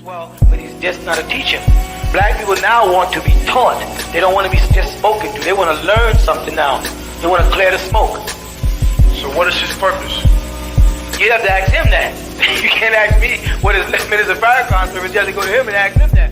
well, but he's just not a teacher. Black people now want to be taught. They don't want to be just spoken to. They want to learn something now. They want to clear the smoke. So what is his purpose? You have to ask him that. You can't ask me what his minister of fire concept is. You have to go to him and ask him that.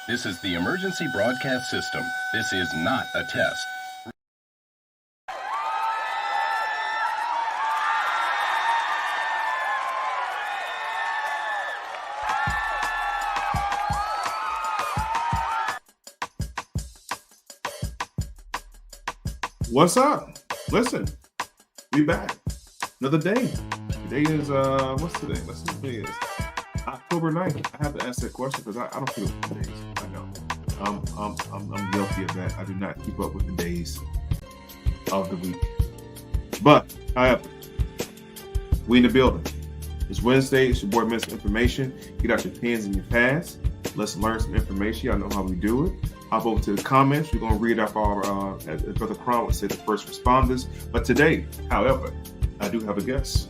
This is the emergency broadcast system. This is not a test. What's up? Listen, we back. Another day. Today is what's today? Let's see what today is. October 9th. I have to ask that question because I don't feel the days. I know. I'm guilty of that. I do not keep up with the days of the week. But however, we in the building. It's Wednesday. It's your boy Mr. Information. Get out your pens and your pads. Let's learn some information. Y'all know how we do it. Hop over to the comments. We're gonna read off our as Brother Crown would say, the first responders. But today, however, I do have a guest.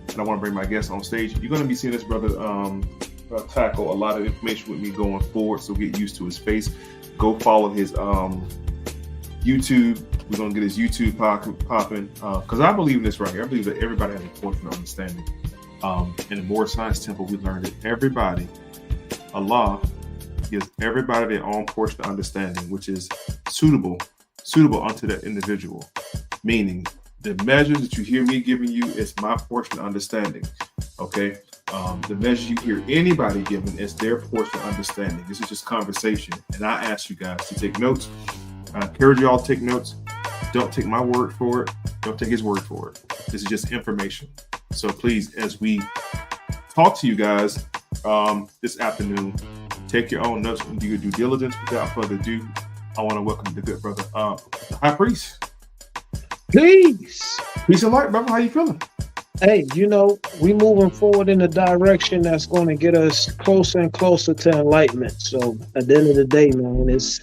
And I want to bring my guest on stage. You're going to be seeing this brother tackle a lot of information with me going forward, so get used to his face. Go follow his YouTube. We're going to get his YouTube popping because I believe in this right here. I believe that everybody has a portion of understanding. In the MOI Science Temple, we learned that everybody, Allah, gives everybody their own portion of understanding, which is suitable unto that individual, meaning the measures that you hear me giving you is my portion of understanding, okay? The measures you hear anybody giving is their portion of understanding. This is just conversation, and I ask you guys to take notes. I encourage you all to take notes. Don't take my word for it. Don't take his word for it. This is just information. So please, as we talk to you guys this afternoon, take your own notes and do your due diligence. Without further ado, I want to welcome the good brother, the High Priest. Peace. Peace and light, brother. How you feeling? Hey, we moving forward in a direction that's going to get us closer and closer to enlightenment. So at the end of the day, man, it's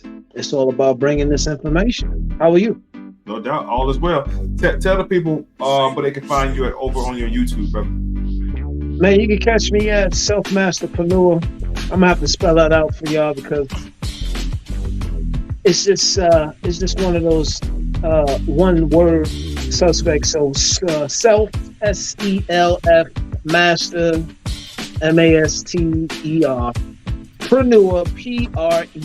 all about bringing this information. How are you? No doubt, all is well. Tell the people where they can find you over on your YouTube, brother. Man, you can catch me at Self-Masterpreneur. I'm gonna have to spell that out for y'all because it's just one of those one word suspects. So self, SELF, master, MASTER, preneur, PRENEUR.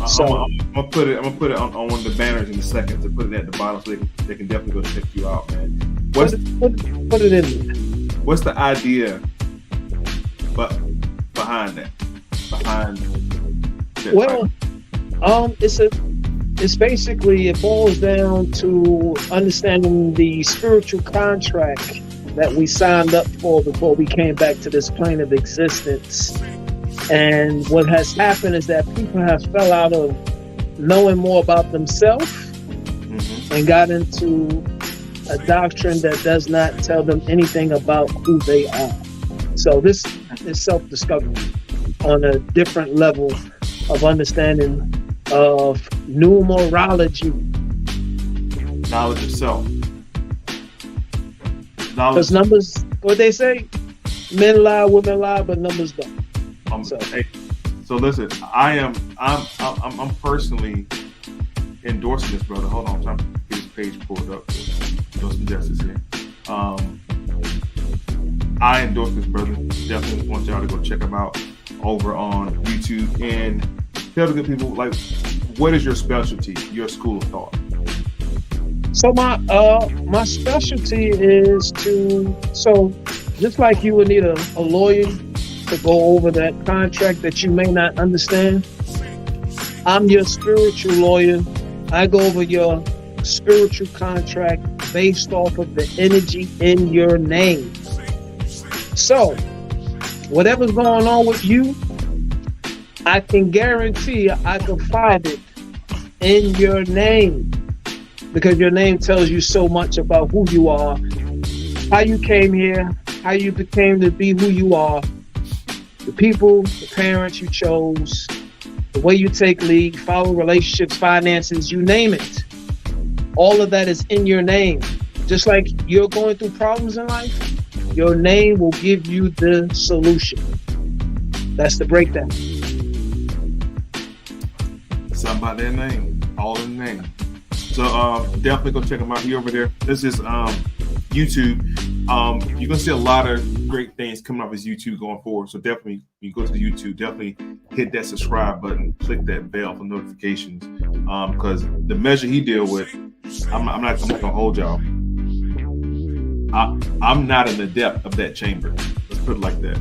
So I'm gonna put it on one of the banners in a second to put it at the bottom so they can definitely go check you out, man. Put it in there. What's the idea behind that? Well, it's basically, it boils down to understanding the spiritual contract that we signed up for before we came back to this plane of existence. And what has happened is that people have fell out of knowing more about themselves and got into a doctrine that does not tell them anything about who they are. So this is self-discovery on a different level of understanding of numerology. Knowledge of self. Because numbers, what they say, men lie, women lie, but numbers don't. So listen, I'm personally endorsing this, brother. Hold on, I'm trying to get his page pulled up. Do some justice here. I endorse this, brother. Definitely want y'all to go check him out over on YouTube and tell the good people, like, what is your specialty, your school of thought? So my specialty is just like you would need a lawyer to go over that contract that you may not understand. I'm your spiritual lawyer. I go over your spiritual contract based off of the energy in your name. So whatever's going on with you, I can guarantee I can find it in your name, because your name tells you so much about who you are, how you came here, how you became to be who you are, the people, the parents you chose, the way you take lead, follow relationships, finances, you name it. All of that is in your name. Just like you're going through problems in life, your name will give you the solution. That's the breakdown. Something about that name, all in the name. So definitely go check them out. He over there. This is YouTube. You're gonna see a lot of great things coming off his YouTube going forward. So definitely, when you go to the YouTube, definitely hit that subscribe button, click that bell for notifications. Because the measure he deal with, I'm not gonna hold y'all. I'm not in the depth of that chamber. Let's put it like that.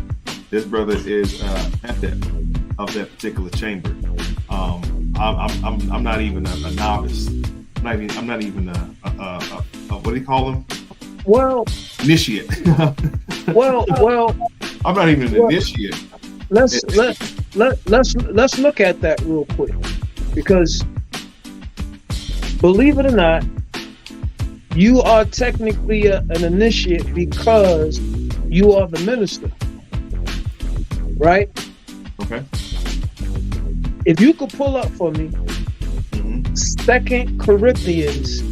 This brother is at depth of that particular chamber. I'm not even a novice. I'm not even a what do you call them? Well, initiate. well. I'm not even an initiate. Let's look at that real quick, because believe it or not, you are technically an initiate because you are the minister, right? Okay. If you could pull up for me, 2 Corinthians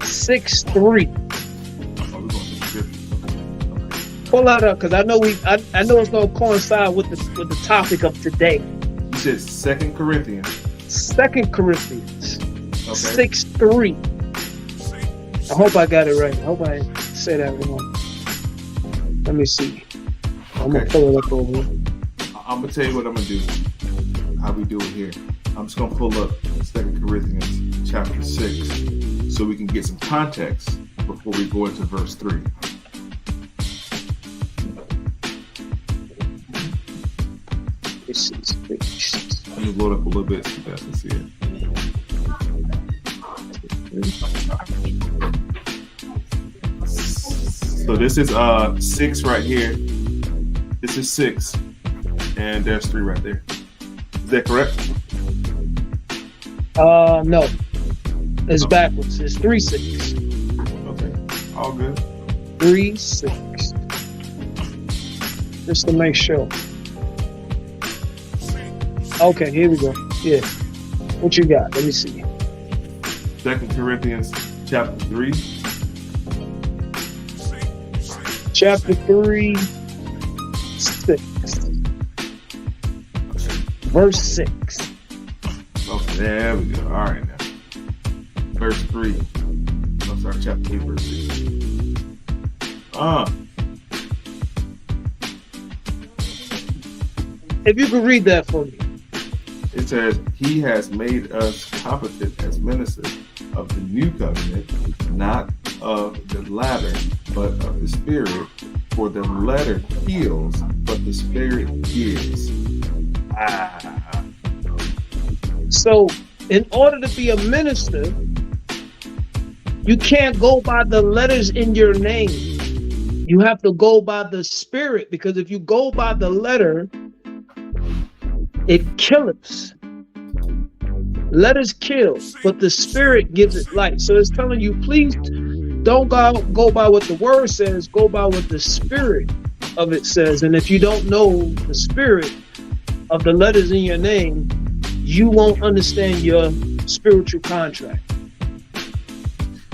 6:3. Pull that up, because I know it's gonna coincide with the topic of today. You said 2 Corinthians. 2 Corinthians 6:3. I hope I got it right. I hope I say that wrong. Let me see. I'm gonna pull it up over here. I'm gonna tell you what I'm gonna do. How we do it here. I'm just gonna pull up 2 Corinthians chapter 6 so we can get some context before we go into verse 3. Let me load up a little bit so you guys can see it. So this is 6 right here. This is 6, and there's 3 right there. Is that correct? No. It's backwards. It's 3-6. Okay. All good. 3-6. Just to make sure. Okay, here we go. Yeah. What you got? Let me see. 2 Corinthians chapter 3. Chapter 3, 6. Verse 6. Okay, there we go. All right now. Verse 3. I'm sorry, chapter 3, verse 6. If you could read that for me. It says, he has made us competent as ministers of the new covenant, not of the latter, but of the Spirit. For the letter kills, but the Spirit gives. So, in order to be a minister, you can't go by the letters in your name. You have to go by the Spirit, because if you go by the letter, it kills. Letters kill, but the Spirit gives it life. So it's telling you, please don't go by what the word says, go by what the Spirit of it says. And if you don't know the Spirit of the letters in your name, you won't understand your spiritual contract.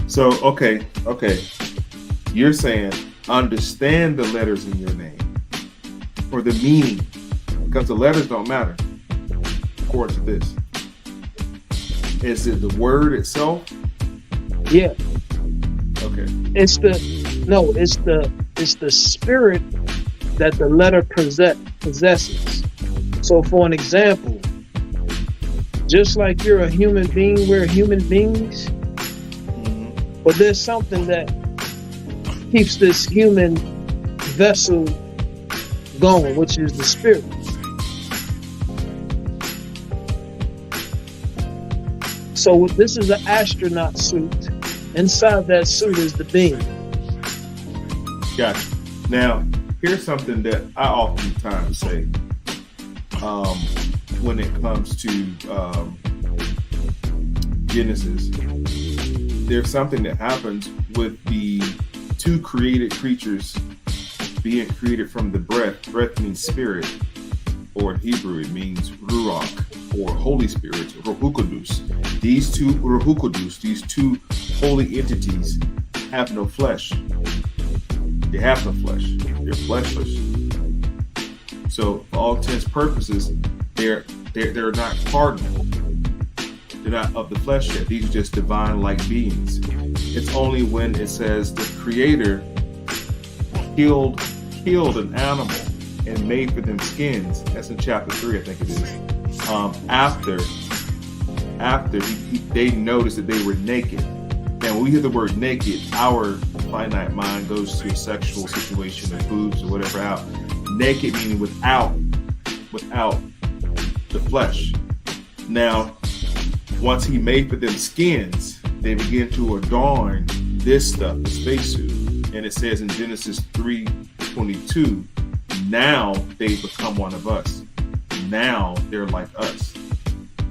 So, okay. You're saying understand the letters in your name, or the meaning, because the letters don't matter, according to this. Is it the word itself? Yeah. Okay. It's the Spirit that the letter possesses. So for an example, Just like you're a human being, we're human beings. But there's something that keeps this human vessel going, which is the spirit. So this is an astronaut suit. Inside that suit is the being. Gotcha. Now, here's something that I oftentimes say when it comes to Genesis. There's something that happens with the two created creatures being created from the breath. Breath means spirit, or in Hebrew it means ruach, or Holy Spirit, Ruhukudus. These two Ruhukudus, these two holy entities, have no flesh. They have no flesh. They're fleshless. So, for all intents and purposes, they're not cardinal. They're not of the flesh yet. These are just divine-like beings. It's only when it says the Creator killed an animal and made for them skins. That's in chapter 3, I think it is. After they noticed that they were naked. Now, when we hear the word naked, our finite mind goes to a sexual situation of boobs or whatever out. Naked meaning without the flesh. Now, once he made for them skins, they begin to adorn this stuff, the spacesuit. And it says in Genesis 3:22, now they become one of us. Now they're like us.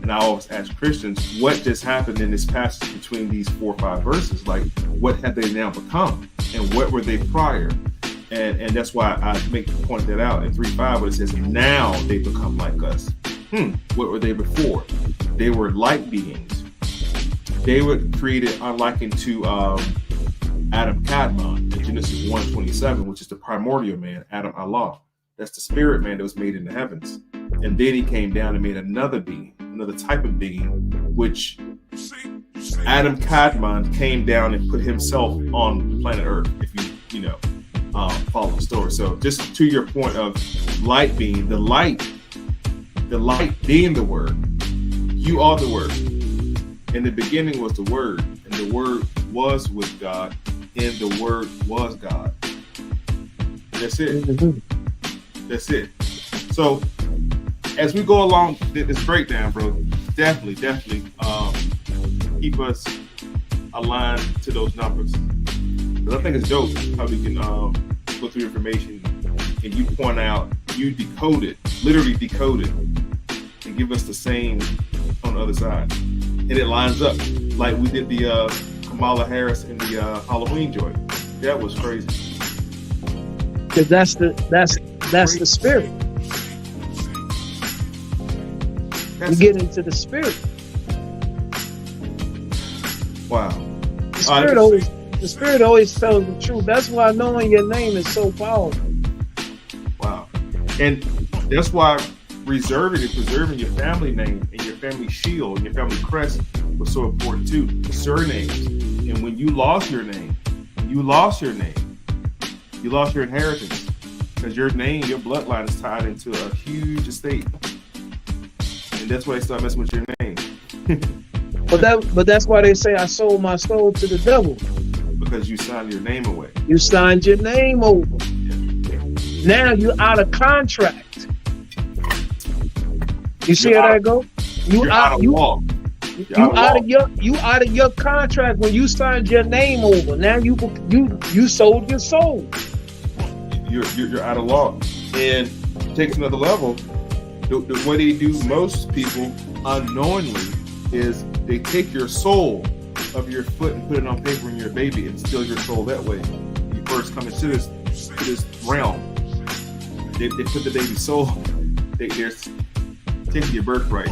And I always ask Christians, what just happened in this passage between these 4 or 5 verses? Like, what have they now become? And what were they prior? And that's why I point that out in 3:5, where it says, now they become like us. What were they before? They were light beings. They were created unlikened to Adam Kadmon in Genesis 1:27, which is the primordial man, Adam Allah. That's the spirit man that was made in the heavens. And then he came down and made another being, another type of being, which Adam Kadmon came down and put himself on the planet Earth, if you follow the story. So just to your point of light being, the light being the word, you are the word. In the beginning was the word, and the word was with God, and the word was God. That's it. That's it. So as we go along this breakdown, bro, definitely keep us aligned to those numbers. Because I think it's dope how we can go through information and you point out, you literally decode it, and give us the same on the other side. And it lines up like we did the Kamala Harris in the Halloween joint. That was crazy. Because that's the spirit. You get into the spirit. Wow. The spirit always tells the truth. That's why knowing your name is so powerful. Wow. And that's why reserving and preserving your family name and your family shield and your family crest was so important too. Surnames. And when you lost your name, you lost your inheritance. Because your name, your bloodline is tied into a huge estate. And that's why they start messing with your name. But that's why they say I sold my soul to the devil. Because you signed your name away. You signed your name over. Now you're out of contract. You see how that go? You out of your contract when you signed your name over. Now you sold your soul. You're out of law. And it takes another level. The way they do most people unknowingly is they take your soul of your foot and put it on paper in your baby and steal your soul that way. You first come into this realm. They put the baby's soul. They're taking your birthright.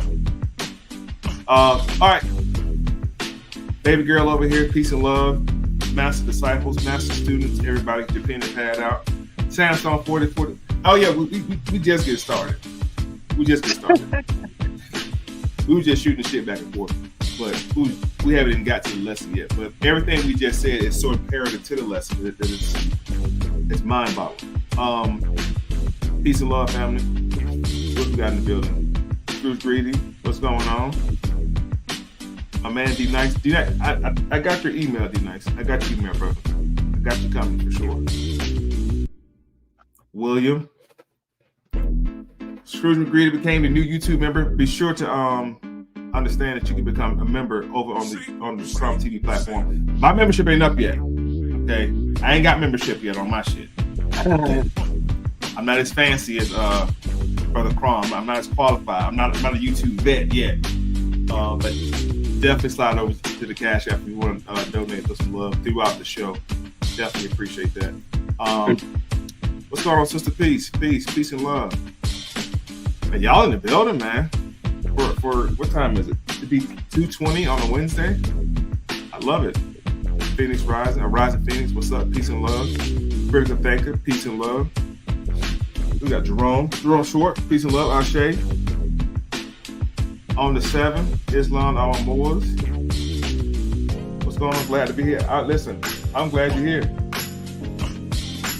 All right. Baby girl over here, peace and love. Master disciples, master students, everybody, get your pen and pad out. Samsung 40. Oh yeah, we just get started. We were just shooting the shit back and forth. But we haven't even got to the lesson yet. But everything we just said is so imperative to the lesson that it's mind-boggling. Peace and love, family. What we got in the building? Scrooge Greedy. What's What's going on? My man D Nice. D Nice, I got your email, D Nice. I got your email, brother. I got you coming for sure. William. Scrooge McGreedy became the new YouTube member. Be sure to understand that you can become a member over on the Scrum TV platform. My membership ain't up yet. Okay, I ain't got membership yet on my shit. I'm not as fancy as Brother Crom. I'm not as qualified. I'm not a YouTube vet yet. But definitely slide over to the Cash App if you want to donate for some love throughout the show. Definitely appreciate that. What's going on, Sister Peace? Peace and love. Man, y'all in the building, man. For what time is it? To be 2:20 on a Wednesday. I love it. Phoenix Rising, Rising Phoenix. What's up? Peace and love. Critical Thinker. Peace and love. We got Jerome Short. Peace and love. Ashe. On the 7th, Islam Al Moors. What's going on? Glad to be here. Listen, I'm glad you're here.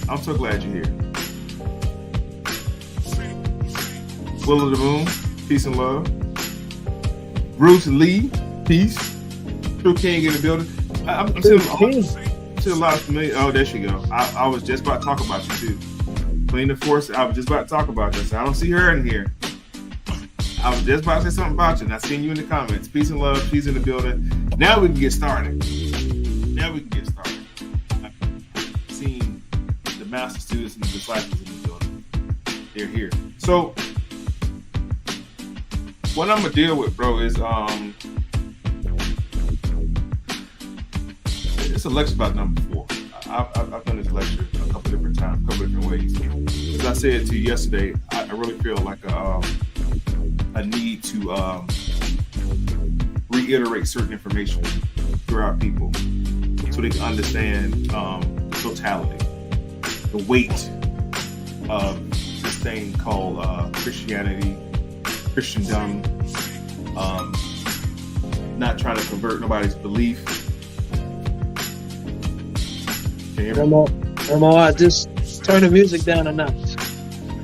I'm so glad you're here. Will of the Moon, peace and love. Bruce Lee, peace. True King in the building. I'm seeing a lot of familiar. Oh, there she go. I was just about to talk about you too. Clean the Force. I was just about to talk about this. I don't see her in here. I was just about to say something about you, and I seen you in the comments. Peace and love. She's in the building. Now we can get started. I've seen the master students and the disciples in the building. They're here. So what I'm gonna deal with, bro, is it's a lecture about number 4. I've done this lecture a couple different times, a couple different ways. As I said to you yesterday, I really feel like a need to reiterate certain information throughout people so they can understand the totality, the weight of this thing called Christianity, Christendom, not trying to convert nobody's belief. M.O.I, just turn the music down a notch.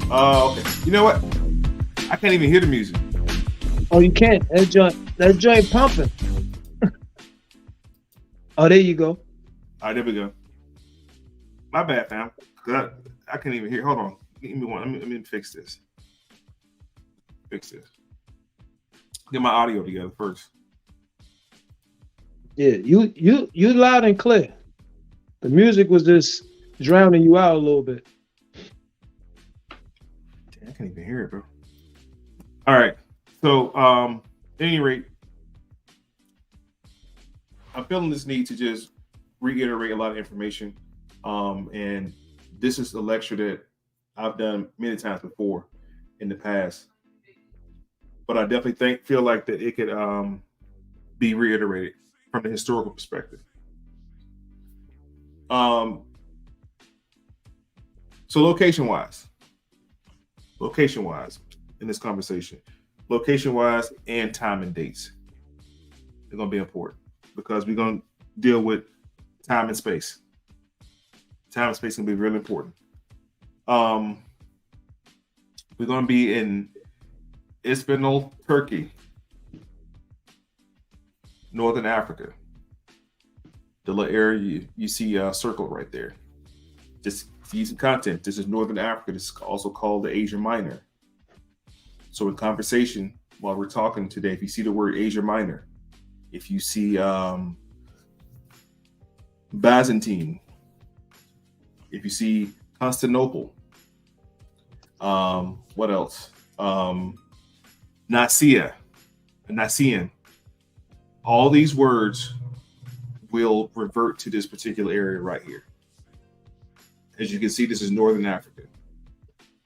Okay. You know what? I can't even hear the music. Oh, you can't. That joint pumping. Oh, there you go. All right, there we go. My bad, fam. I can't even hear. Hold on. Give me one. Let me fix this. Get my audio together first. Yeah, you loud and clear. The music was just drowning you out a little bit. Damn, I can't even hear it, bro. All right. So, at any rate, I'm feeling this need to just reiterate a lot of information. And this is a lecture that I've done many times before in the past. But I definitely feel like that it could be reiterated from the historical perspective. So location-wise in this conversation, location-wise and time and dates, they're going to be important because we're going to deal with time and space. Time and space is going to be really important. We're going to be in Istanbul, Turkey, Northern Africa. The little area you see circled right there. Just to use some content. This is Northern Africa. This is also called the Asia Minor. So in conversation, while we're talking today, if you see the word Asia Minor, if you see Byzantine, if you see Constantinople, what else? Nicaean. All these words will revert to this particular area right here. As you can see, this is Northern Africa.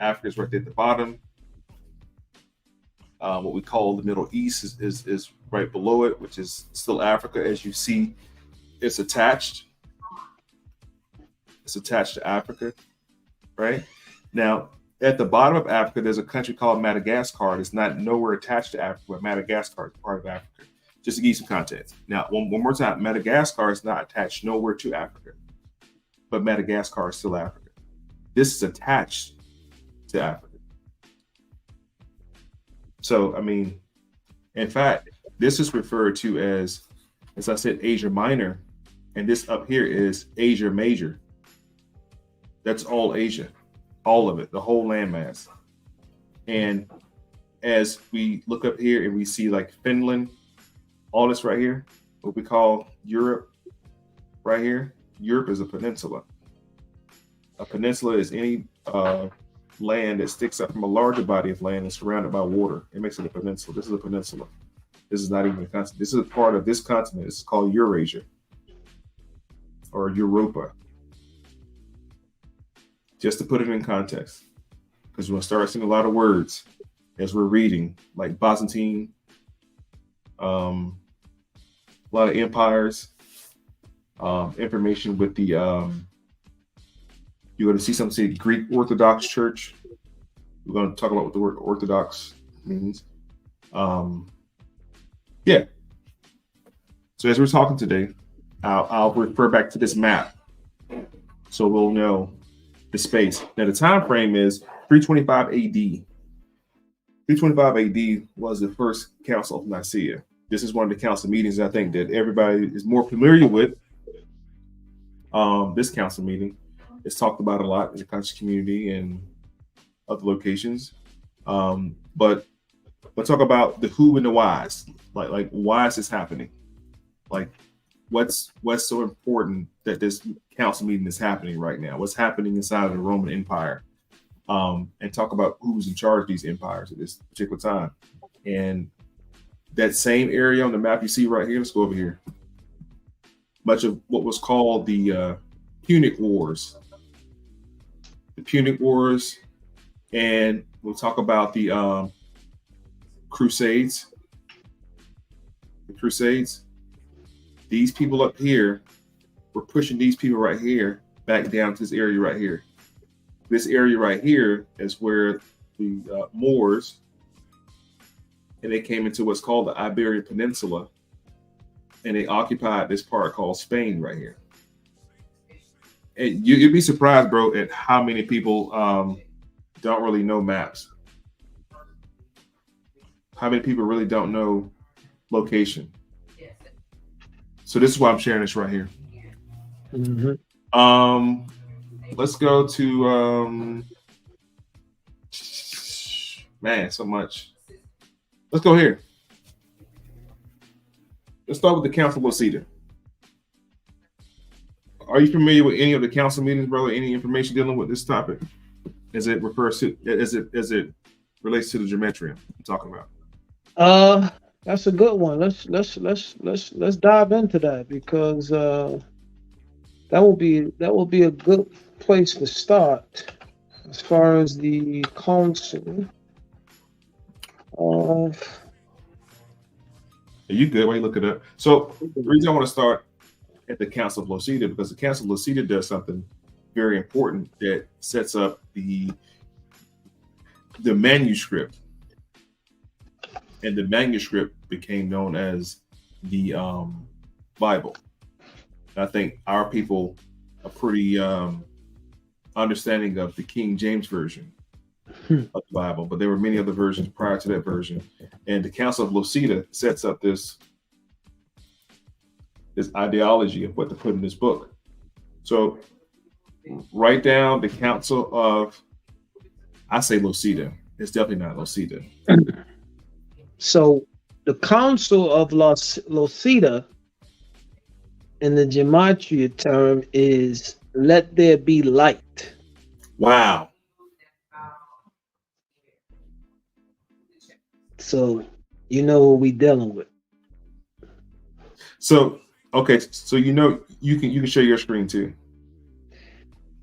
Africa is right there at the bottom. What we call the Middle East is right below it, which is still Africa. As you see, it's attached. It's attached to Africa, right? Now, at the bottom of Africa, there's a country called Madagascar. It's not nowhere attached to Africa, but Madagascar is part of Africa. Just to give you some context. Now, one more time, Madagascar is not attached nowhere to Africa, but Madagascar is still Africa. This is attached to Africa. So, I mean, In fact, this is referred to as I said, Asia Minor, and this up here is Asia Major. That's all Asia, all of it, the whole landmass. And as we look up here and we see like Finland, all this right here, what we call Europe, right here, Europe is a peninsula. A peninsula is any land that sticks up from a larger body of land and surrounded by water. It makes it a peninsula. This is a peninsula. This is not even a continent. This is a part of this continent. It's called Eurasia or Europa. Just to put it in context, because we're going to start seeing a lot of words as we're reading, like Byzantine, a lot of empires, information with the, you're going to see something say Greek Orthodox Church. We're going to talk about what the word Orthodox means. Yeah. So as we're talking today, I'll refer back to this map, so we'll know the space. Now the time frame is 325 AD. 325 AD was the first Council of Nicaea. This is one of the council meetings I think that everybody is more familiar with. This council meeting is talked about a lot in the conscious community and other locations. But let's talk about the who and the whys. Like why is this happening? Like what's so important that this council meeting is happening right now? What's happening inside of the Roman Empire? And talk about who's in charge of these empires at this particular time. And that same area on the map you see right here, let's go over here. Much of what was called the Punic Wars. The Punic Wars, and we'll talk about the Crusades. The Crusades. These people up here were pushing these people right here back down to this area right here. This area right here is where the Moors, and they came into what's called the Iberian Peninsula, and they occupied this part called Spain right here. And you'd be surprised, bro, at how many people don't really know maps. How many people really don't know location. So this is why I'm sharing this right here. Mm-hmm. Let's go to man, so much. Let's go here. Let's start with the Council of Lucida. Are you familiar with any of the council meetings, brother? Any information dealing with this topic as it refers to as it relates to the geometry I'm talking about? That's a good one. Let's dive into that, because that will be a good place to start as far as the council of. Are you good? Why you look it up? So the reason I want to start at the Council of Lucida, because the Council of Lucida does something very important that sets up the manuscript, and the manuscript became known as the Bible. And I think our people are pretty understanding of the King James version of the Bible, but there were many other versions prior to that version. And the Council of Lucida sets up this ideology of what to put in this book. So write down the Council of, I say Lucida. It's definitely not Lucida. So the Council of Lucida in the gematria term is let there be light. Wow. So you know what we dealing with. So okay, so you know you can share your screen too.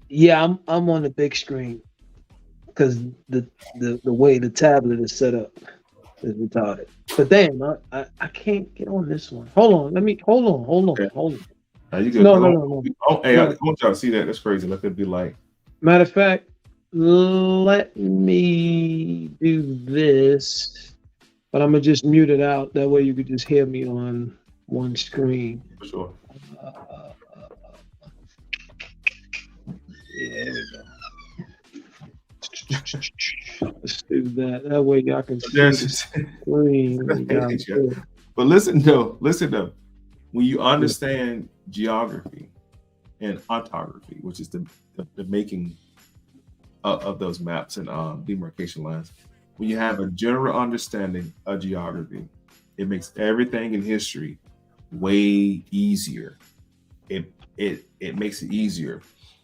Yeah, I'm on the big screen because the way the tablet is set up is retarded. But damn, I can't get on this one. Hold on. Okay. Hold on. You good? No. Oh, hey, I want y'all to see that. That's crazy. Let it be light. Matter of fact, let me do this, but I'm gonna just mute it out. That way you could just hear me on one screen. For sure. Yeah, there we go. Let's do that. That way y'all can see There's the just, screen down there. but listen though. When you understand geography and ontography, which is the making of those maps and demarcation lines, when you have a general understanding of geography, it makes everything in history way easier. It makes it easier.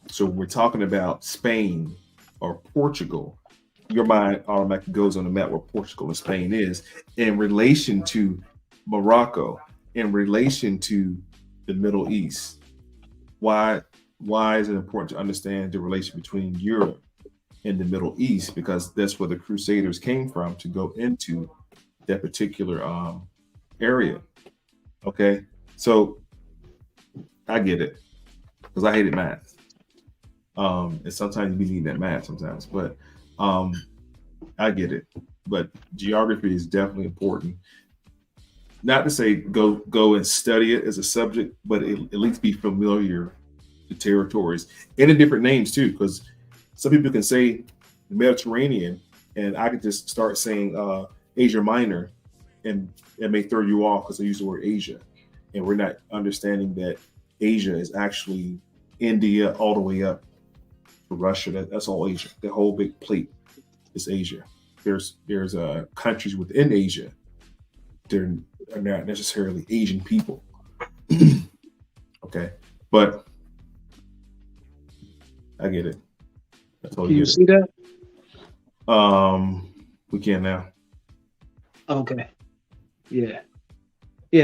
So when we're talking about Spain or Portugal, your mind automatically goes on the map where Portugal and Spain is in relation to Morocco, in relation to the Middle East. Why is it important to understand the relation between Europe and the Middle East? Because that's where the Crusaders came from to go into that particular area. Okay, so I get it because I hated math. And sometimes you be needing that math sometimes, but I get it. But geography is definitely important. Not to say go and study it as a subject, but at least be familiar with territories and the different names too, because some people can say the Mediterranean, and I could just start saying Asia Minor, and it may throw you off because I use the word Asia, and we're not understanding that Asia is actually India all the way up to Russia. That's all Asia. The whole big plate is Asia. There's countries within Asia. They're not necessarily Asian people. Okay, but I get it. I totally Can you get see that? We can now. Okay. Yeah.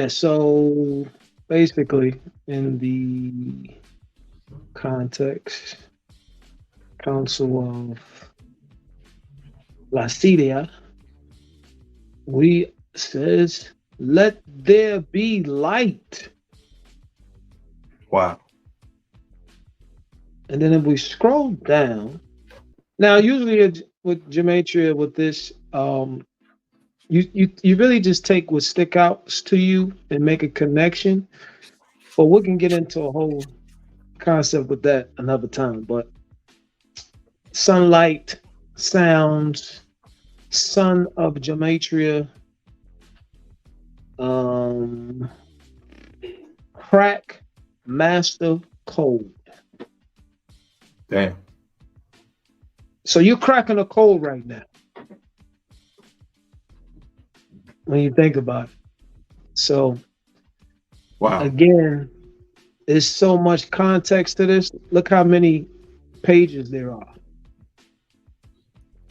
So basically, in the context, Council of Lacedia, we says, "Let there be light." Wow. And then if we scroll down, now usually with gematria with this, you really just take what stick out to you and make a connection. But we can get into a whole concept with that another time. But sunlight, sounds, son of gematria, crack, master, code. Damn. So you're cracking a code right now when you think about it. So Wow. again, there's so much context to this. Look how many pages there are.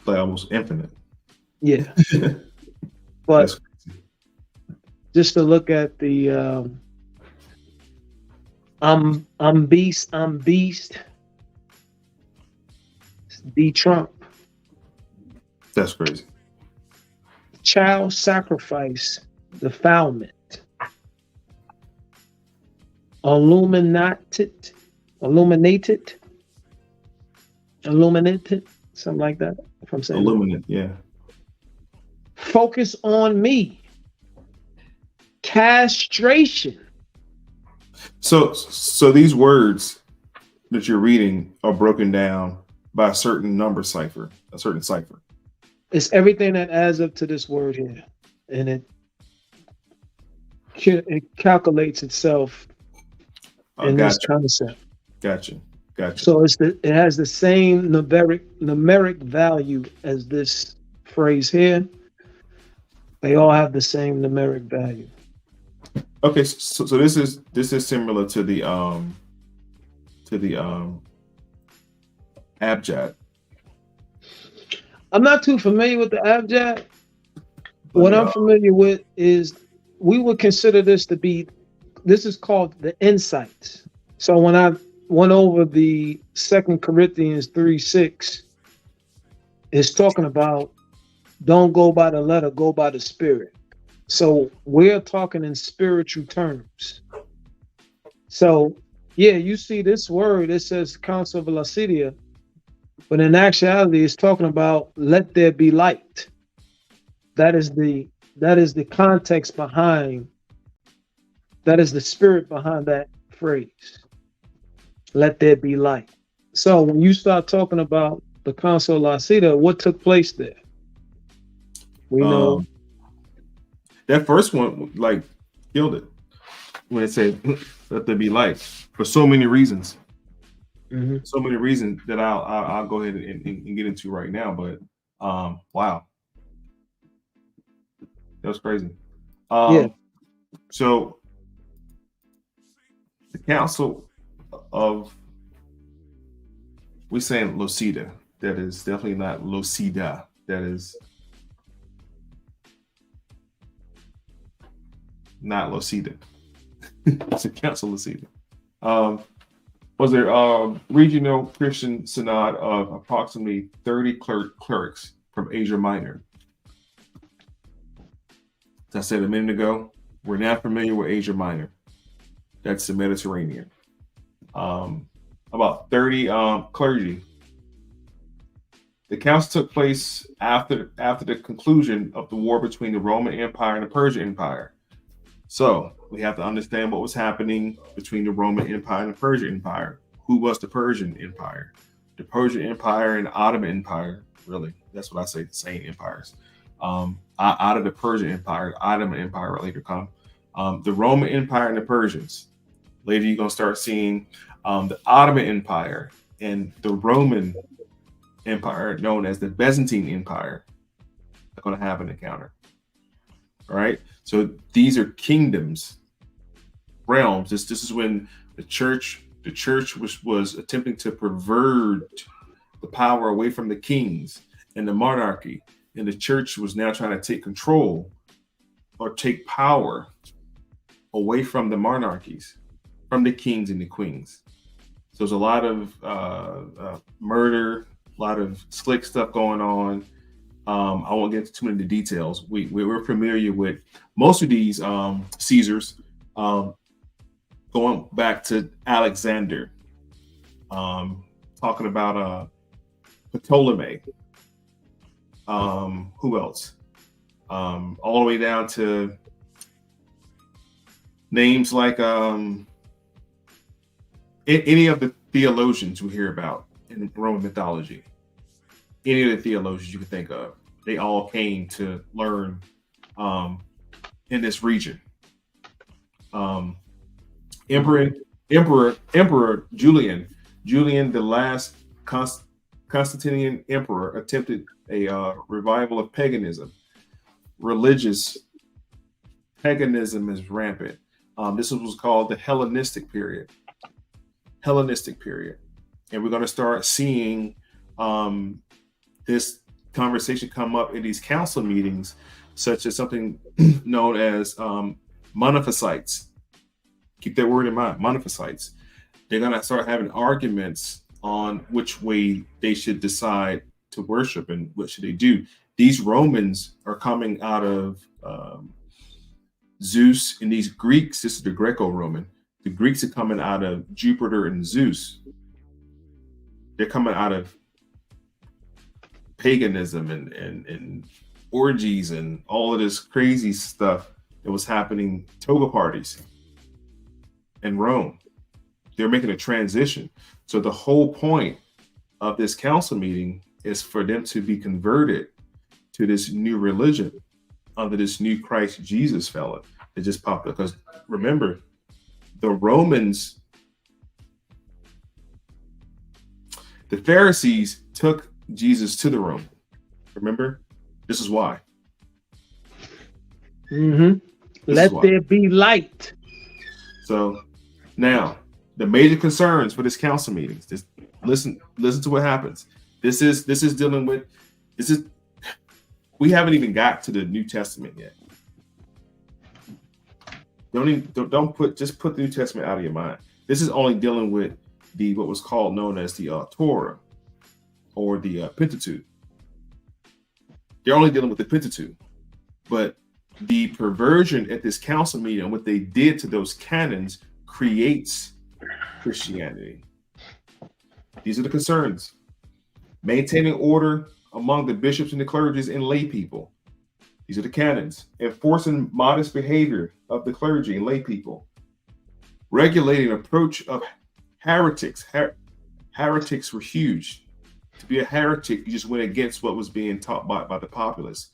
Like almost infinite. Yeah. But That's crazy. just to look at the I'm beast. D Trump. That's crazy. Child sacrifice, defilement. Illuminated, something like that. If I'm saying Illuminate, yeah. focus on me. Castration. So these words that you're reading are broken down by a certain number cipher, a certain cipher. It's everything that adds up to this word here, and it calculates itself in this concept. Gotcha. So it has the same numeric value as this phrase here. They all have the same numeric value. Okay, so this is similar to the abjad. I'm not too familiar with the abjad. What I'm familiar with is we would consider this to be, this is called the insights. So when I went over the 2 Corinthians 3:6, it's talking about don't go by the letter, go by the spirit. So we're talking in spiritual terms. So yeah, you see this word, it says Council of Lacedia, but in actuality, it's talking about let there be light. That is the context behind, that is the spirit behind that phrase. Let there be light. So when you start talking about the Council of Lacedia, what took place there? We know. That first one like killed it when it said let there be light for so many reasons. Mhm. So many reasons that I'll go ahead and get into right now. But wow, that was crazy. Yeah. So the council of we're saying Losida. That is definitely not Losida. That is not Losida. It's a council Losida. Was there regional Christian synod of approximately 30 clerics from Asia Minor. As I said a minute ago, we're now familiar with Asia Minor. That's the Mediterranean. About 30 clergy. The council took place after the conclusion of the war between the Roman Empire and the Persian Empire. So we have to understand what was happening between the Roman Empire and the Persian Empire. Who was the Persian Empire? The Persian Empire and the Ottoman Empire, really, that's what I say, the same empires. Out of the Persian Empire, the Ottoman Empire will later come. The Roman Empire and the Persians. Later you're going to start seeing the Ottoman Empire and the Roman Empire, known as the Byzantine Empire, are going to have an encounter. All right. So these are kingdoms, realms. This is when the church was attempting to pervert the power away from the kings and the monarchy, and the church was now trying to take control or take power away from the monarchies, from the kings and the queens. So there's a lot of murder, a lot of slick stuff going on. I won't get into too many details. We're familiar with most of these Caesars, going back to Alexander, talking about Ptolemy. Who else? All the way down to names like any of the theologians we hear about in Roman mythology. Any of the theologians you can think of, they all came to learn in this region. Emperor Julian, the last Constantinian emperor, attempted a revival of paganism. Religious paganism is rampant. This was called the Hellenistic period. And we're going to start seeing this conversation come up in these council meetings, such as something known as Monophysites. Keep that word in mind, Monophysites. They're going to start having arguments on which way they should decide to worship and what should they do. These Romans are coming out of Zeus, and these Greeks, this is the Greco-Roman, the Greeks are coming out of Jupiter and Zeus. They're coming out of paganism and orgies and all of this crazy stuff that was happening, toga parties in Rome. They're making a transition. So the whole point of this council meeting is for them to be converted to this new religion under this new Christ Jesus fella that just popped up. Because remember, the Romans, the Pharisees took Jesus to the Rome. Remember? This is why. Let there be light. So now, the major concerns for this council meetings. Just listen to what happens. This is dealing with. We haven't even got to the New Testament yet. Don't put the New Testament out of your mind. This is only dealing with what was known as the Torah or the Pentateuch. They're only dealing with the Pentateuch, but the perversion at this council meeting, what they did to those canons, creates Christianity. These are the concerns: maintaining order among the bishops and the clergy and lay people. These are the canons. Enforcing modest behavior of the clergy and lay people. Regulating approach of heretics. Heretics were huge. To be a heretic, you just went against what was being taught by the populace.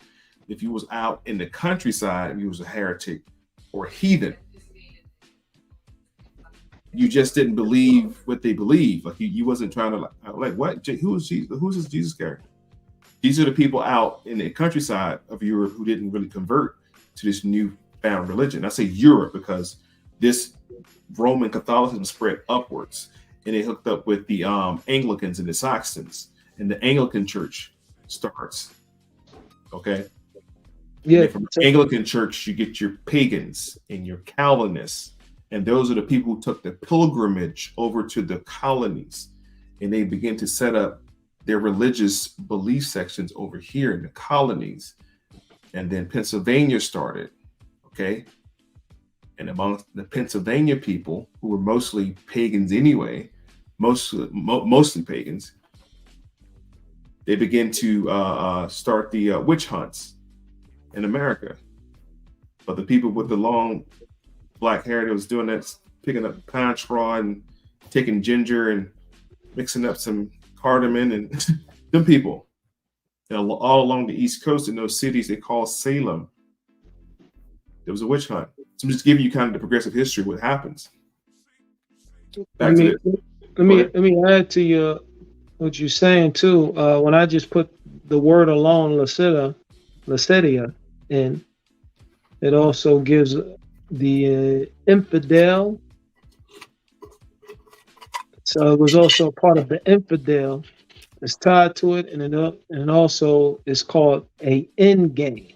if you was out in the countryside, you was a heretic or a heathen. You just didn't believe what they believe. Like you wasn't trying to like what? Who's Jesus? Who's this Jesus character? These are the people out in the countryside of Europe who didn't really convert to this newfound religion. I say Europe because this Roman Catholicism spread upwards, and it hooked up with the Anglicans and the Saxons, and the Anglican Church starts. Okay. Yeah. From the Anglican Church, you get your pagans and your Calvinists, and those are the people who took the pilgrimage over to the colonies, and they begin to set up their religious belief sections over here in the colonies. And then Pennsylvania started, okay? And among the Pennsylvania people, who were mostly pagans anyway, mostly pagans, they begin to start the witch hunts in America. But the people with the long black hair that was doing that, picking up pine straw and taking ginger and mixing up some cardamom, and them people, and all along the East Coast in those cities they call Salem, there was a witch hunt. So I'm just giving you kind of the progressive history of what happens. Let me add to what you're saying too. When I just put the word alone, Lacedia, in, it also gives the infidel. So it was also a part of the infidel. It's tied to it, and also it's called a end game.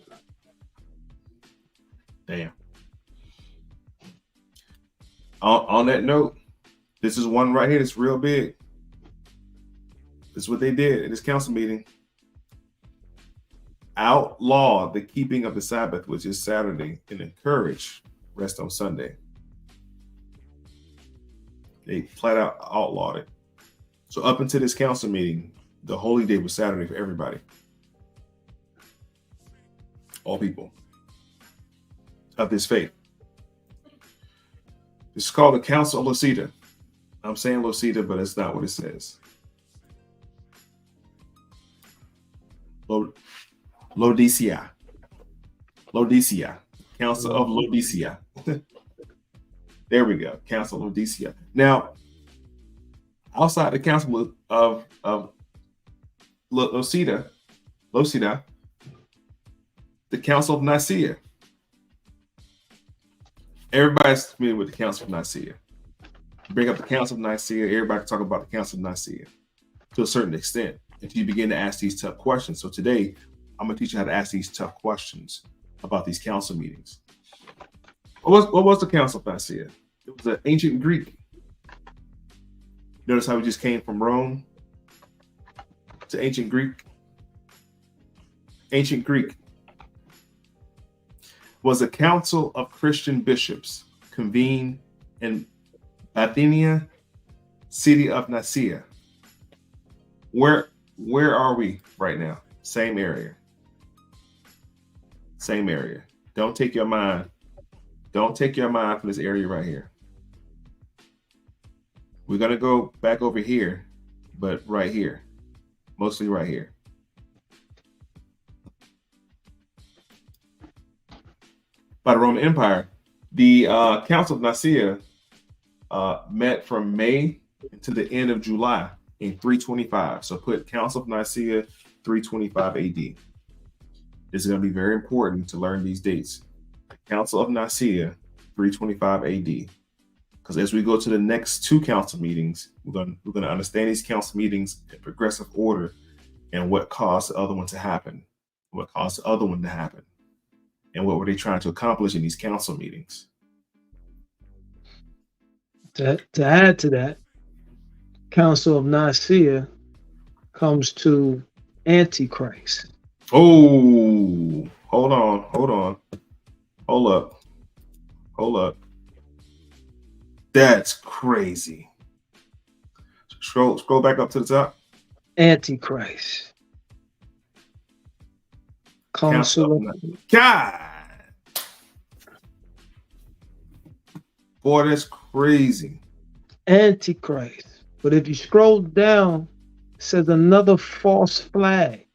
Damn. On that note, this is one right here that's real big. This is what they did at this council meeting. Outlaw the keeping of the Sabbath, which is Saturday, and encourage rest on Sunday. They flat out outlawed it. So up until this council meeting, the holy day was Saturday for everybody. All people of this faith. This is called the Council of Laodicea. I'm saying Laodicea, but it's not what it says. Laodicea. Council of Laodicea. There we go. Council of Laodicea. Now, outside the Council of Laodicea, the Council of Nicaea. Everybody's familiar with the Council of Nicaea. Bring up the Council of Nicaea, everybody talk about the Council of Nicaea to a certain extent until you begin to ask these tough questions. So today, I'm going to teach you how to ask these tough questions about these council meetings. What was the Council of Nicaea? It was an ancient Greek. Notice how we just came from Rome to ancient Greek. Ancient Greek was a council of Christian bishops convened in Bithynia, city of Nicaea. Where are we right now? Same area. Same area. Don't take your mind from this area right here. We're going to go back over here, but right here. Mostly right here. By the Roman Empire, the Council of Nicaea met from May to the end of July in 325. So put Council of Nicaea 325 AD. This is going to be very important to learn these dates. Council of Nicaea 325 AD. Because as we go to the next two council meetings, we're going to understand these council meetings in progressive order and what caused the other one to happen. What caused the other one to happen. And what were they trying to accomplish in these council meetings? To add to that, Council of Nicaea comes to Antichrist. Oh, hold up. That's crazy. Scroll back up to the top. Antichrist. Council of God. Boy, that's crazy. Antichrist. But if you scroll down, it says another false flag.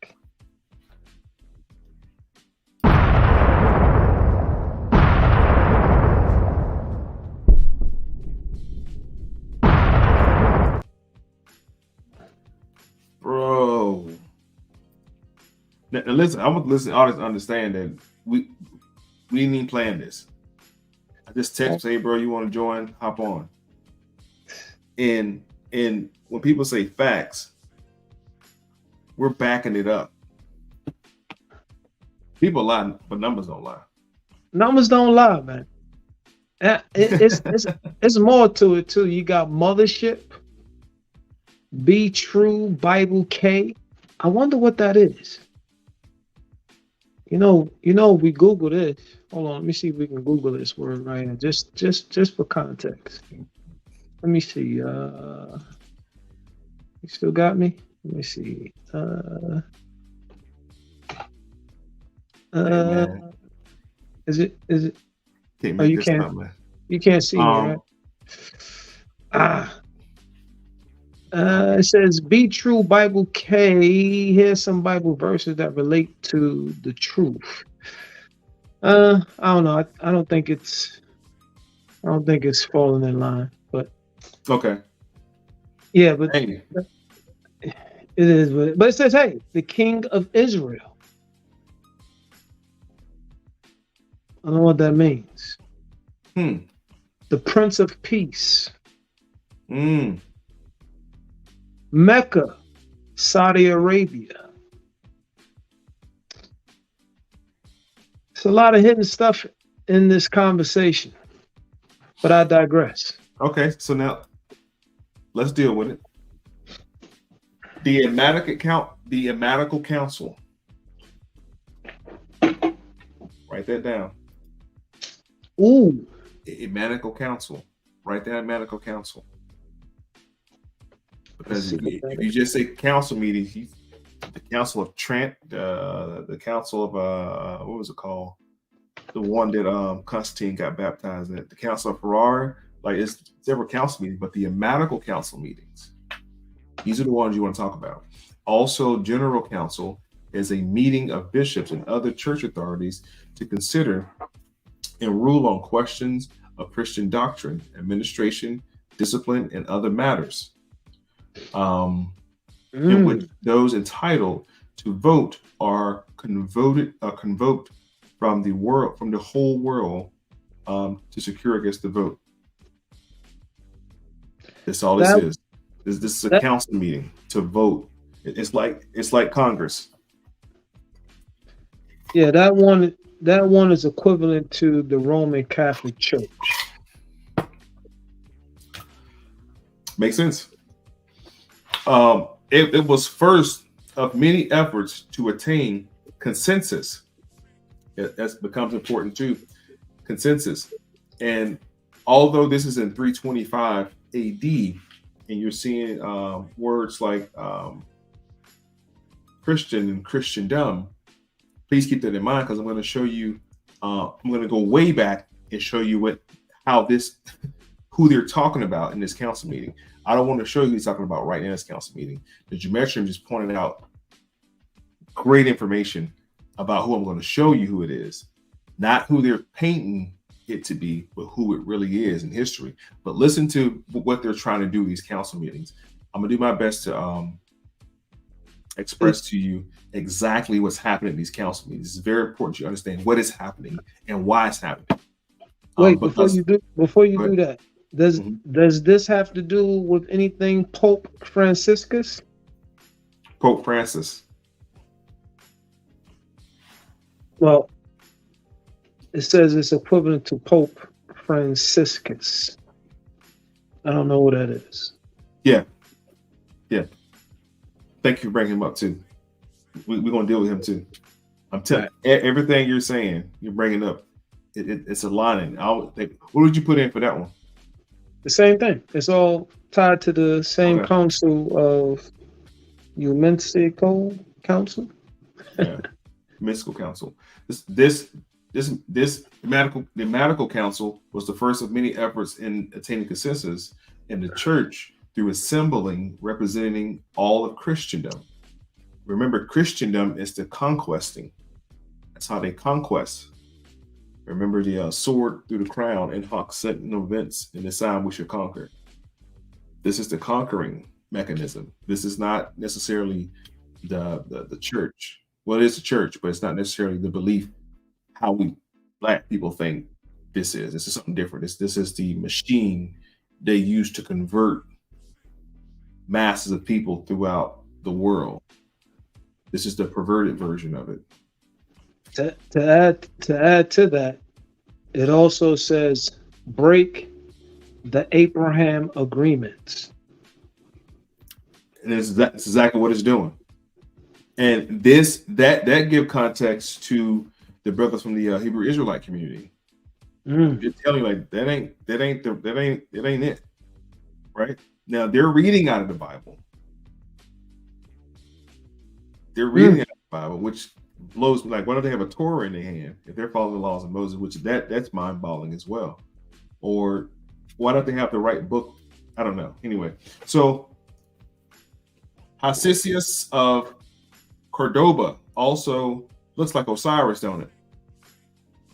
Now listen, I want to listen. All this understand that we didn't even plan this. I just text, say, bro, you want to join? Hop on. And when people say facts, we're backing it up. People lie, but numbers don't lie. Numbers don't lie, man. It's more to it too. You got Mothership, Be True, Bible K. I wonder what that is. You know, we Google this. Hold on, let me see if we can Google this word right here. Just for context. Let me see. You still got me? Let me see. Is it? Can't Oh, make you this can't. up, man. You can't see me, right? It says, "Be True, Bible K." Here's some Bible verses that relate to the truth. I don't know. I don't think it's falling in line, but Okay. yeah, but Hey, it is. But it says, "Hey, the King of Israel." I don't know what that means. The Prince of Peace. Mecca, Saudi Arabia. It's a lot of hidden stuff in this conversation, but I digress. Okay, so now let's deal with it. The Ematical Council. Write that down. Ooh. Ematical Council. Write down Ematical Council. Because if you just say council meetings, the Council of Trent, the Council of what was it called? The one that Constantine got baptized at, the Council of Ferrari. Like, it's several council meetings, but the Ematical Council meetings, these are the ones you want to talk about. Also, General Council is a meeting of bishops and other church authorities to consider and rule on questions of Christian doctrine, administration, discipline, and other matters. In which those entitled to vote are convoked from the whole world to secure against the vote. That's all this is. This is a council meeting to vote. It's like Congress. Yeah, that one is equivalent to the Roman Catholic Church. Makes sense. It was first of many efforts to attain consensus. That becomes important too. Consensus. And although this is in 325 AD, and you're seeing words like Christian and Christendom, please keep that in mind, because I'm going to show you. I'm going to go way back and show you who they're talking about in this council meeting. I don't want to show you what he's talking about right in this council meeting. The geometrium just pointed out great information about who I'm going to show you who it is, not who they're painting it to be, but who it really is in history. But listen to what they're trying to do these council meetings. I'm going to do my best to express to you exactly what's happening in these council meetings. It's very important you understand what is happening and why it's happening. Wait, before you do that, does this have to do with anything Pope Franciscus? Pope Francis. Well, it says it's equivalent to Pope Franciscus. I don't know what that is. Yeah. Thank you for bringing him up too. We're going to deal with him too. I'm telling everything you're saying, you're bringing up. It's aligning. What did you put in for that one? The same thing. It's all tied to the same council of Mystical Council. Yeah, Mystical Council. This Ematical Council was the first of many efforts in attaining consensus in the church through assembling representing all of Christendom. Remember, Christendom is the conquesting. That's how they conquest. Remember the sword through the crown and hoc sentinel vents in the sign we should conquer. This is the conquering mechanism. This is not necessarily the church. Well, it is a church, but it's not necessarily the belief how we black people think this is. This is something different. This is the machine they use to convert masses of people throughout the world. This is the perverted version of it. To add to that, it also says break the Abraham agreements. And that's exactly what it's doing. And that give context to the brothers from the Hebrew Israelite community. You're telling you like that ain't it, right? Now they're reading out of the Bible. They're reading out of the Bible, which blows me. Like, why don't they have a Torah in their hand if they're following the laws of Moses? Which that's mind-boggling as well. Or why don't they have the right book? I don't know. Anyway, so Hasisius of Cordoba also looks like Osiris, don't it?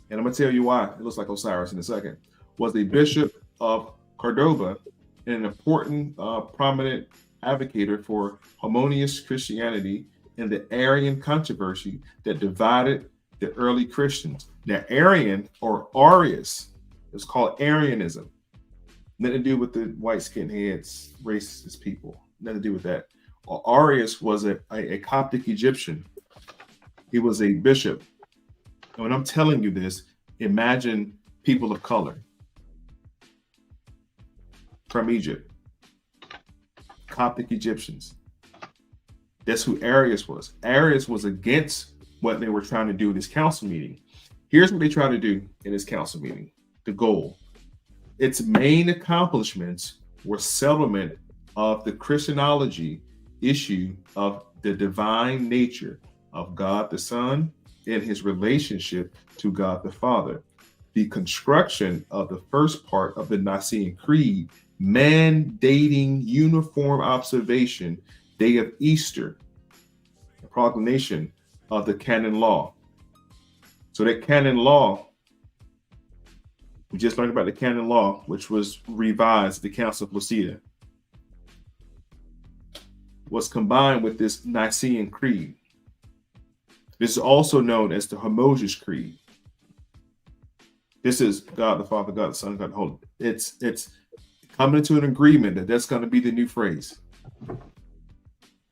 And I'm going to tell you why it looks like Osiris in a second. Was the bishop of Cordoba and an important, prominent advocate for harmonious Christianity and the Arian controversy that divided the early Christians. Now, Arian or Arius is called Arianism. Nothing to do with the white skinheads, racist people. Nothing to do with that. Arius was a Coptic Egyptian. He was a bishop. And when I'm telling you this, imagine people of color from Egypt, Coptic Egyptians. That's who Arius was. Arius was against what they were trying to do in this council meeting. Here's what they tried to do in this council meeting. The goal. Its main accomplishments were settlement of the Christology issue of the divine nature of God the Son and his relationship to God the Father, the construction of the first part of the Nicene Creed, mandating uniform observation, day of Easter, the proclamation of the canon law. So that canon law, we just learned about the canon law, which was revised at the Council of Placidea, was combined with this Nicene Creed. This is also known as the Homogeneous Creed. This is God the Father, God the Son, God the Holy. It's coming into an agreement that that's going to be the new phrase.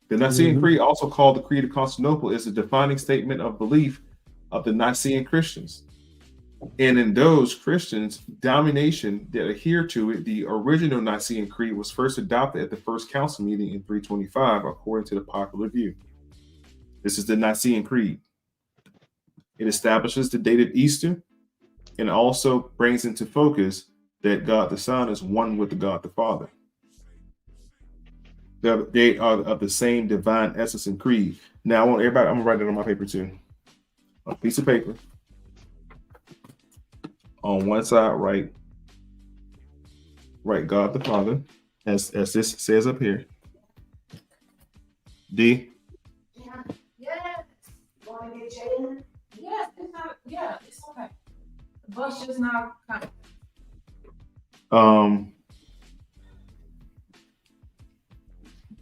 The Nicene Creed, also called the Creed of Constantinople, is a defining statement of belief of the Nicene Christians. And in those Christians, domination that adhere to it, the original Nicene Creed was first adopted at the first council meeting in 325, according to the popular view. This is the Nicene Creed. It establishes the date of Easter and also brings into focus that God the Son is one with the God the Father. They are of the same divine essence and creed. Now, I want everybody, I'm going to write it on my paper too. A piece of paper. On one side, write God the Father, as this says up here. D. Yes. Want to get Jalen? Yes, it's not. Yeah, it's okay. The bus just not coming.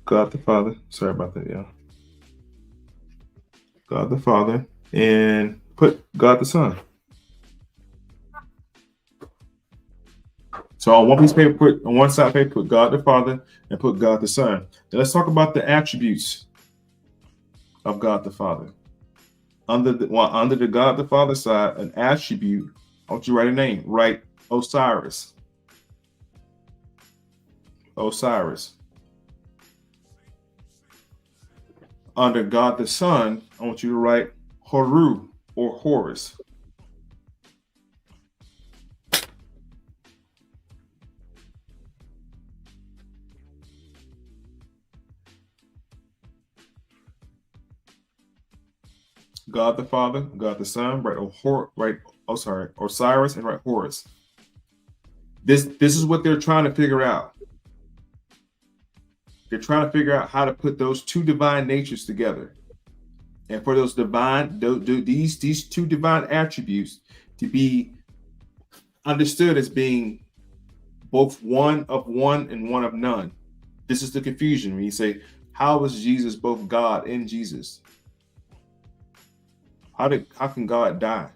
God the Father. Sorry about that, y'all. God the Father, and put God the Son. So on one piece of paper, put on one side of paper, put God the Father and put God the Son. Now let's talk about the attributes of God the Father. Under the God the Father side, an attribute. I want you to write a name. Write Osiris. Osiris. Under God the Son, I want you to write Horu or Horus. God the Father, God the Son, Osiris, and write Horus. This is what they're trying to figure out. They're trying to figure out how to put those two divine natures together, and for those these two divine attributes to be understood as being both one of one and one of none. This is the confusion when you say, "How is Jesus both God and Jesus?" How can God die?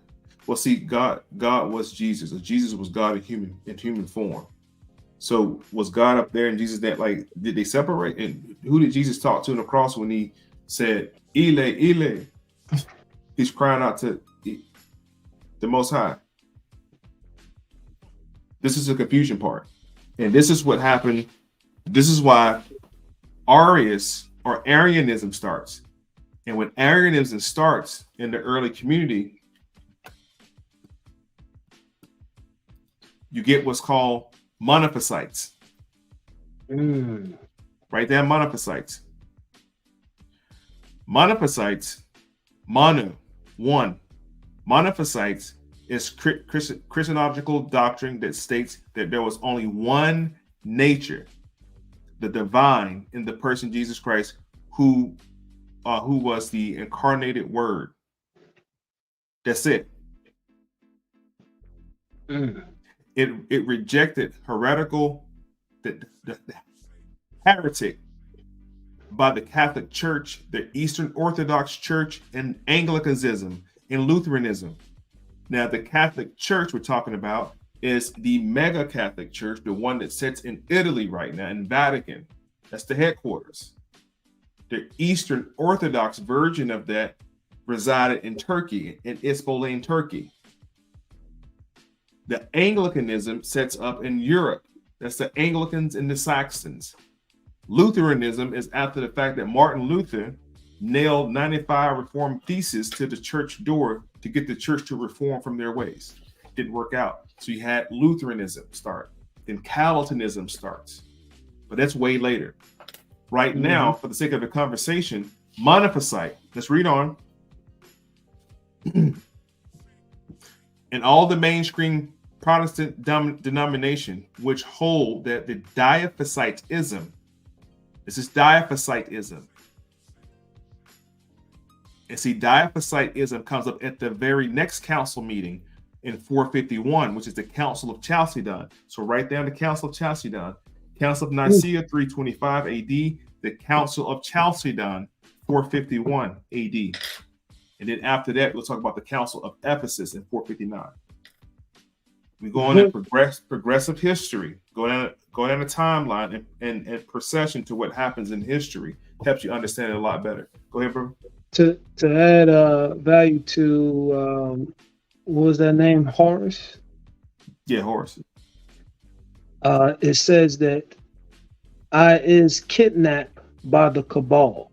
Well, see, God was Jesus. Jesus was God in human form. So was God up there and Jesus that, like, did they separate? And who did Jesus talk to on the cross when he said, Ile, Ile? He's crying out to the Most High. This is the confusion part. And this is what happened. This is why Arianism starts. And when Arianism starts in the early community, you get what's called monophysites. Right there, monophysites. Monophysites, mono, one. Monophysites is Christological doctrine that states that there was only one nature, the divine, in the person Jesus Christ, who was the incarnated Word. That's it. It rejected heretical, the heretic by the Catholic Church, the Eastern Orthodox Church, and Anglicanism and Lutheranism. Now, the Catholic Church we're talking about is the mega Catholic Church, the one that sits in Italy right now, in Vatican. That's the headquarters. The Eastern Orthodox version of that resided in Turkey, in Isfahan, Turkey. The Anglicanism sets up in Europe. That's the Anglicans and the Saxons. Lutheranism is after the fact that Martin Luther nailed 95 reform theses to the church door to get the church to reform from their ways. Didn't work out. So you had Lutheranism start. Then Calvinism starts. But that's way later. Right now, for the sake of the conversation, monophysite. Let's read on. And all the mainstream Protestant denomination which hold that the diaphysitism, this is diaphysitism. And see, diaphysitism comes up at the very next council meeting in 451, which is the Council of Chalcedon. So write down the Council of Chalcedon. Council of Nicaea, 325 AD. The Council of Chalcedon, 451 AD. And then after that, we'll talk about the Council of Ephesus in 459. We go on in progressive history, go down a timeline and procession to what happens in history. Helps you understand it a lot better. Go ahead, bro. To add value to what was that name? Horace? Yeah, Horace. It says that I is kidnapped by the cabal.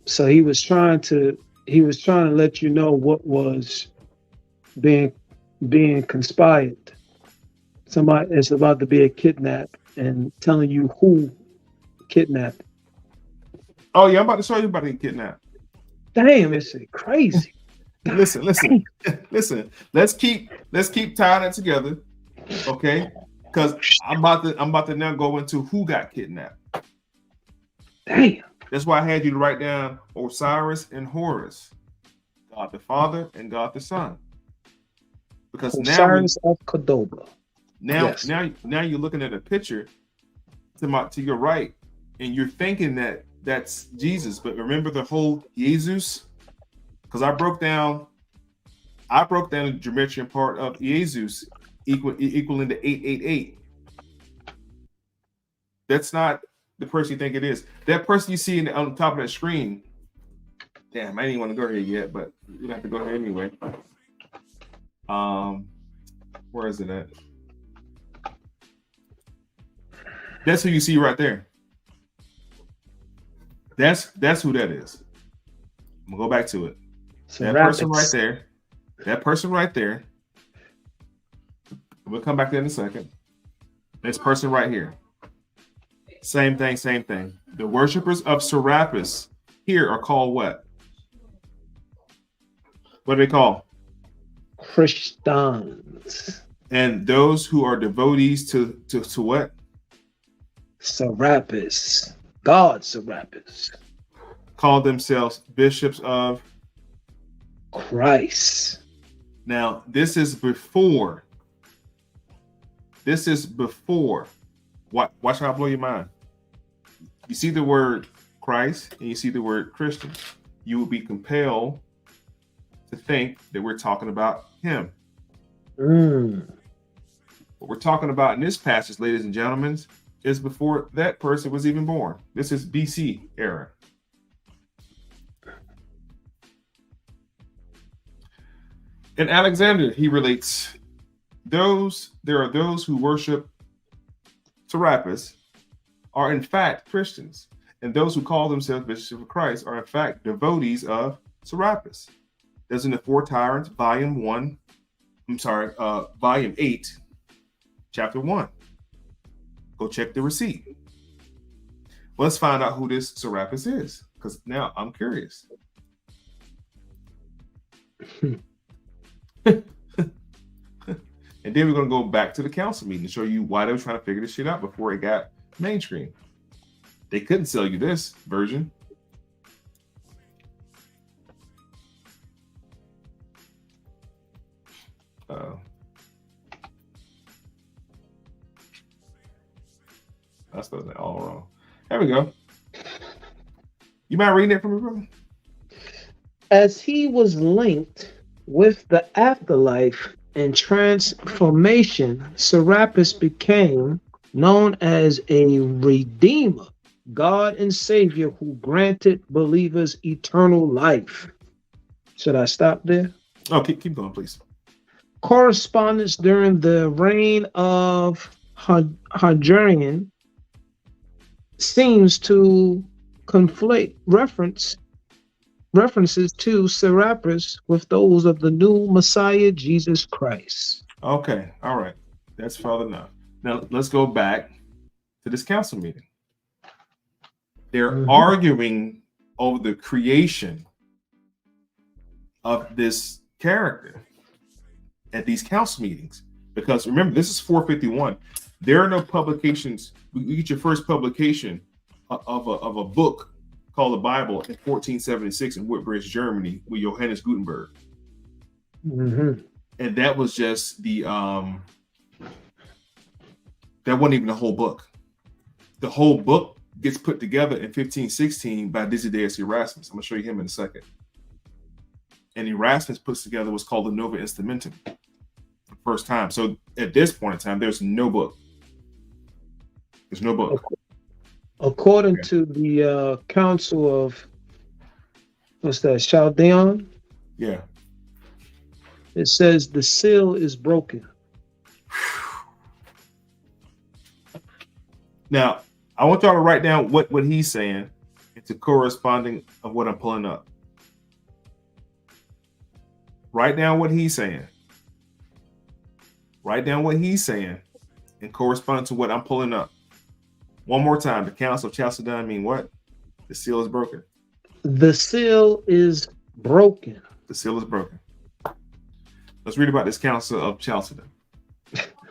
So he was trying to let you know what was being conspired. Somebody is about to be a kidnap and telling you who kidnapped. Oh yeah, I'm about to show you about getting kidnapped. Damn, it's crazy. Listen. Let's keep tying it together, okay? Because I'm about to now go into who got kidnapped. Damn. That's why I had you to write down Osiris and Horus, God the Father and God the Son. Because Osiris of Cordoba. Now you're looking at a picture to your right, and you're thinking that that's Jesus. But remember the whole Jesus, because I broke down the geometric part of Jesus equaling to 888. That's not the person you think it is. That person you see on top of that screen. Damn, I didn't want to go here yet, but you have to go here anyway. Where is it at? That's who you see right there. That's who that is. I'm gonna go back to it. That person right there. We'll come back to that in a second. This person right here. Same thing. The worshipers of Serapis here are called what? What do they call? Christians. And those who are devotees to what? Serapis. God Serapis. Call themselves bishops of Christ. Now, this is before. Watch how I blow your mind. you see the word Christ and you see the word Christian, you will be compelled to think that we're talking about him. What we're talking about in this passage, ladies and gentlemen, is before that person was even born. This is BC era. And Alexander, he relates, there are those who worship Serapis are in fact Christians, and those who call themselves bishops of Christ are in fact devotees of Serapis. There's in the Four Tyrants, volume 8, chapter 1. Go check the receipt. Well, let's find out who this Serapis is, because now I'm curious. And then we're going to go back to the council meeting and show you why they were trying to figure this shit out before it got mainstream. They couldn't sell you this version. I spelled that all wrong. There we go. You mind reading it for me, brother? As he was linked with the afterlife and transformation, Serapis became known as a redeemer, God and Savior who granted believers eternal life. Should I stop there? Oh, keep going, please. Correspondence during the reign of Hadrian seems to conflate references to Serapis with those of the new Messiah, Jesus Christ. Okay, all right. That's far enough. Now, let's go back to this council meeting. They're arguing over the creation of this character at these council meetings. Because remember, this is 451. There are no publications. You get your first publication of a book called the Bible in 1476 in Woodbridge, Germany, with Johannes Gutenberg. And that was just the that wasn't even the whole book. The whole book gets put together in 1516 by Desiderius Erasmus. I'm gonna show you him in a second. And Erasmus puts together what's called the Nova Instrumentum for the first time. So at this point in time, there's no book. There's no book. According to the Council of, what's that, Chaldean? Yeah. It says the seal is broken. Now, I want y'all to write down what he's saying into corresponding of what I'm pulling up. Write down what he's saying. Write down what he's saying and correspond to what I'm pulling up. One more time. The Council of Chalcedon mean what? The seal is broken. The seal is broken. The seal is broken. Let's read about this Council of Chalcedon.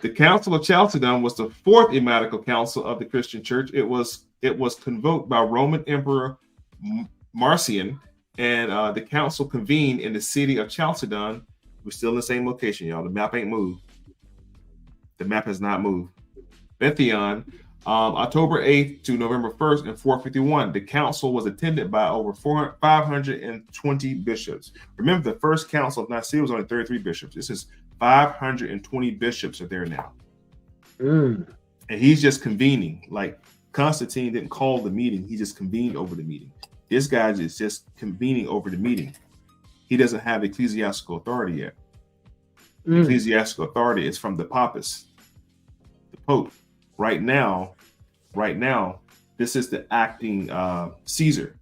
The Council of Chalcedon was the fourth ymatical council of the Christian Church. It was convoked by Roman Emperor Marcian, and the council convened in the city of Chalcedon. We're still in the same location, y'all. The map ain't moved. The map has not moved. Bethion, October 8th to November 1st in 451. The council was attended by over 520 bishops. Remember, the first council of Nicaea was only 33 bishops. This is 520 bishops are there now. And he's just convening. Like Constantine didn't call the meeting. He just convened over the meeting. This guy is just convening over the meeting. He doesn't have ecclesiastical authority yet. Ecclesiastical authority is from the Pappus, the Pope. Right now, this is the acting Caesar.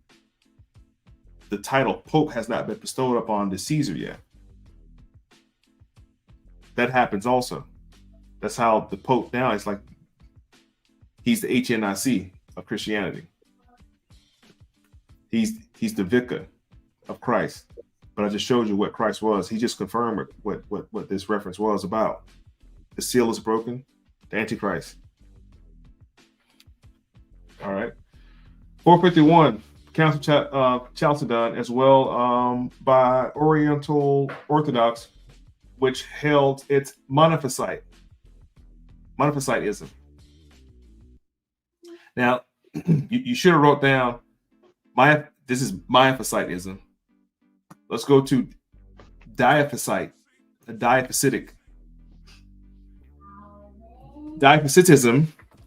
The title Pope has not been bestowed upon the Caesar yet. That happens also. That's how the Pope now is like, he's the HNIC of Christianity. He's the vicar of Christ. But I just showed you what Christ was. He just confirmed what this reference was about. The seal is broken, the Antichrist. All right. 451, Council of Chalcedon, as well by Oriental Orthodox, which held its Monophysitism. Now, You should have wrote down this is Miaphysitism. Let's go to Diaphysite, a diaphysitic. Diaphysitism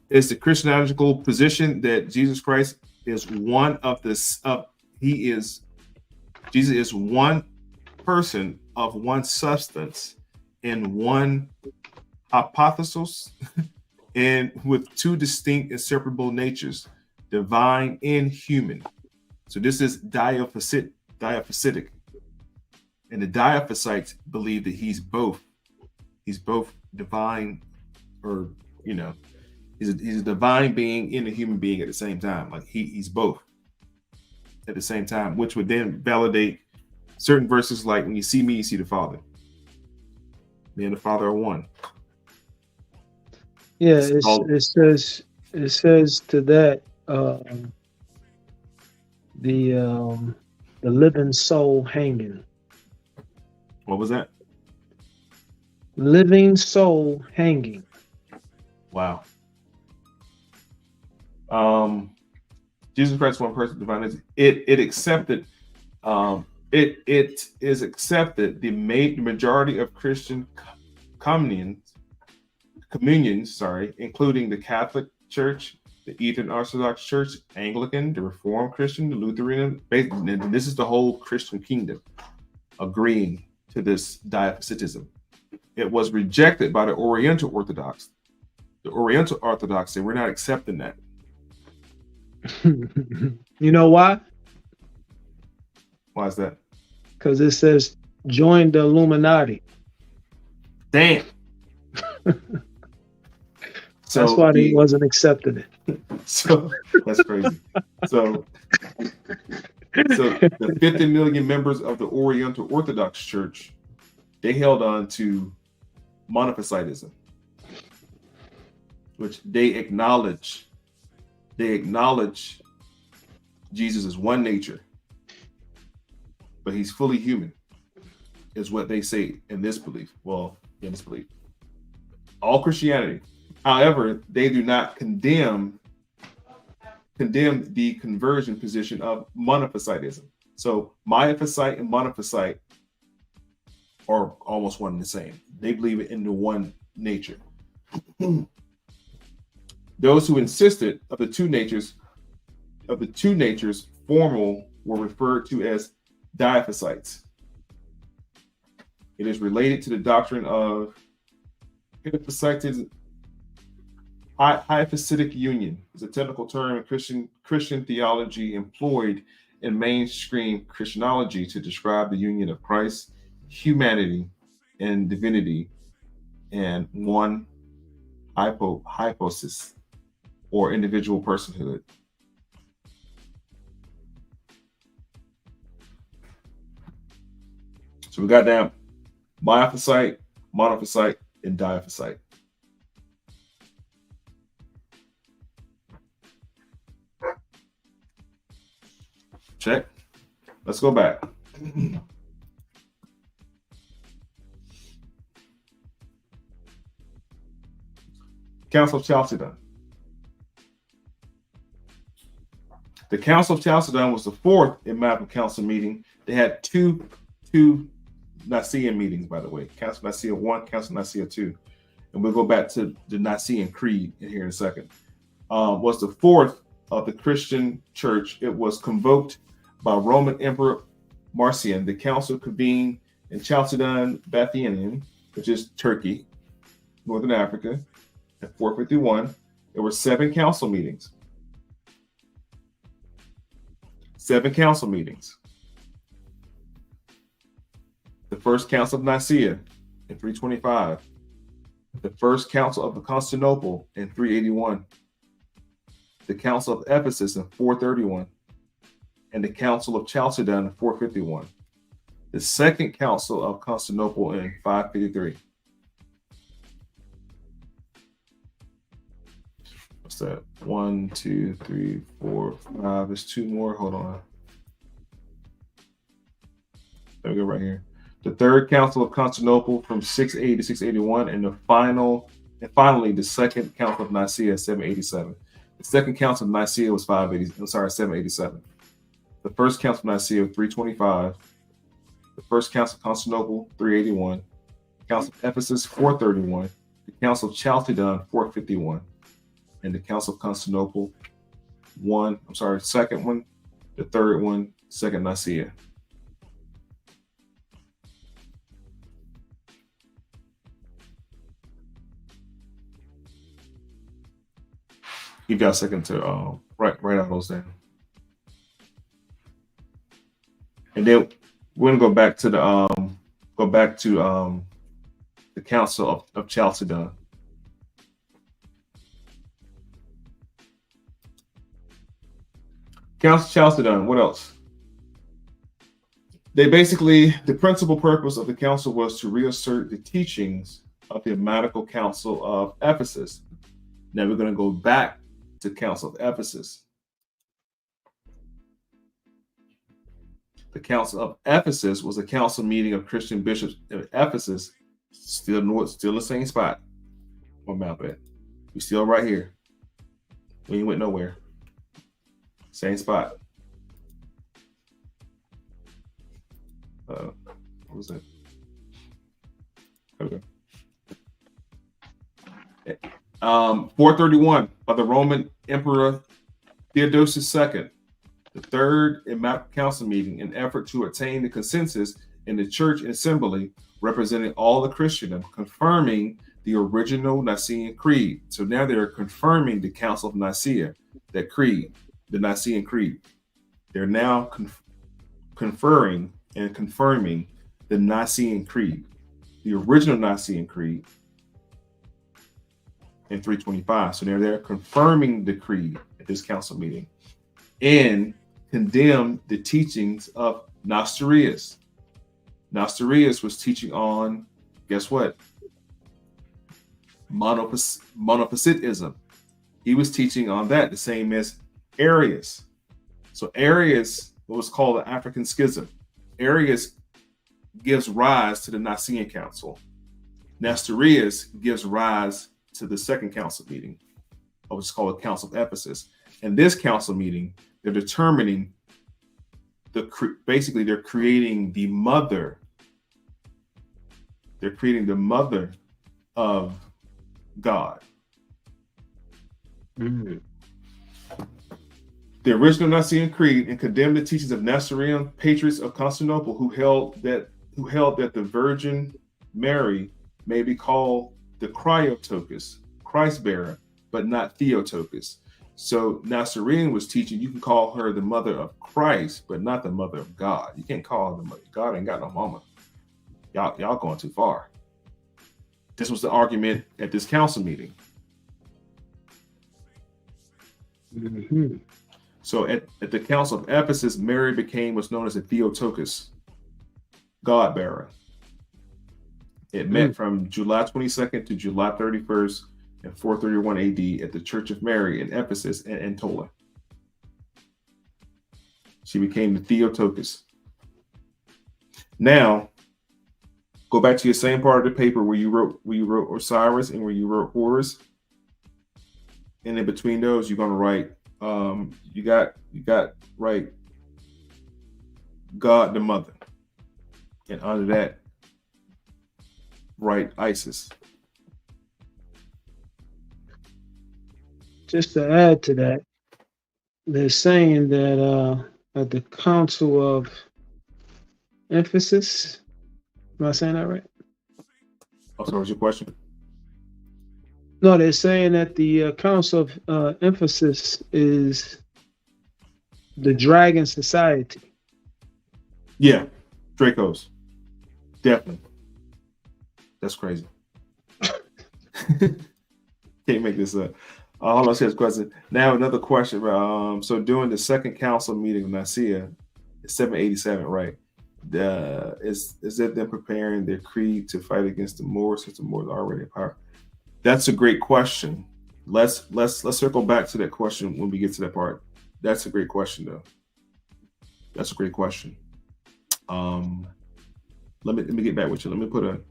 is the Christological position that Jesus Christ is one of Jesus is one person of one substance in one hypothesis and with two distinct inseparable natures, divine and human. So this is diaphysitic. And the diaphysites believe that he's both divine, or he's a divine being and a human being at the same time. Like he's both at the same time, which would then validate certain verses like, when you see me, you see the Father. Me and the Father are one. Yeah, it says to that the living soul hanging. What was that? Living soul hanging. Wow. Jesus Christ, one person, divine. It accepted. It is accepted. The majority of Christian communions, including the Catholic Church, the Eastern Orthodox Church, Anglican, the Reformed Christian, the Lutheran, and this is the whole Christian kingdom agreeing to this diaphysitism. It was rejected by the Oriental Orthodox. The Oriental Orthodox said, we're not accepting that. You know why? Why is that? Because it says, join the Illuminati. Damn. So that's why he wasn't accepting it. So that's crazy. So the 50 million members of the Oriental Orthodox Church, they held on to monophysitism, which they acknowledge Jesus is one nature, but he's fully human, is what they say in this belief. Well, in this belief. All Christianity. However, they do not condemn the conversion position of monophysitism. So Miaphysite and monophysite are almost one and the same. They believe in the one nature. Those who insisted of the two natures formal were referred to as diaphysites. It is related to the doctrine of hyphastatic union. Is a technical term in Christian theology employed in mainstream Christianity to describe the union of Christ's humanity and divinity and one hypostasis or individual personhood. So we got down Miaphysite, monophysite, and diaphysite. Check. Let's go back. Council of Chalcedon. The Council of Chalcedon was the fourth Ecumenical Council meeting. They had two Nicene meetings, by the way. Council of Nicaea 1, Council of Nicaea 2. And we'll go back to the Nicene Creed in here in a second. Was the fourth of the Christian church. It was convoked by Roman Emperor Marcion. The council convened in Chalcedon, Bithynia, which is Turkey, Northern Africa, at 451. There were 7 council meetings. 7 council meetings. The first council of Nicaea in 325. The first council of Constantinople in 381. The council of Ephesus in 431. And the council of Chalcedon in 451. The second council of Constantinople in 553. What's that? 1, 2, 3, 4, 5. There's 2 more. Hold on. There we go, right here. The third council of Constantinople from 680 to 681, and finally the second council of Nicaea, 787. The Second Council of Nicaea was 787. The First Council of Nicaea 325. The First Council of Constantinople 381. The Council of Ephesus 431. The Council of Chalcedon 451. And the Council of Constantinople second one, the third one, Second Nicaea. Give you a second to write all those down. And then we're gonna go back to the Council of Chalcedon. Council of Chalcedon, what else? The principal purpose of the council was to reassert the teachings of the Emmetical Council of Ephesus. Now we're going to go back to Council of Ephesus. The Council of Ephesus was a council meeting of Christian bishops in Ephesus, still the same spot on map at. We're still right here. We ain't went nowhere. Same spot. What was that? Okay. 431 by the Roman Emperor Theodosius II, the third Emmetical Council meeting, an effort to attain the consensus in the church and assembly representing all the Christendom, confirming the original Nicene Creed. So now they're confirming the Council of Nicaea, that creed, the Nicene Creed. They're now conferring and confirming the Nicene Creed, the original Nicene Creed in 325. So they're confirming the creed at this council meeting and condemn the teachings of Nestorius. Nestorius was teaching on, guess what? Monophysitism. He was teaching on that, the same as Arius. So Arius, what was called the African Schism. Arius gives rise to the Nicene Council. Nestorius gives rise to the Second Council meeting, or what's called the Council of Ephesus. And this council meeting, they're determining basically they're creating the mother. They're creating the mother of God. Mm-hmm. The original Nicene Creed and condemned the teachings of Nestorian patriots of Constantinople who held that the Virgin Mary may be called the Cryotokos, Christ bearer, but not Theotokos. So Nestorian was teaching you can call her the mother of Christ, but not the mother of God. You can't call her the mother. God ain't got no mama. Y'all going too far. This was the argument at this council meeting. Mm-hmm. So at the Council of Ephesus, Mary became what's known as a Theotokos, God bearer. It met from July 22nd to July 31st in 431 AD at the Church of Mary in Ephesus and Anatolia. She became the Theotokos. Now, go back to your same part of the paper where you wrote Osiris and where you wrote Horus. And in between those, you're gonna write you got right God the Mother. And under that, write Isis. Just to add to that, they're saying that at the Council of Ephesus, am I saying that right? Oh, so what's your question? No, they're saying that the Council of Ephesus is the Dragon Society. Yeah, Dracos. Definitely. That's crazy. Can't make this up. Hold on, here's a question. Now another question. So during the Second Council meeting of Nicaea, 787, right? Is it them preparing their creed to fight against the Moors since the Moors are already in power? That's a great question. Let's circle back to that question when we get to that part. That's a great question, though. That's a great question. Let me get back with you. Let me put a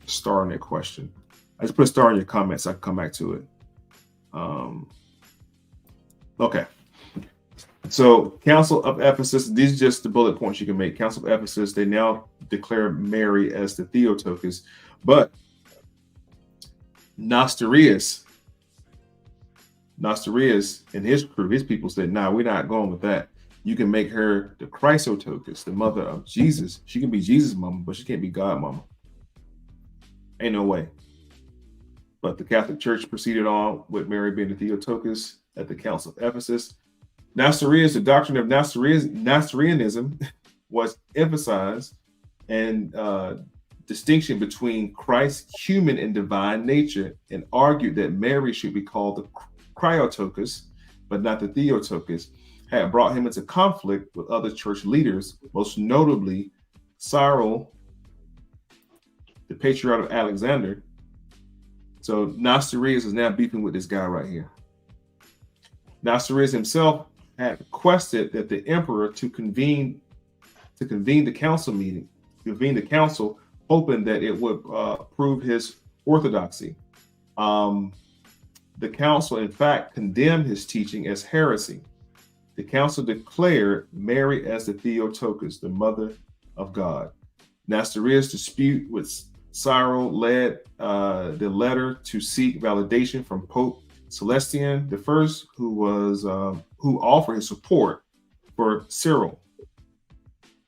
star in that question. I just put a star in your comments. So I can come back to it. Okay. So, Council of Ephesus, these are just the bullet points you can make. Council of Ephesus, they now declare Mary as the Theotokos, but Nestorius and his crew, his people said, nah, we're not going with that. You can make her the Christotokos, the mother of Jesus. She can be Jesus' mama, but she can't be God mama. Ain't no way. But the Catholic Church proceeded on with Mary being the Theotokos at the Council of Ephesus. Nestorius, the doctrine of Nestorianism was emphasized, and distinction between Christ's human and divine nature, and argued that Mary should be called the Cryotokos, but not the Theotokos, had brought him into conflict with other church leaders, most notably Cyril, the Patriarch of Alexander. So Nestorius is now beefing with this guy right here. Nestorius himself had requested that the emperor to convene the council meeting, hoping that it would prove his orthodoxy. The council, in fact, condemned his teaching as heresy. The council declared Mary as the Theotokos, the mother of God. Nestorius' dispute with Cyril led the letter to seek validation from Pope Celestine I, who offered his support for Cyril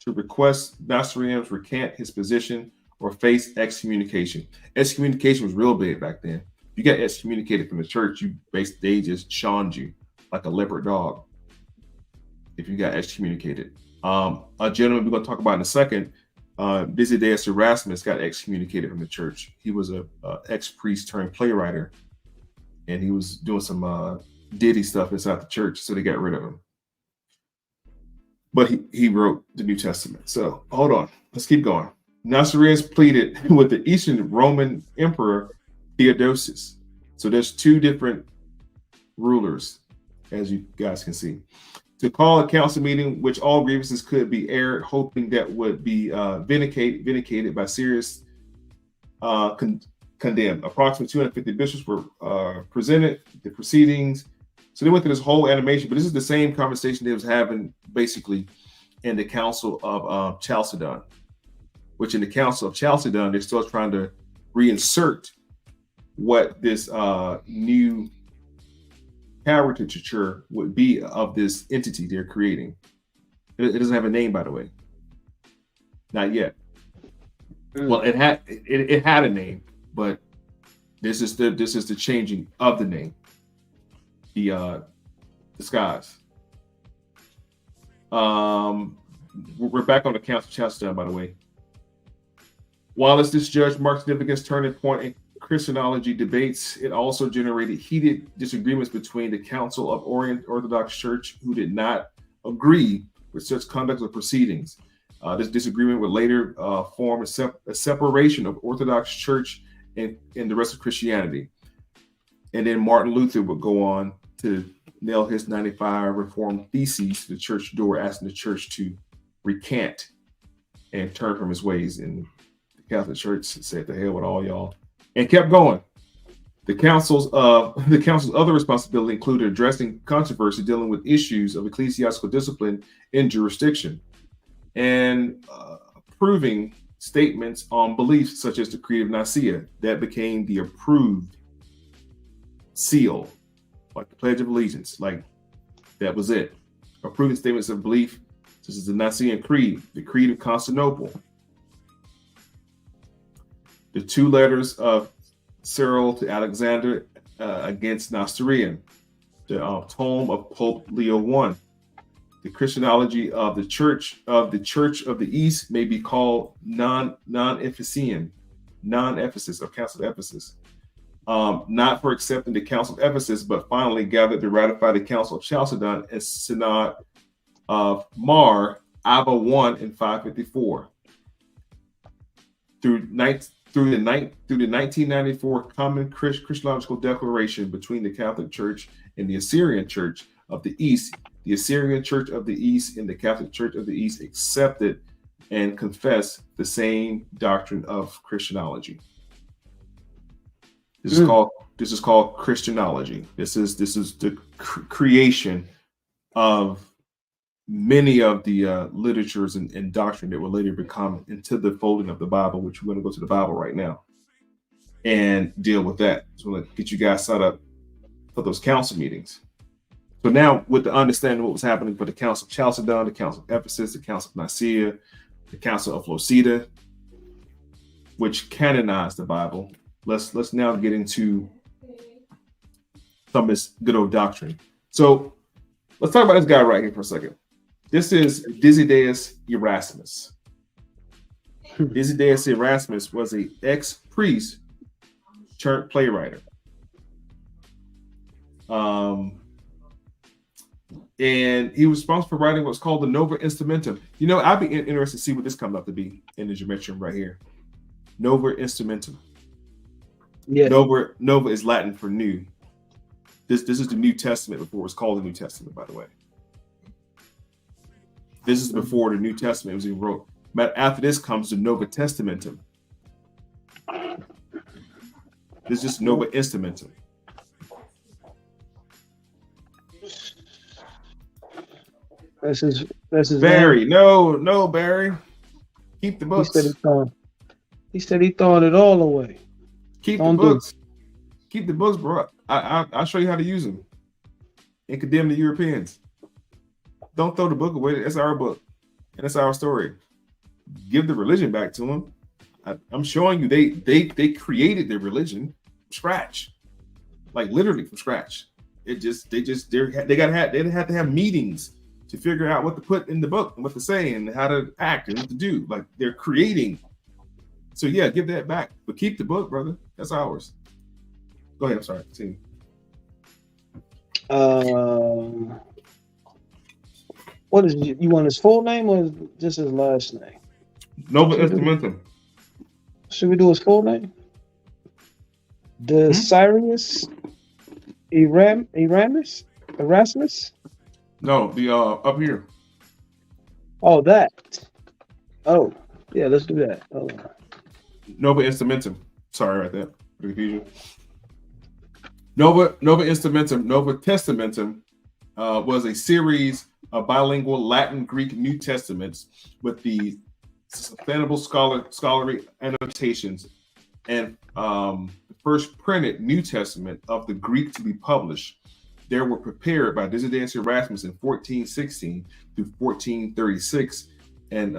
to request Nestorius recant his position or face excommunication. Excommunication was real big back then. You got excommunicated from the church, they just shunned you like a leopard dog if you got excommunicated. A gentleman we're going to talk about in a second, Desiderius Erasmus, got excommunicated from the church. He was a ex-priest turned playwright, and he was doing some ditty stuff inside the church, so they got rid of him. But he wrote the New Testament. So hold on, let's keep going. Nestorius pleaded with the Eastern Roman Emperor Theodosius. So there's two different rulers, as you guys can see, to call a council meeting which all grievances could be aired, hoping that would be vindicated by serious condemned. Approximately 250 bishops were presented the proceedings. So they went through this whole animation, but this is the same conversation they was having basically in the Council of Chalcedon, which in the Council of Chalcedon, they're still trying to reinsert what this new caricature would be of this entity they're creating. It doesn't have a name, by the way. Not yet. Well, it had a name, but this is the changing of the name. The disguise. We're back on the Council of Chalcedon, by the way. While this judge marked significant turning point in Christology debates, it also generated heated disagreements between the Council of Orthodox Church, who did not agree with such conduct of proceedings. This disagreement would later form a separation of Orthodox Church and the rest of Christianity. And then Martin Luther would go on to nail his 95 Reformed Theses to the church door, asking the church to recant and turn from his ways. And the Catholic Church said, "To hell with all y'all," and kept going. The council's other responsibility included addressing controversy dealing with issues of ecclesiastical discipline in jurisdiction, and approving statements on beliefs such as the Creed of Nicaea that became the approved seal, like the Pledge of Allegiance. Like, that was it. Approving statements of belief such as the Nicene Creed, the Creed of Constantinople, the two letters of Cyril to Alexander against Nestorian, the tome of Pope Leo I. The Christology of the Church of the East may be called non-Ephesian, non-Ephesus, or Council of Ephesus. Not for accepting the Council of Ephesus, but finally gathered to ratify the Council of Chalcedon and Synod of Mar Abba I in 554. Through the 1994 Common Christological Declaration between the Catholic Church and the Assyrian Church of the East, the Assyrian Church of the East and the Catholic Church of the East accepted and confessed the same doctrine of Christology. This is called Christianology. This is the creation of many of the literatures and doctrine that will later become into the folding of the Bible, which we're going to go to the Bible right now and deal with that. So let's get you guys set up for those council meetings. So now, with the understanding of what was happening for the Council of Chalcedon, the Council of Ephesus, the Council of Nicaea, the Council of Leucida, which canonized the Bible, let's now get into some of this good old doctrine. So let's talk about this guy right here for a second. This is Desiderius Erasmus. Desiderius Erasmus was an ex-priest turned playwright. And he was responsible for writing what's called the Nova Instrumentum. You know, I'd be interested to see what this comes up to be in the geometry right here. Nova Instrumentum. Yeah. Nova is Latin for new. This is the New Testament before it was called the New Testament, by the way. This is before the New Testament was even wrote. But after this comes the Nova Testamentum. This is Nova Instrumentum. That's his Barry. name. No, Barry. Keep the books. He said he thought it all away. Keep the books. Keep the books, bro. I'll show you how to use them and condemn the Europeans. Don't throw the book away. That's our book, and that's our story. Give the religion back to them. I'm showing you they created their religion from scratch, like literally from scratch. They had to have meetings to figure out what to put in the book and what to say and how to act and what to do. Like they're creating. So yeah, give that back, but keep the book, brother. That's ours. Go ahead. I'm sorry. Continue. What is you want his full name or just his last name? Nova Instrumentum. Should we do his full name? Desiderius Erasmus? No, the up here. Oh, that. Oh, yeah, let's do that. Oh. Nova Instrumentum. Sorry about that. For the confusion. Nova Instrumentum, Nova Testamentum was a series of bilingual Latin Greek New Testaments with the sustainable scholarly annotations and the first printed New Testament of the Greek to be published. They were prepared by Desiderius Erasmus in 1416 through 1436 and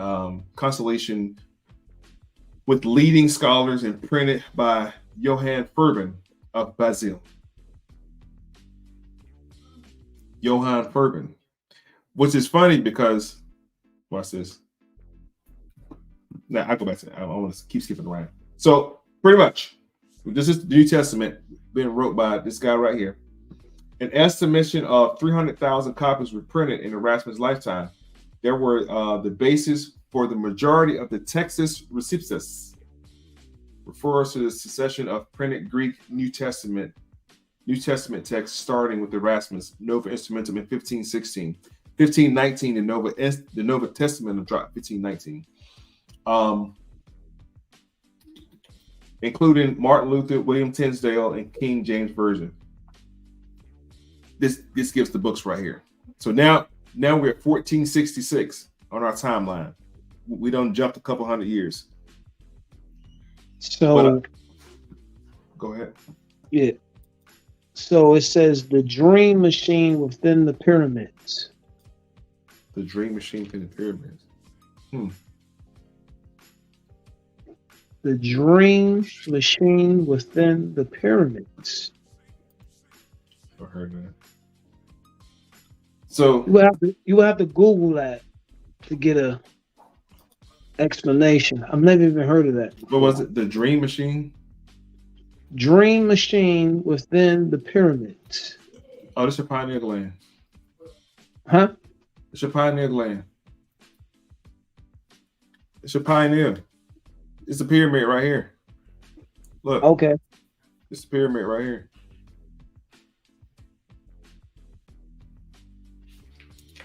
constellation with leading scholars and printed by Johann Furban of Basel. Johann Furban, which is funny because, watch this. Now I go back to that. I want to keep skipping around. So pretty much, this is the New Testament being wrote by this guy right here. An estimation of 300,000 copies were printed in Erasmus' lifetime. There were the basis for the majority of the Textus Receptus, refers to the succession of printed Greek New Testament texts starting with Erasmus, Nova Instrumentum in 1516. 1519, the Nova Testament dropped 1519. Including Martin Luther, William Tyndale, and King James Version. This gives the books right here. So now we're at 1466 on our timeline. We don't jump a couple hundred years. So go ahead. Yeah. So it says the dream machine within the pyramids. The dream machine within the pyramids. The dream machine within the pyramids. I heard that. So you would have to Google that to get a explanation. I've never even heard of that. What was it? The dream machine? Dream machine within the pyramids. Oh, this is your pineal gland. Huh? It's your pineal gland. It's your pineal. It's the pyramid right here. Look. Okay. It's the pyramid right here.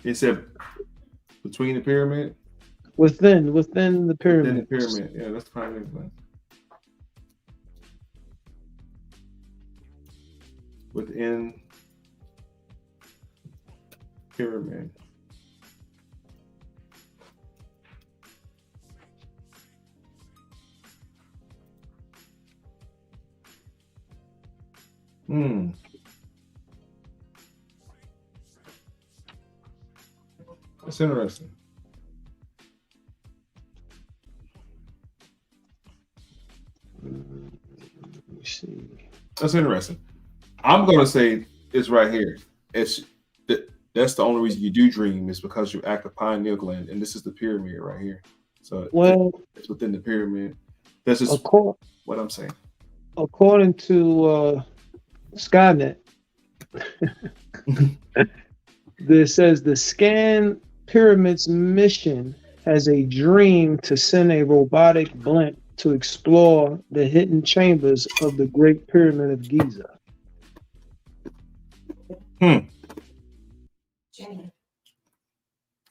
It said between the pyramid. Within the pyramid. Within the pyramid. Yeah, that's the pineal gland. within pyramid. That's interesting. Let me see. That's interesting. I'm gonna say it's right here. That's the only reason you do dream is because you act a pineal gland, and this is the pyramid right here. So Well, it's within the pyramid. This is what I'm saying. according to Skynet, this says the scan pyramid's mission has a dream to send a robotic blimp to explore the hidden chambers of the Great Pyramid of Giza. And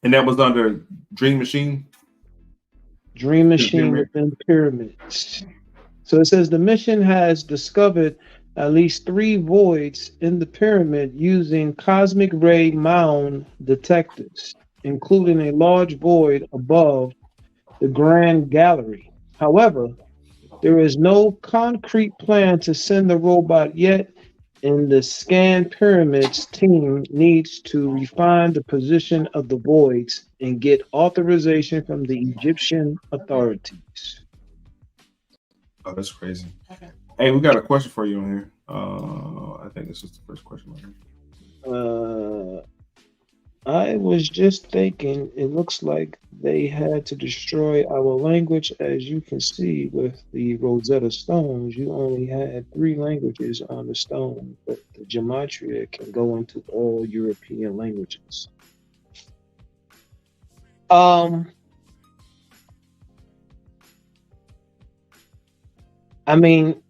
that was under Dream Machine? Dream Machine within pyramids. So it says the mission has discovered at least 3 voids in the pyramid using cosmic ray mound detectors, including a large void above the Grand Gallery. However, there is no concrete plan to send the robot yet, and the Scan Pyramids team needs to refine the position of the voids and get authorization from the Egyptian authorities. Oh, that's crazy. Okay. Hey, we got a question for you on here. I think this is the first question right here. I was just thinking, it looks like they had to destroy our language. As you can see with the Rosetta Stones, you only had 3 languages on the stone, but the gematria can go into all European languages. I mean,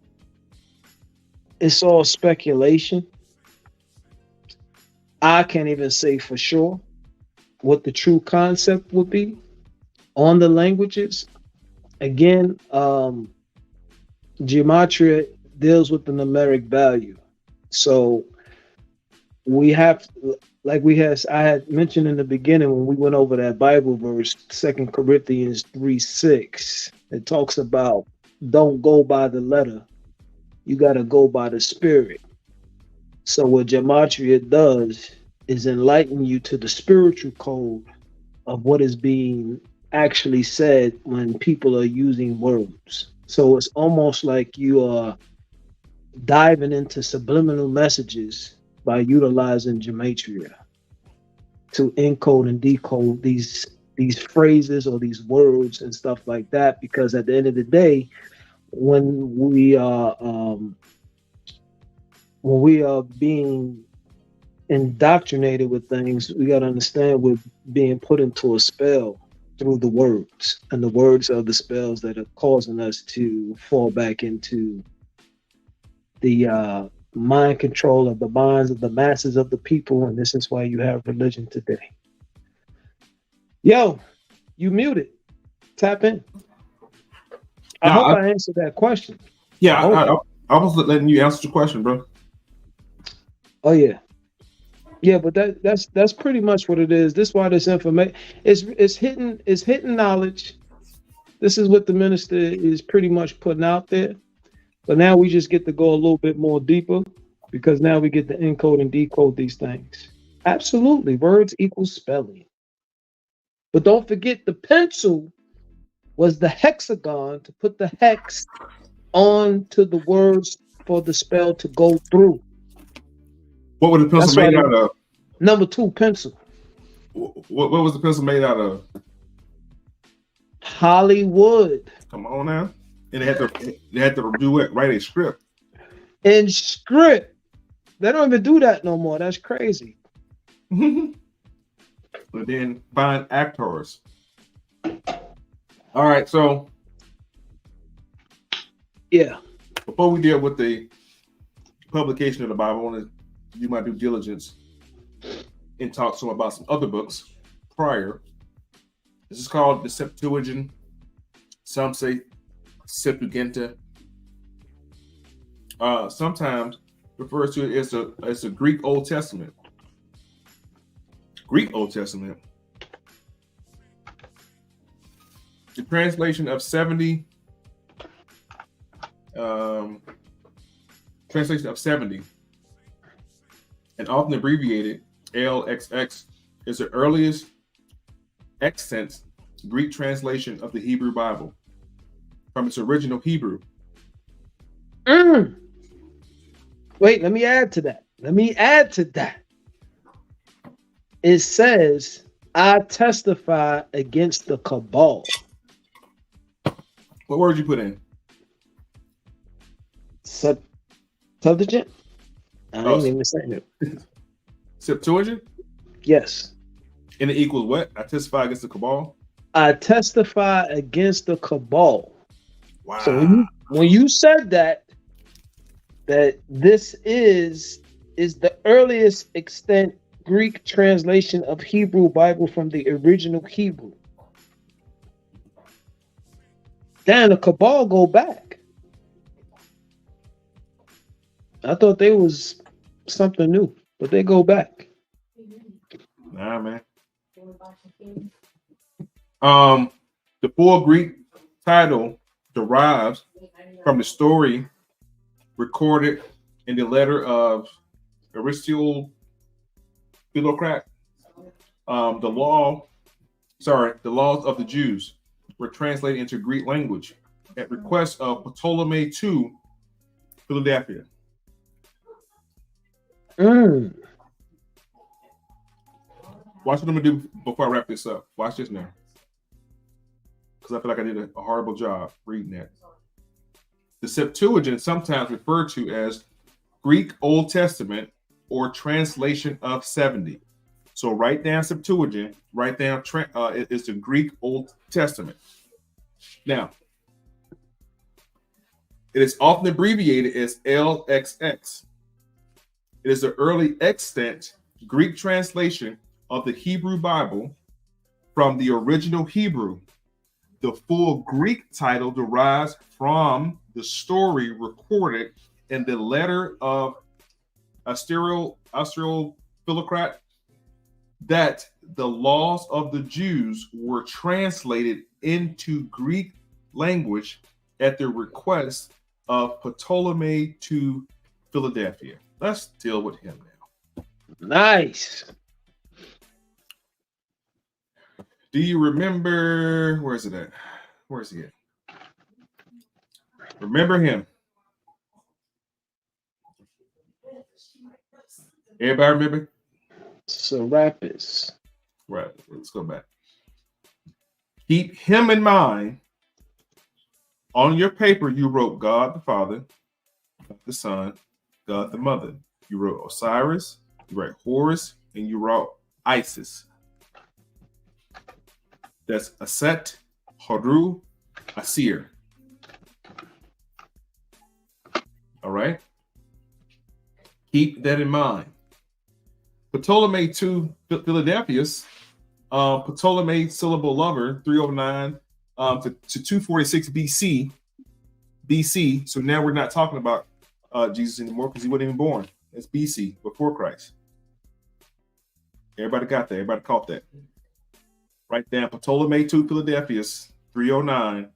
it's all speculation. I can't even say for sure what the true concept would be on the languages. Again, gematria deals with the numeric value. So we have, I had mentioned in the beginning when we went over that Bible verse, 2 Corinthians 3:6, it talks about don't go by the letter. You got to go by the spirit. So what gematria does is enlighten you to the spiritual code of what is being actually said when people are using words. So it's almost like you are diving into subliminal messages by utilizing gematria to encode and decode these phrases or these words and stuff like that. Because at the end of the day, when we are being indoctrinated with things, we got to understand we're being put into a spell through the words, and the words are the spells that are causing us to fall back into the mind control of the minds of the masses of the people, and this is why you have religion today. Yo, you muted. Tap in. I hope I answered that question. Yeah, I was letting you answer the question, bro. Oh yeah. Yeah, but that's pretty much what it is. This is why this information is hidden knowledge. This is what the minister is pretty much putting out there. But now we just get to go a little bit more deeper, because now we get to encode and decode these things. Absolutely, words equal spelling. But don't forget, the pencil was the hexagon to put the hex onto the words for the spell to go through. What was the pencil made out of? Number 2, pencil. What was the pencil made out of? Hollywood. Come on now. And they had to do it, write a script. In script. They don't even do that no more. That's crazy. But then find actors. All right, so yeah. Before we deal with the publication of the Bible, I want to do my due diligence and talk some about some other books prior. This is called the Septuagint. Some say Septuaginta. Sometimes refers to it as the Greek Old Testament. Greek Old Testament. The translation of 70. Translation of 70, and often abbreviated LXX, is the earliest extant Greek translation of the Hebrew Bible from its original Hebrew. Wait, let me add to that. It says, I testify against the cabal. What word you put in? Septuagint? I ain't even saying it. Septuagint? Yes. And it equals what? I testify against the cabal? I testify against the cabal. Wow. So when you said that this is the earliest extant Greek translation of Hebrew Bible from the original Hebrew. Damn, the cabal go back. I thought they was something new, but they go back. Nah, man. The full Greek title derives from the story recorded in the letter of Aristotle Philocrat. The laws of the Jews were translated into Greek language at request of Ptolemy II, Philadelphia. Watch what I'm gonna do before I wrap this up. Watch this now, because I feel like I did a horrible job reading that. The Septuagint is sometimes referred to as Greek Old Testament or translation of 70. So write down Septuagint, write down it's the Greek Old Testament. Now, it is often abbreviated as LXX. It is the early extant Greek translation of the Hebrew Bible from the original Hebrew. The full Greek title derives from the story recorded in the letter of Aristotle Philocrat that the laws of the Jews were translated into Greek language at the request of Ptolemy II, Philadelphia. Let's deal with him now. Nice. Do you remember? Where is it at? Where is he at? Remember him? Everybody remember? Serapis. Right. Let's go back. Keep him in mind. On your paper, you wrote God the Father, God the Son, God the Mother. You wrote Osiris, you wrote Horus, and you wrote Isis. That's Aset, Haru, Asir. All right? Keep that in mind. Ptolemy II, Philadelphius, Ptolemy syllable lover, 309 to 246 BC. So now we're not talking about Jesus anymore because he wasn't even born. It's BC, before Christ. Everybody got that? Everybody caught that? Write down Ptolemy II, Philadelphius, 309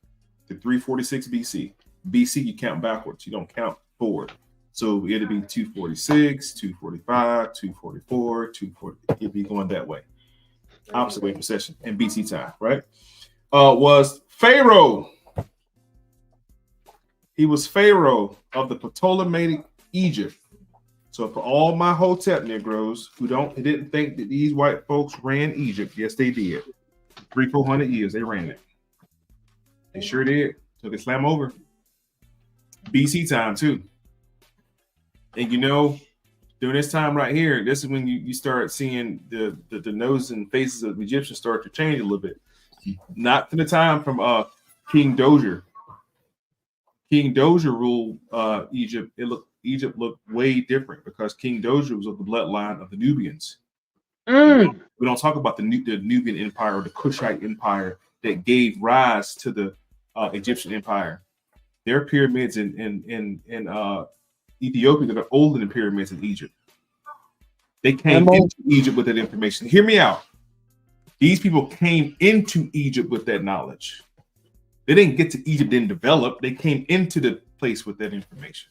to 346 BC. BC, you count backwards. You don't count forward. So it'll be 246, 245, 244, 240. It'll be going that way. Opposite way procession in BC time, right? Was Pharaoh. He was Pharaoh of the Ptolemaic Egypt. So for all my Hotep Negroes who didn't think that these white folks ran Egypt, yes, they did. 300-400 years they ran it. They sure did. So they slam over. BC time too. And during this time right here, this is when you start seeing the nose and faces of the Egyptians start to change a little bit. Not to the time from King Dozier. King Dozier ruled Egypt. Egypt looked way different because King Dozier was of the bloodline of the Nubians. We don't talk about the Nubian Empire or the Kushite Empire that gave rise to the Egyptian Empire. Their pyramids in Ethiopia that are older than pyramids in Egypt. They came M.O. into Egypt with that information. Hear me out. These people came into Egypt with that knowledge. They didn't get to Egypt and develop. They came into the place with that information.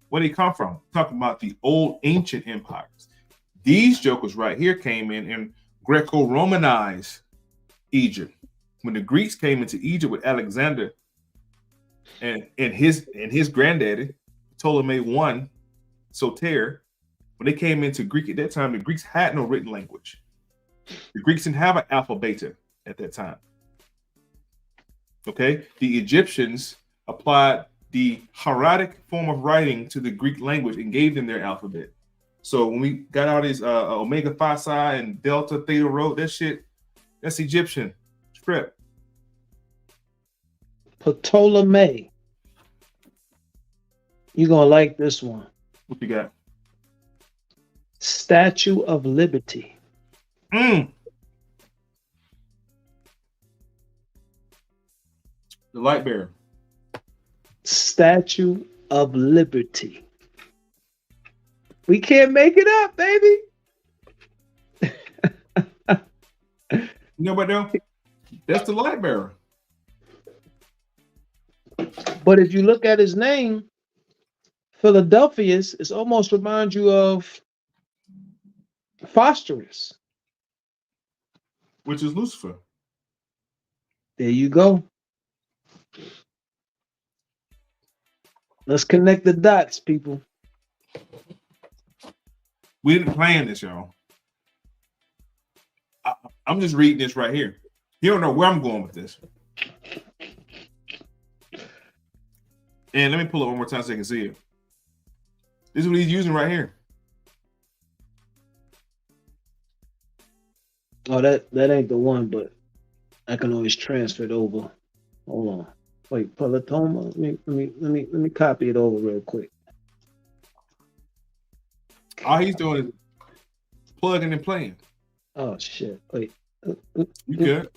Where they come from? Talking about the old ancient empires. These jokers right here came in and Greco-Romanized Egypt. When the Greeks came into Egypt with Alexander and his granddaddy, Ptolemy I, Soter, when they came into Greek at that time, the Greeks had no written language. The Greeks didn't have an alphabet at that time. Okay, the Egyptians applied the hieratic form of writing to the Greek language and gave them their alphabet. So when we got all these Omega Phi Psi and Delta Theta Rho, that shit, that's Egyptian script. Ptolemy. You're gonna like this one. What you got? Statue of Liberty. The light bearer. Statue of Liberty. We can't make it up, baby. You know what though? That's the light bearer. But if you look at his name, Philadelphius, it almost reminds you of Phosphorus. Which is Lucifer. There you go. Let's connect the dots, people. We didn't plan this, y'all. I'm just reading this right here. You don't know where I'm going with this. And let me pull it one more time so you can see it. This is what he's using right here. Oh, that ain't the one, but I can always transfer it over. Hold on. Wait, Peloton. Let me copy it over real quick. All he's doing is plugging and playing. Oh shit. Wait. You good?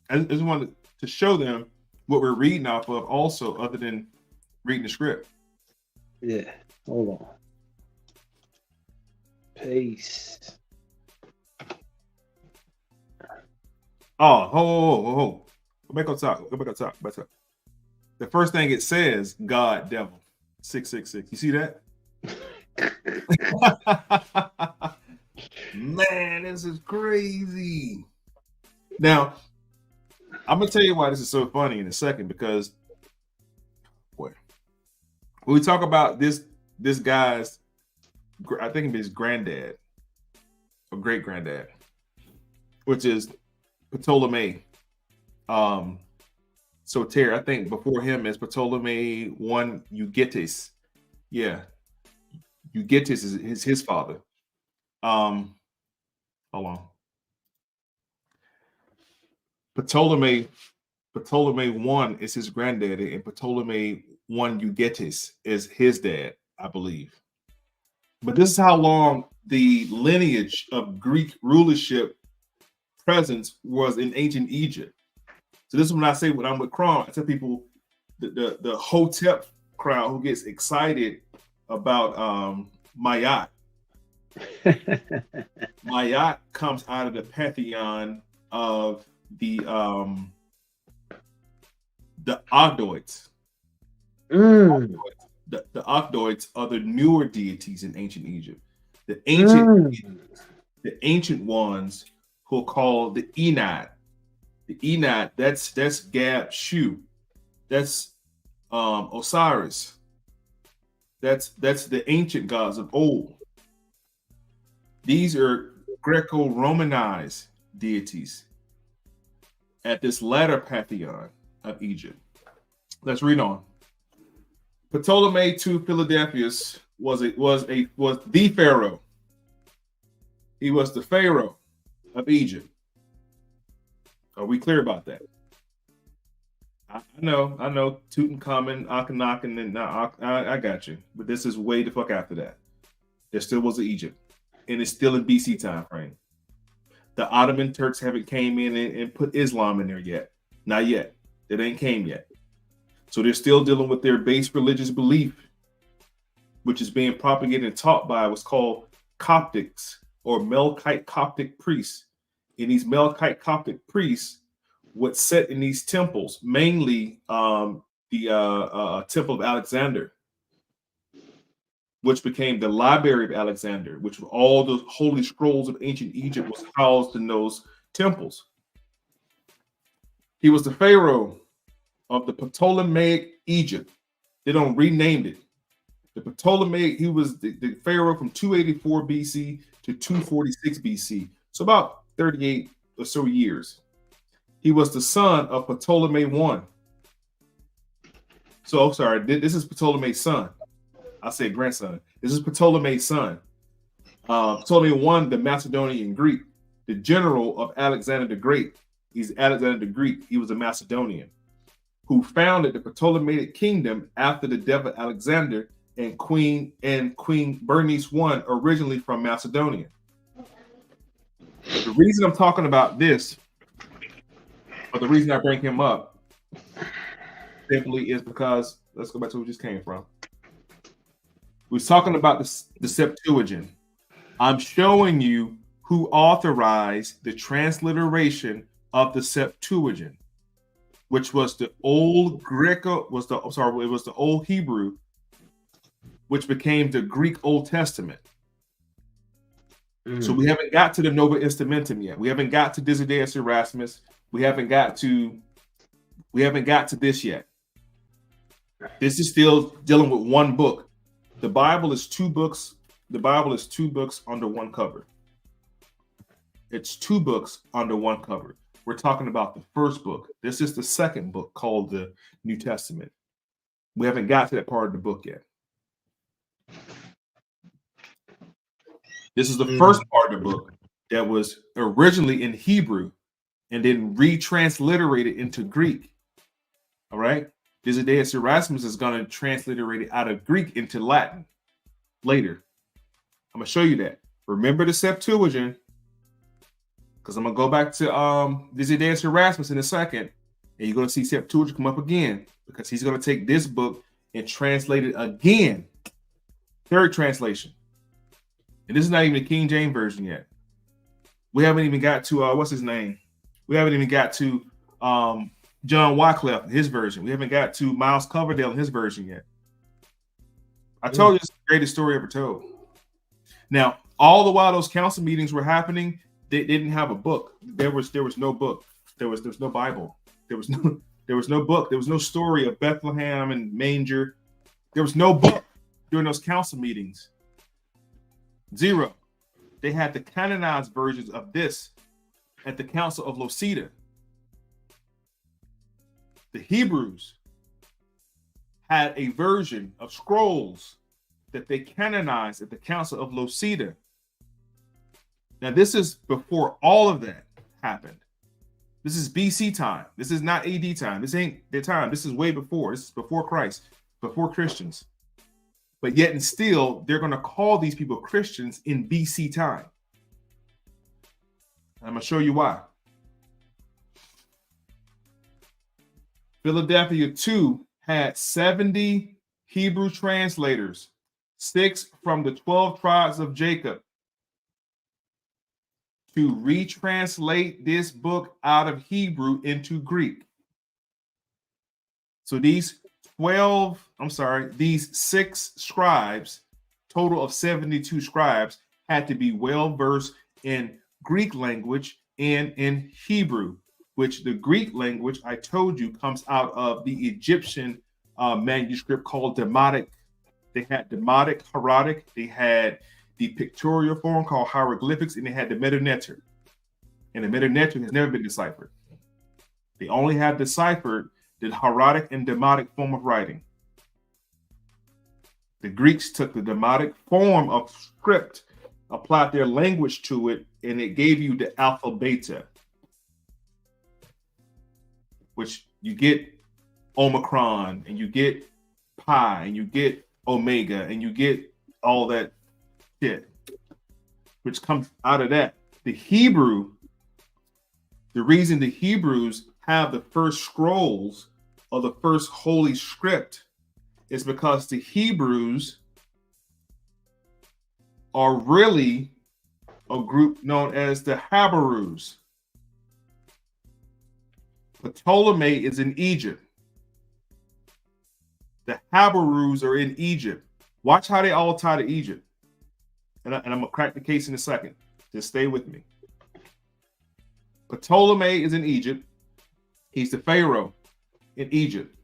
I just wanted to show them what we're reading off of also, other than reading the script. Yeah. Hold on. Paste. Oh, ho. Go back on top. Go back on top. Back up. The first thing it says, God, devil, 666. You see that? Man, this is crazy. Now, I'm gonna tell you why this is so funny in a second, because boy, when we talk about this guy's, I think his granddad or great granddad, which is Ptolemy. Soter, I think before him is Ptolemy I Eugetes. Yeah. Eugetes is his father. Hold on. Ptolemy I is his granddaddy, and Ptolemy I Eugetes is his dad, I believe. But this is how long the lineage of Greek rulership presence was in ancient Egypt. So this is when I say, when I'm with Crom, I tell people the Hotep crowd who gets excited about Mayat. Mayat comes out of the pantheon of the Ogdoids. The Ogdoids are the newer deities in ancient Egypt. The ancient ones who are called the Enad. The Enad, that's Gab Shu. That's Osiris. That's the ancient gods of old. These are Greco-Romanized deities at this latter pantheon of Egypt. Let's read on. Ptolemy II Philadelphus was the pharaoh. He was the pharaoh of Egypt. Are we clear about that? I know. Tutankhamun, Akhenaten, and I got you. But this is way the fuck after that. There still was an Egypt, and it's still in BC time frame. The Ottoman Turks haven't came in and put Islam in there yet. Not yet. It ain't came yet. So they're still dealing with their base religious belief. which is being propagated and taught by what's called Coptics or Melkite Coptic priests. And these Melkite Coptic priests would set in these temples, mainly the Temple of Alexander, which became the Library of Alexander, which all the holy scrolls of ancient Egypt was housed in those temples. He was the pharaoh of the Ptolemaic Egypt. They don't renamed it. The Ptolemaic, he was the pharaoh from 284 BC to 246 BC. So about 38 or so years. He was the son of Ptolemy I. So, sorry, this is Ptolemy's son. I say grandson. This is Ptolemy's son. Ptolemy I, the Macedonian Greek, the general of Alexander the Great. He's Alexander the Greek. He was a Macedonian who founded the Ptolemaic kingdom after the death of Alexander and Queen Bernice I, originally from Macedonia. The reason I'm talking about this, or the reason I bring him up, simply is because, let's go back to where we just came from. We're talking about the Septuagint. I'm showing you who authorized the transliteration of the Septuagint, which was the old Greco, it was the old Hebrew, which became the Greek Old Testament. So we haven't got to the Nova Instrumentum yet. We haven't got to Desiderius Erasmus. We haven't got to this yet. This is still dealing with one book. The Bible is two books. The Bible is two books under one cover. It's two books under one cover. We're talking about the first book. This is the second book called the New Testament. We haven't got to that part of the book yet. This is the first part of the book that was originally in Hebrew and then retransliterated into Greek. All right. Desiderius Erasmus is going to transliterate it out of Greek into Latin later. I'm going to show you that. Remember the Septuagint, because I'm going to go back to Desiderius Erasmus in a second, and you're going to see Septuagint come up again, because he's going to take this book and translate it again. Third translation. And this is not even the King James Version yet. We haven't even got to, what's his name? We haven't even got to John Wycliffe, his version. We haven't got to Miles Coverdale, his version yet. I told you it's the greatest story ever told. Now, all the while those council meetings were happening, they didn't have a book. There was no book. There was no Bible. There was no book. There was no story of Bethlehem and manger. There was no book during those council meetings. Zero. They had the canonized versions of this at the Council of Locida. The Hebrews had a version of scrolls that they canonized at the Council of Locida. Now, this is before all of that happened. This is BC time. This is not AD time. This ain't their time. This is way before. This is before Christ, before Christians. But yet and still, they're going to call these people Christians in BC time. I'm going to show you why. Philadelphia 2 had 70 Hebrew translators, 6 from the 12 tribes of Jacob, to retranslate this book out of Hebrew into Greek. So these 6 scribes, total of 72 scribes, had to be well versed in Greek language and in Hebrew, which the Greek language, I told you, comes out of the Egyptian manuscript called Demotic. They had Demotic, Hieratic, they had the pictorial form called hieroglyphics, and they had the Metaneter. And the Metaneter has never been deciphered. They only have deciphered the hieratic and demotic form of writing. The Greeks took the demotic form of script, applied their language to it, and it gave you the alphabeta, which you get Omicron, and you get Pi, and you get Omega, and you get all that shit, which comes out of that. The reason the Hebrews have the first scrolls or the first holy script is because the Hebrews are really a group known as the Habarus. Ptolemy is in Egypt. The Habarus are in Egypt. Watch how they all tie to Egypt. And I'm going to crack the case in a second. Just stay with me. Ptolemy is in Egypt. He's the Pharaoh in Egypt.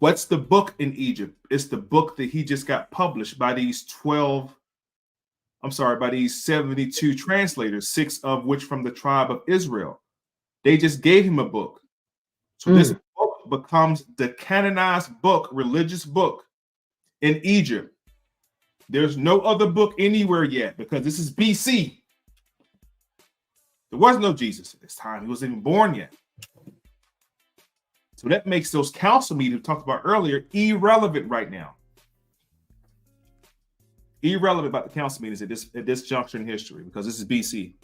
What's the book in Egypt? It's the book that he just got published by these 72 translators, 6 of which from the tribe of Israel. They just gave him a book. So this book becomes the canonized book, religious book in Egypt. There's no other book anywhere yet because this is BC. There was no Jesus at this time. He wasn't even born yet. So that makes those council meetings we talked about earlier irrelevant right now. Irrelevant about the council meetings at this juncture in history because this is BC.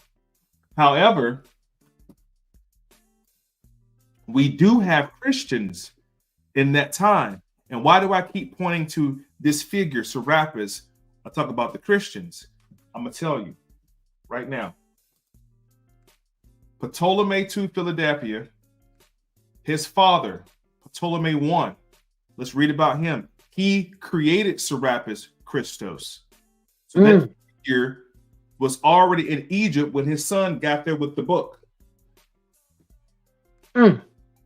However, we do have Christians in that time. And why do I keep pointing to this figure, Serapis? I talk about the Christians. I'm going to tell you right now. Ptolemy II, Philadelphia, his father, Ptolemy I. Let's read about him. He created Serapis Christos. So that figure was already in Egypt when his son got there with the book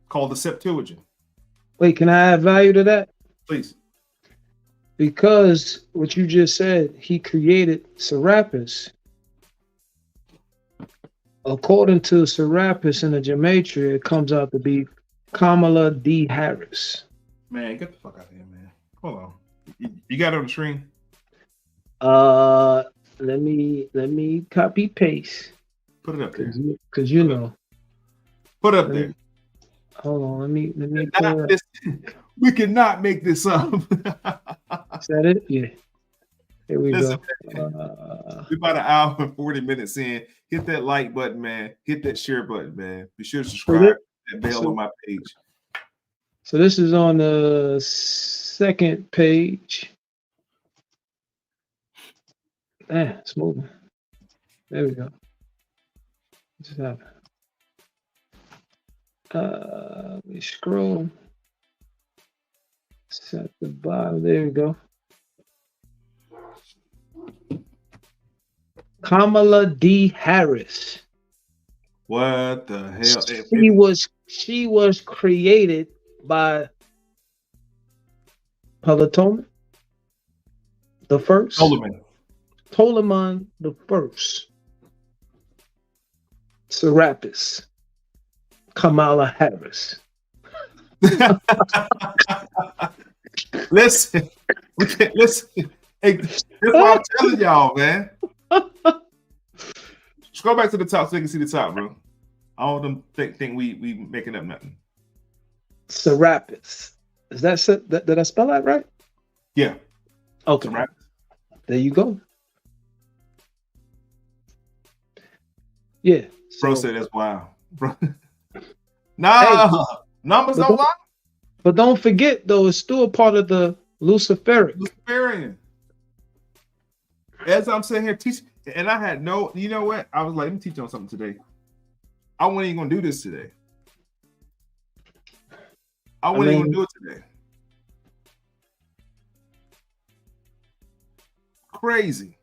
called the Septuagint. Wait, can I add value to that? Please. Because what you just said, he created Serapis. According to Serapis in the gematria, it comes out to be Kamala D. Harris. Man, get the fuck out of here, man. Hold on. You got it on the screen? Let me copy paste. Put it up there. Because you know. Put it up there. Hold on, let me we cannot make this up. Is that it? Yeah. Here we go. We're about an hour and 40 minutes in. Hit that like button, man. Hit that share button, man. Be sure to subscribe. That bell on my page. So this is on the second page. It's moving. There we go. What's happening? Let me scroll. It's at the bottom. There we go. Kamala D. Harris. What the hell? She was created by Ptolemy the first. Ptolemy the first. Serapis. Kamala Harris. Listen. Hey, that's what I'm telling y'all, man. Scroll back to the top so you can see the top, bro. I don't want them think we making up nothing. Serapis. Is that did I spell that right? Yeah. Okay. Serapis. There you go. Yeah. Bro said that's wild. Bro. Nah, numbers don't lie. But don't forget, though, it's still a part of the Luciferian. As I'm sitting here teaching, and I had no, you know what? I was like, let me teach you on something today. I wasn't even gonna do this today. I wasn't even gonna do it today. Crazy.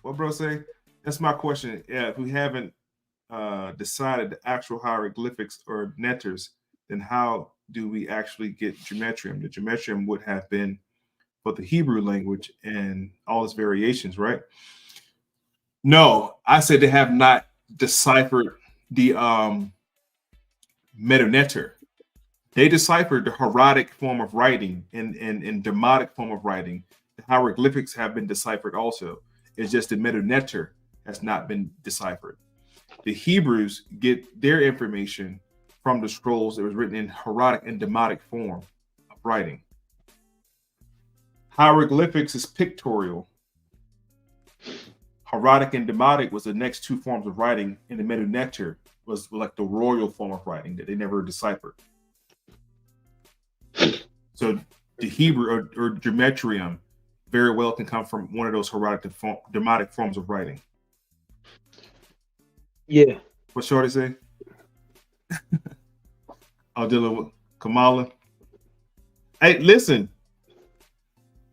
What bro say? That's my question. Yeah, if we haven't decided the actual hieroglyphics or letters, then how do we actually get gematria? The gematria would have been for the Hebrew language and all its variations, right? No, I said they have not deciphered the metanetter. They deciphered the hieratic form of writing and demotic form of writing. The hieroglyphics have been deciphered also. It's just the metanetter has not been deciphered. The Hebrews get their information from the scrolls that was written in hieratic and demotic form of writing. Hieroglyphics is pictorial. Hieratic and demotic was the next two forms of writing, and the metanetter was like the royal form of writing that they never deciphered. So the Hebrew or gematria very well can come from one of those demotic forms of writing. Yeah. What Shorty say? I'm dealing with Kamala. Hey, listen,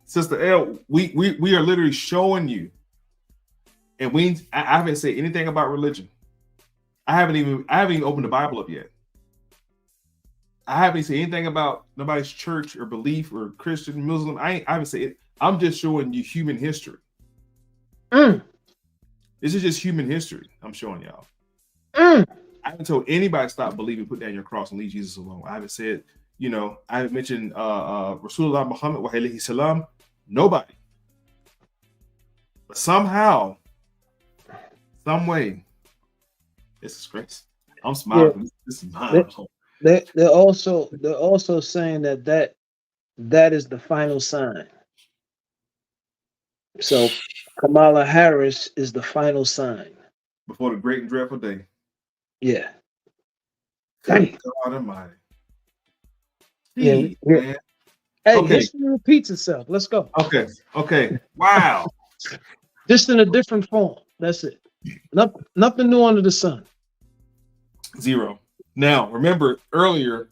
Sister L, we are literally showing you, and I haven't said anything about religion. I haven't even opened the Bible up yet. I haven't said anything about nobody's church or belief or Christian, Muslim. I haven't said it. I'm just showing you human history. This is just human history I'm showing y'all. I haven't told anybody to stop believing, put down your cross, and leave Jesus alone. I haven't said, I haven't mentioned Rasulullah Muhammad wa alayhi salam. Nobody. But somehow, some way, this is crazy. I'm smiling. Yeah. This is mine. They're also saying that is the final sign. So Kamala Harris is the final sign before the great and dreadful day. Yeah. God Almighty. Yeah. Hey, okay. History repeats itself. Let's go. Okay. Wow. Just in a different form. That's it. Nothing new under the sun. Zero. Now, remember earlier,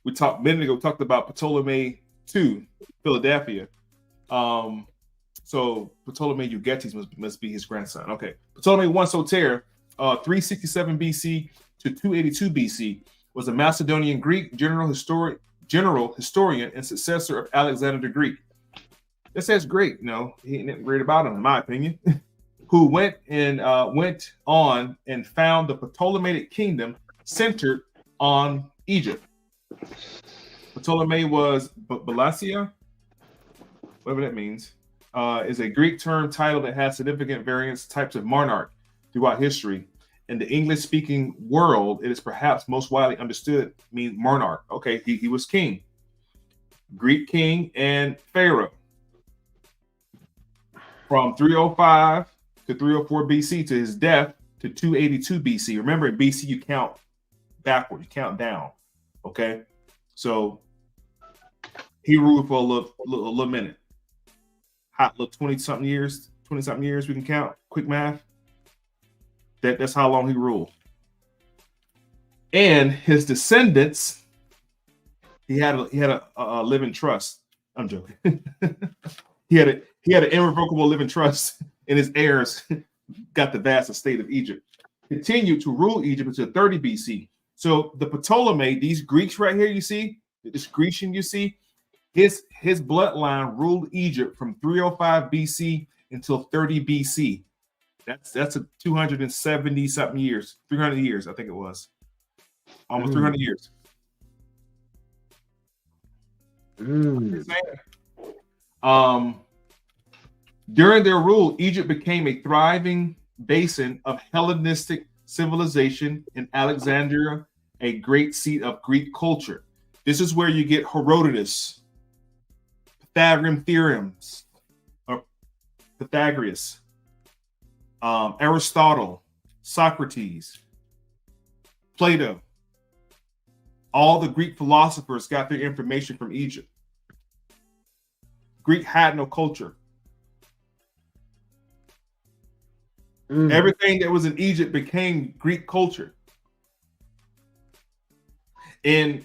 we talked about Ptolemy II, Philadelphia. So Ptolemy Eugetes must be his grandson. Okay. Ptolemy I Soter, 367 BC to 282 BC, was a Macedonian Greek general historian and successor of Alexander the Greek. That says great. He ain't nothing great about him, in my opinion. Who went on and found the Ptolemaic kingdom centered on Egypt. Ptolemy was Balasia, whatever that means, is a Greek term title that has significant various types of monarch throughout history. In the English-speaking world, it is perhaps most widely understood means monarch. Okay, he was king, Greek king and pharaoh. From 305 to 304 BC to his death to 282 BC. Remember, in BC, you count backward, you count down. Okay, so he ruled for a little minute. Hot little 20-something years we can count. Quick math. That's how long he ruled. And his descendants, he had a living trust. I'm joking. he had an irrevocable living trust, and his heirs got the vast estate of Egypt. Continued to rule Egypt until 30 BC. So the Ptolemy, these Greeks right here, you see, this Grecian, you see, his bloodline ruled Egypt from 305 BC until 30 BC. That's a 270 something years, 300 years, I think it was. Almost 300 years. During their rule, Egypt became a thriving basin of Hellenistic civilization, and Alexandria a great seat of Greek culture. This is where you get Herodotus, Pythagorean theorems, or Pythagoras, Aristotle, Socrates, Plato. All the Greek philosophers got their information from Egypt. Greek had no culture. Everything that was in Egypt became Greek culture. In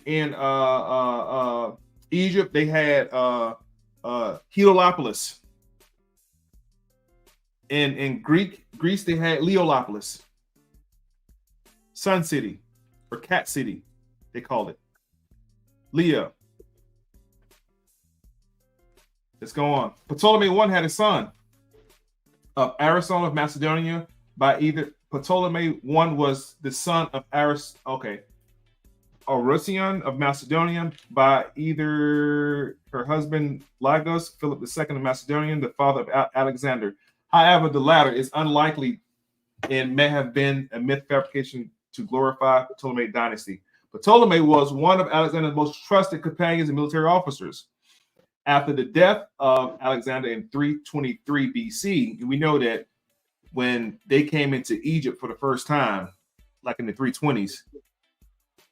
Egypt, they had Heliopolis. In Greece, they had Leopolis, Sun City, or Cat City, they called it. Leo. Let's go on. Ptolemy I had a son of Aristotle of Macedonia by either Ptolemy I was the son of Orosian of Macedonia by either her husband Lagos, Philip II of Macedonia, the father of Alexander. However, the latter is unlikely and may have been a myth fabrication to glorify Ptolemaic dynasty. Ptolemy was one of Alexander's most trusted companions and military officers. After the death of Alexander in 323 BC, we know that when they came into Egypt for the first time, like in the 320s,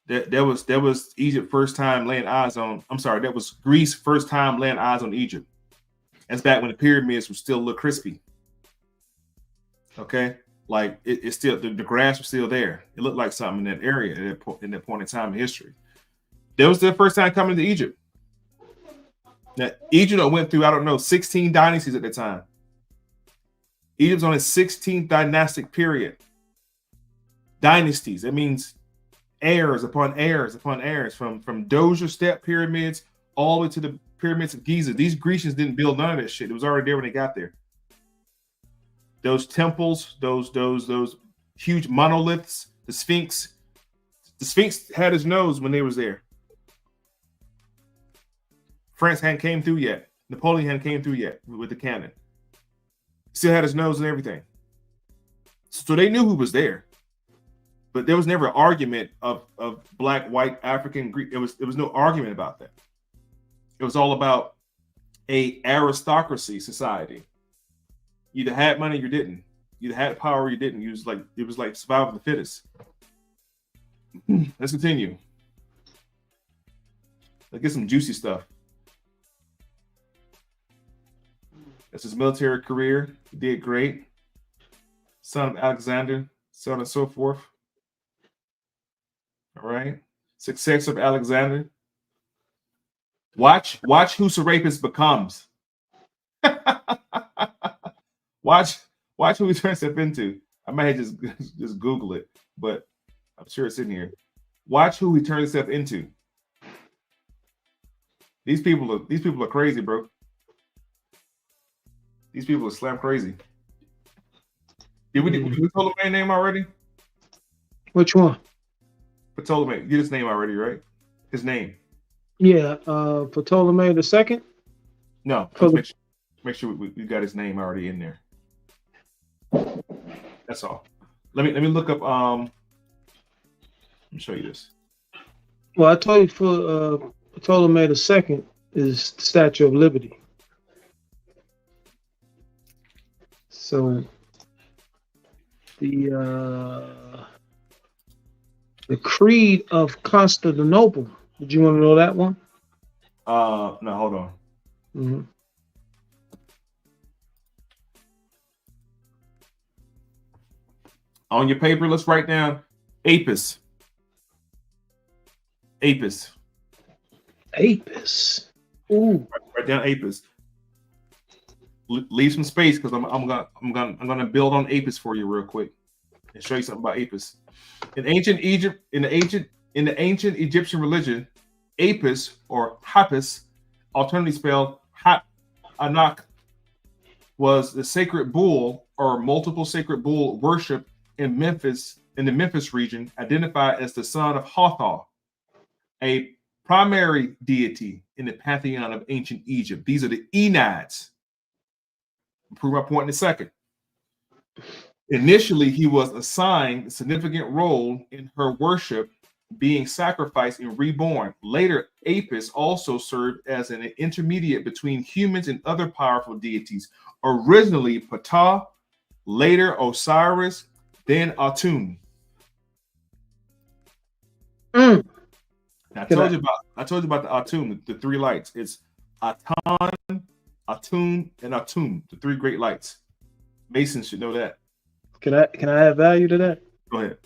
that was Egypt first time laying eyes on. I'm sorry, that was Greece first time laying eyes on Egypt. That's back when the pyramids were still a little crispy. Okay, like it's still the grass was still there. It looked like something in that area in that point in time in history. That was their first time coming to Egypt. Now, Egypt went through, I don't know, 16 dynasties at the time. Egypt's on its 16th dynastic period. Dynasties. That means heirs upon heirs upon heirs, from Dozier step pyramids all the way to the pyramids of Giza. These Grecians didn't build none of that shit. It was already there when they got there. Those temples, those huge monoliths, the Sphinx. The Sphinx had his nose when they was there. France hadn't came through yet. Napoleon hadn't came through yet with the cannon. Still had his nose and everything. So they knew who was there. But there was never an argument of black, white, African, Greek. There was no argument about that. It was all about a aristocracy society. You either had money or you didn't. You either had power or you didn't. It was like survival of the fittest. Let's continue. Let's get some juicy stuff. That's his military career. He did great. Son of Alexander, so on and so forth. All right. Success of Alexander. Watch who Serapis becomes. Watch who he turns himself into. I might just Google it, but I'm sure it's in here. Watch who he turns himself into. These people are crazy, bro. These people are slam crazy. Did we Ptolemy name already? Which one? Ptolemy. Get his name already, right? His name. Yeah, Ptolemy the second. No, make sure we got his name already in there. That's all. Let me look up. Let me show you this. Well, I told you for Ptolemy the second is the Statue of Liberty. So the Creed of Constantinople. Did you want to know that one? No, hold on. Mm-hmm. On your paper, let's write down Apis. Apis. Apis. Ooh. Write down Apis. Leave some space because I'm gonna build on Apis for you real quick and show you something about Apis. In ancient Egypt, in the ancient Egyptian religion, Apis or Hapis, alternatively spelled Anak, was the sacred bull or multiple sacred bull worship in Memphis, in the Memphis region, identified as the son of Hathor, a primary deity in the pantheon of ancient Egypt. These are the Enaids. I'll prove my point in a second. Initially, he was assigned a significant role in her worship, being sacrificed and reborn. Later, Apis also served as an intermediate between humans and other powerful deities. Originally Ptah, later Osiris, then Atum. Now, I told you about the Atum, the three lights. It's Atan, Atum, and Atum, the three great lights. Masons should know that. Can I add value to that? Go ahead.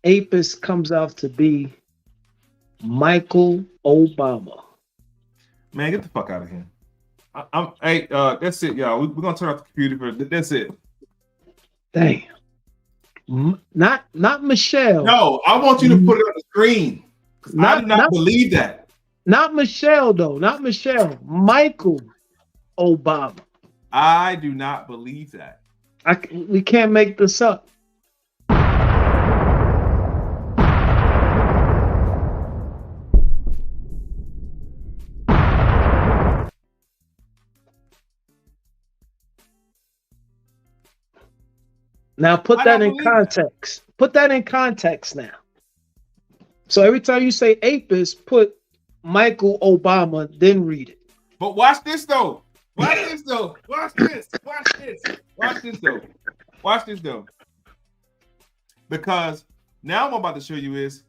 Apis comes out to be Michael Obama. Man, get the fuck out of here. Hey, that's it, y'all. We're gonna turn off the computer for that's it. Damn. Not Michelle. No, I want you to put it on the screen. I do not believe that. Not Michelle, though. Not Michelle. Michael Obama. I do not believe that. We can't make this up. Now put that in context. Put that in context now. So every time you say Apis, put Michael Obama, then read it. But watch this though. Watch this though. Watch this. Watch this. Watch this though. Watch this though. Because now what I'm about to show you is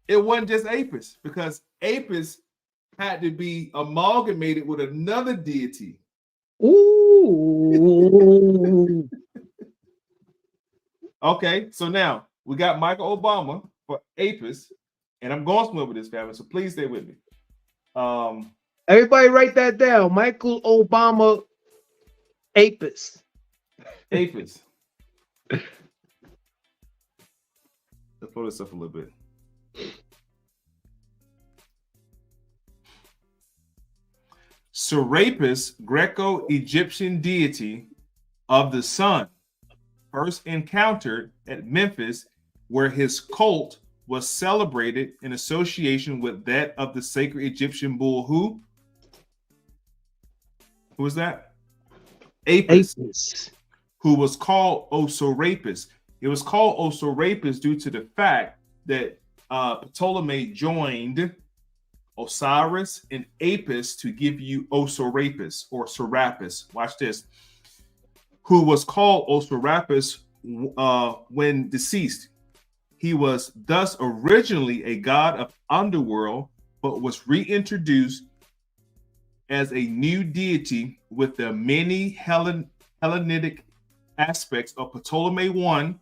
it wasn't just Apis, because Apis had to be amalgamated with another deity. Ooh. Okay, so now we got Michael Obama for Apis, and I'm going somewhere with this family, so please stay with me. Everybody write that down. Michael Obama Apis. Apis. Let's blow this up a little bit. Serapis, Greco-Egyptian deity of the sun, first encountered at Memphis, where his cult was celebrated in association with that of the sacred Egyptian bull. Who was that? Apis, who was called Osorapis. It was called Osorapis due to the fact that Ptolemy joined Osiris and Apis to give you Osorapis or Serapis. Watch this. Who was called Osorapis when deceased. He was thus originally a god of underworld, but was reintroduced as a new deity with the many Hellenic aspects of Ptolemy I,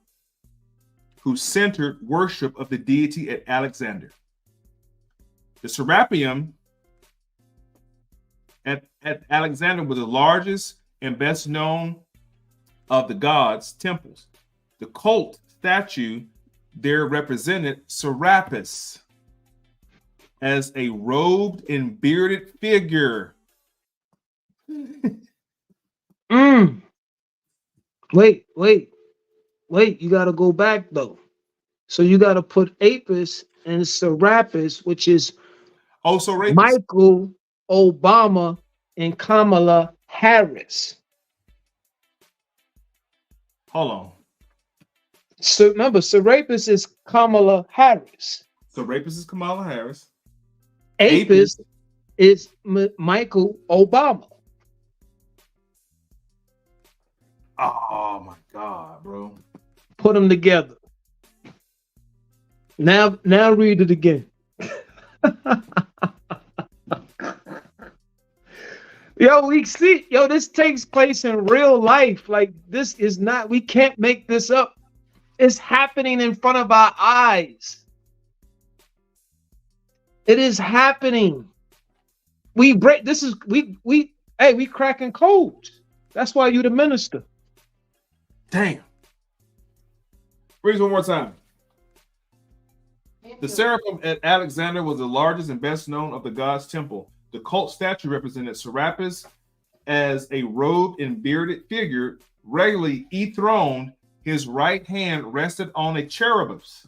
who centered worship of the deity at Alexander. The Serapeum at Alexander was the largest and best known of the gods' temples. The cult statue there represented Serapis as a robed and bearded figure. Wait, you got to go back though. So you got to put Apis and Serapis, which is Serapis. Michael Obama and Kamala Harris. Hold on. So remember, Serapis is Kamala Harris. Serapis is Kamala Harris. Apis is Michael Obama. Oh my God, bro. Put them together. Now read it again. This takes place in real life. Like, this is not, we can't make this up. It's happening in front of our eyes. It is happening. We cracking codes. That's why you the minister. Damn. Read this one more time. The seraphim at Alexander was the largest and best known of the god's temple. The cult statue represented Serapis as a robed and bearded figure, regularly enthroned. His right hand rested on a cherubus,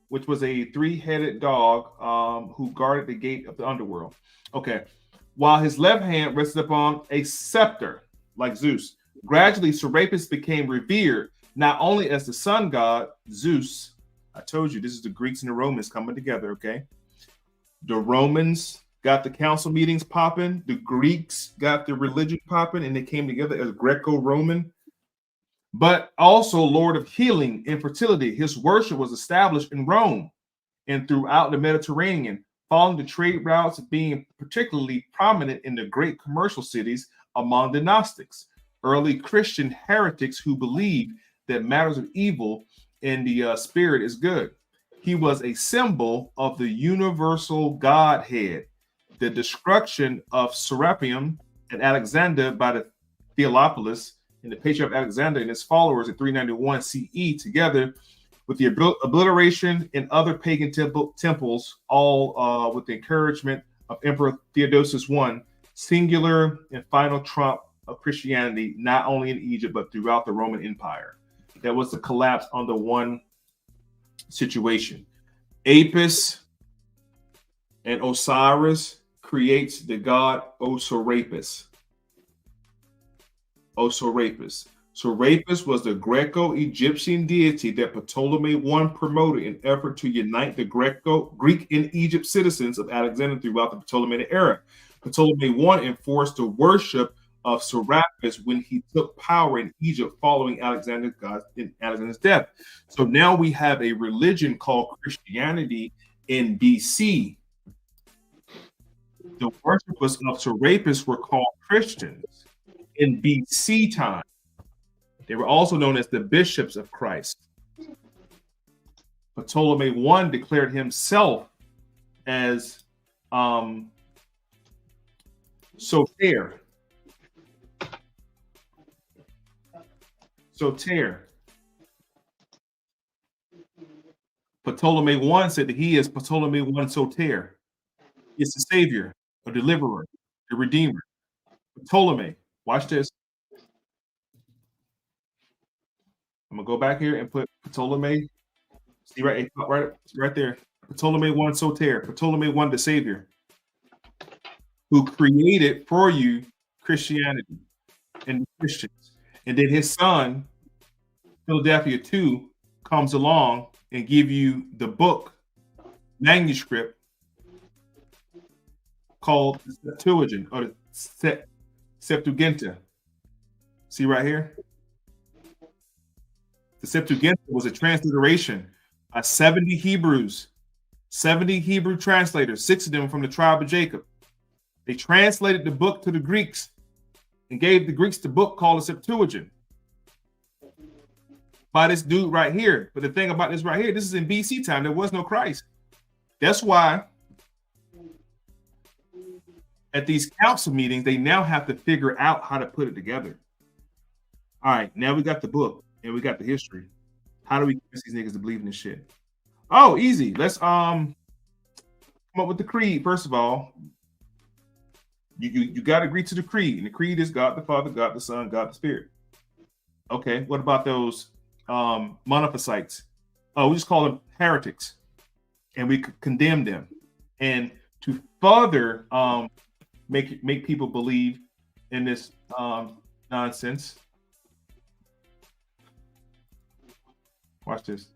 which was a three-headed dog who guarded the gate of the underworld. Okay. While his left hand rested upon a scepter, like Zeus. Gradually, Serapis became revered not only as the sun god, Zeus. I told you, this is the Greeks and the Romans coming together, okay? The Romans got the council meetings popping. The Greeks got the religion popping, and they came together as Greco-Roman. But also Lord of healing and fertility. His worship was established in Rome and throughout the Mediterranean, following the trade routes being particularly prominent in the great commercial cities among the Gnostics, early Christian heretics who believed that matters of evil in the spirit is good. He was a symbol of the universal Godhead. The destruction of Serapeum at Alexander by the Theophilus and the Patriarch Alexander and his followers in 391 CE, together with the obliteration in other pagan temples, all with the encouragement of Emperor Theodosius I, singular and final trump of Christianity, not only in Egypt, but throughout the Roman Empire. That was the collapse under one situation. Apis and Osiris creates the god Osorapis. Serapis was the Greco-Egyptian deity that Ptolemy I promoted in effort to unite the Greek and Egypt citizens of Alexander throughout the Ptolemaic era. Ptolemy I enforced the worship of Serapis when he took power in Egypt following Alexander's death. So now we have a religion called Christianity in BC The worshippers of Serapis were called Christians in BC time. They were also known as the bishops of Christ. Ptolemy I declared himself as Soter. Ptolemy I said that he is Ptolemy I Soter. It's the savior, a deliverer, the redeemer. Ptolemy, watch this. I'm gonna go back here and put Ptolemy. See right there. Ptolemy I Soter. Ptolemy I the savior, who created for you Christianity and Christians. And then his son, Philadelphia II, comes along and give you the book manuscript called the Septuagint or the Septuaginta. See right here? The Septuaginta was a transliteration of 70 Hebrews, 70 Hebrew translators, 6 of them from the tribe of Jacob. They translated the book to the Greeks and gave the Greeks the book called the Septuagint by this dude right here. But the thing about this right here, this is in BC time. There was no Christ. That's why at these council meetings, they now have to figure out how to put it together. All right, now we got the book and we got the history. How do we convince these niggas to believe in this shit? Oh, easy. Let's come up with the creed. First of all, you got to agree to the creed, and the creed is God the Father, God the Son, God the Spirit. Okay, what about those monophysites? Oh, we just call them heretics, and we condemn them. And to further make people believe in this nonsense. Watch this.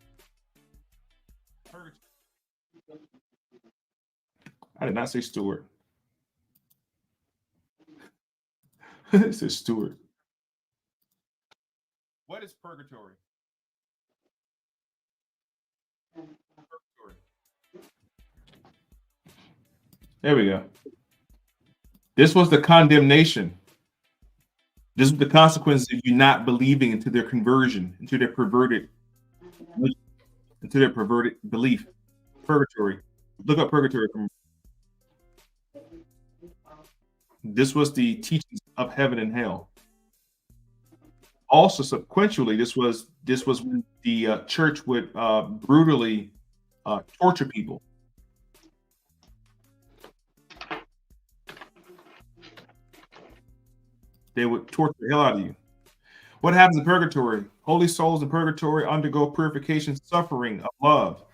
I did not say Stewart. It says Stewart. What is purgatory? There we go. This was the condemnation. This was the consequence of you not believing into their conversion, into their perverted belief. Purgatory. Look up purgatory. This was the teachings of heaven and hell. Also, sequentially, this was when the church would brutally torture people. They would torture the hell out of you. What happens in purgatory? Holy souls in purgatory undergo purification suffering of love.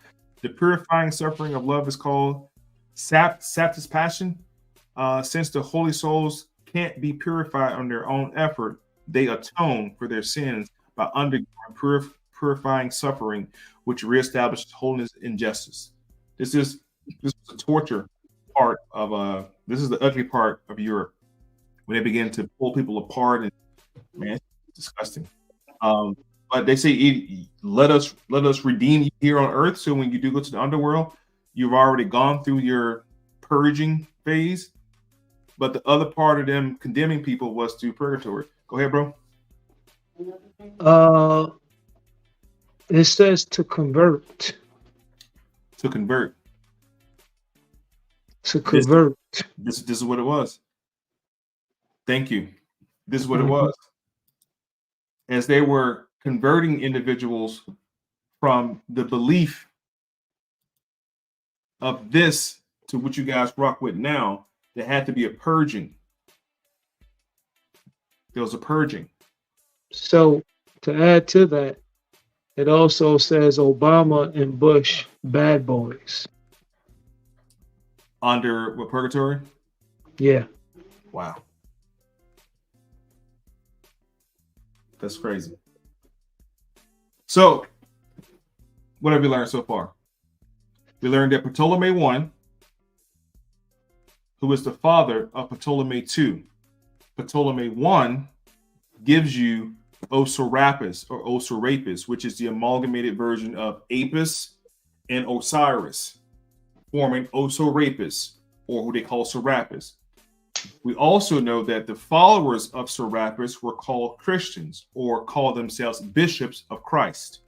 The purifying suffering of love is called satisfaction. Since the holy souls can't be purified on their own effort, they atone for their sins by undergoing purifying suffering, which reestablishes holiness and justice. This is the torture part of this is the ugly part of Europe, when they begin to pull people apart, and man, it's disgusting. But they say, let us redeem you here on earth, so when you do go to the underworld, you've already gone through your purging phase. But the other part of them condemning people was to purgatory. Go ahead, bro. It says to convert. To convert. To convert. This is what it was. Thank you. This is what it was. As they were converting individuals from the belief of this to what you guys rock with now, there had to be a purging. There was a purging. So to add to that, it also says Obama and Bush bad boys. Under what, purgatory? Yeah. Wow. That's crazy. So, what have we learned so far? We learned that Ptolemy I, who is the father of Ptolemy II, Ptolemy I gives you Osirapis or Osirapis, which is the amalgamated version of Apis and Osiris, forming Osirapis. or who they call Serapis. We also know that the followers of Serapis were called Christians or called themselves bishops of Christ.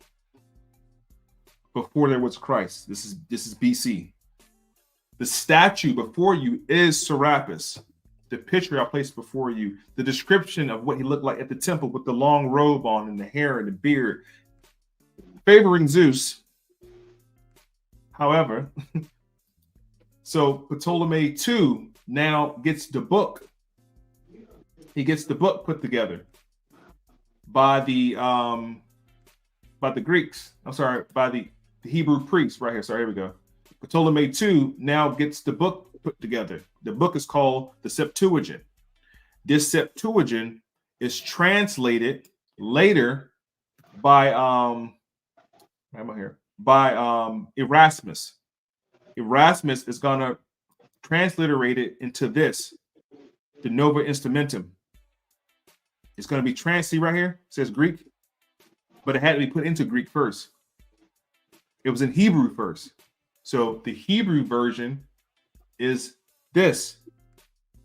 Before there was Christ, this is BC. The statue before you is Serapis. The picture I placed before you, the description of what he looked like at the temple with the long robe on and the hair and the beard, favoring Zeus. However, so Ptolemy II now gets the book. He gets the book put together by the Greeks. I'm sorry, by the Hebrew priests right here. Sorry, here we go. Ptolemy II now gets the book put together. The book is called the Septuagint. This Septuagint is translated later by Erasmus. Erasmus is gonna transliterate it into this, the Nova Instrumentum. It's gonna be see right here, it says Greek, but it had to be put into Greek first. It was in Hebrew first. So the Hebrew version is this.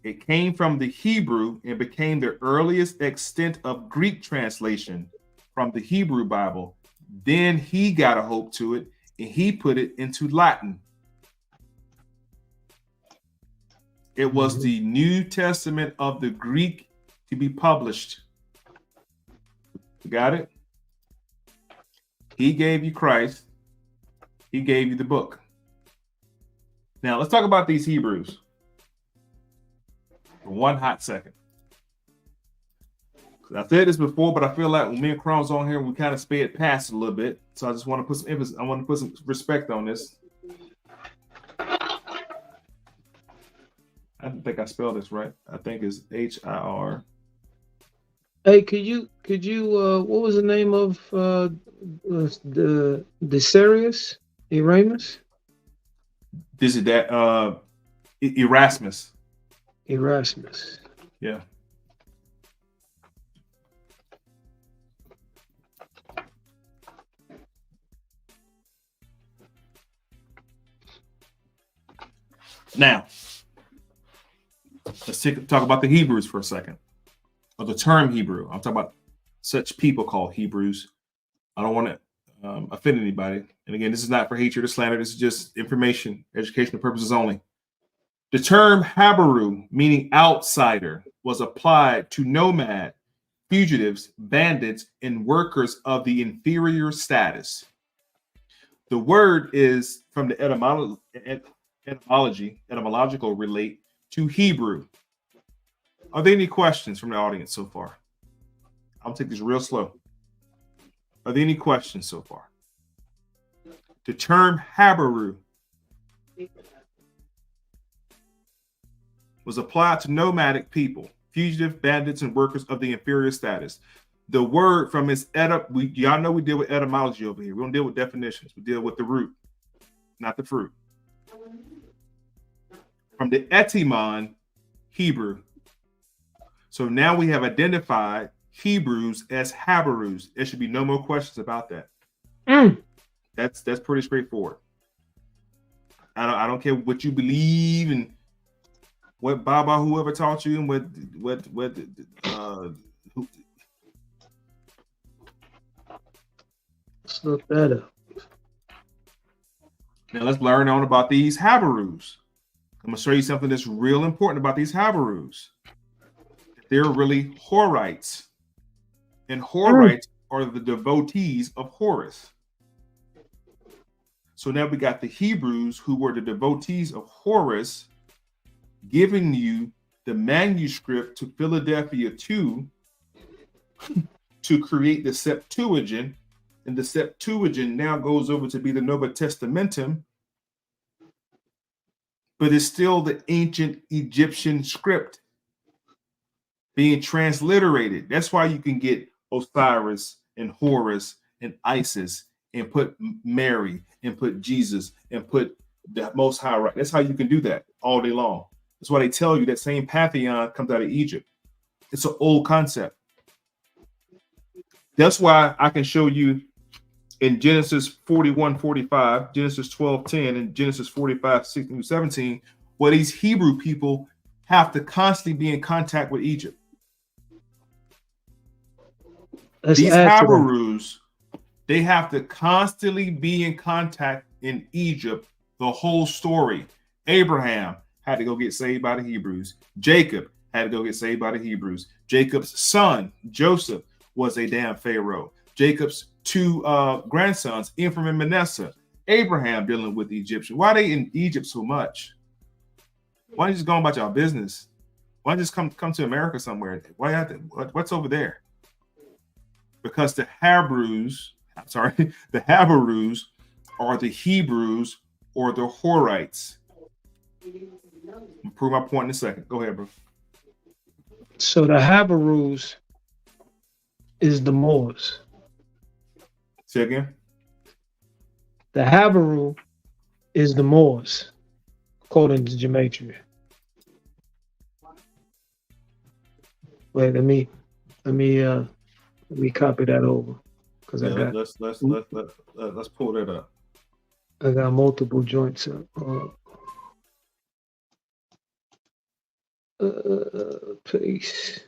It came from the Hebrew and became the earliest extent of Greek translation from the Hebrew Bible. Then he got a hold to it and he put it into Latin. It was the New Testament of the Greek to be published. You got it? He gave you Christ. He gave you the book. Now, let's talk about these Hebrews for one hot second. I said this before, but I feel like when me and Chrome's on here, we kind of sped past it a little bit. So I just want to put some emphasis. I want to put some respect on this. I don't think I spelled this right. I think it's H-I-R. Hey, could you what was the name of the Serious Eramus? This is that Erasmus. Erasmus. Yeah. Now, let's talk about the Hebrews for a second. Or the term Hebrew. I'm talking about such people called Hebrews. I don't want to offend anybody. And again, this is not for hatred or slander. This is just information, educational purposes only. The term Habaru, meaning outsider, was applied to nomad, fugitives, bandits, and workers of the inferior status. The word is from the etymological relate to Hebrew. Are there any questions from the audience so far? I'll take this real slow. Are there any questions so far? The term Habaru was applied to nomadic people, fugitive, bandits, and workers of the inferior status. The word from its y'all know we deal with etymology over here. We don't deal with definitions. We deal with the root, not the fruit. From the etymon, Hebrew. So now we have identified Hebrews as Habarus. There should be no more questions about that. That's pretty straightforward. I don't care what you believe and what Baba whoever taught you and what Let's look that up. Now let's learn on about these Habarus. I'm gonna show you something that's real important about these Habarus. They're really Horites. And Horites are the devotees of Horus. So now we got the Hebrews who were the devotees of Horus giving you the manuscript to Philadelphia 2 to create the Septuagint. And the Septuagint now goes over to be the Nova Testamentum, but it's still the ancient Egyptian script being transliterated. That's why you can get Osiris and Horus and Isis and put Mary and put Jesus and put the Most High right. That's how you can do that all day long. That's why they tell you that same pantheon comes out of Egypt. It's an old concept. That's why I can show you in Genesis 41:45, Genesis 12:10, and Genesis 45:16-17, Well, these Hebrew people have to constantly be in contact with Egypt. Let's These add to that. Habarus, they have to constantly be in contact in Egypt the whole story. Abraham had to go get saved by the Hebrews. Jacob had to go get saved by the Hebrews. Jacob's son, Joseph, was a damn Pharaoh. Jacob's two grandsons, Ephraim and Manasseh. Abraham dealing with the Egyptians. Why are they in Egypt so much? Why don't you just go about your business? Why don't you just come to America somewhere? Why you have to, what's over there? Because the Habarus are the Hebrews or the Horites. I'll prove my point in a second. Go ahead, bro. So the Habarus is the Moors. Say again. The Habaru is the Moors, according to gematria. Wait, let me copy that over because Let's pull that up. I got multiple joints up. Paste.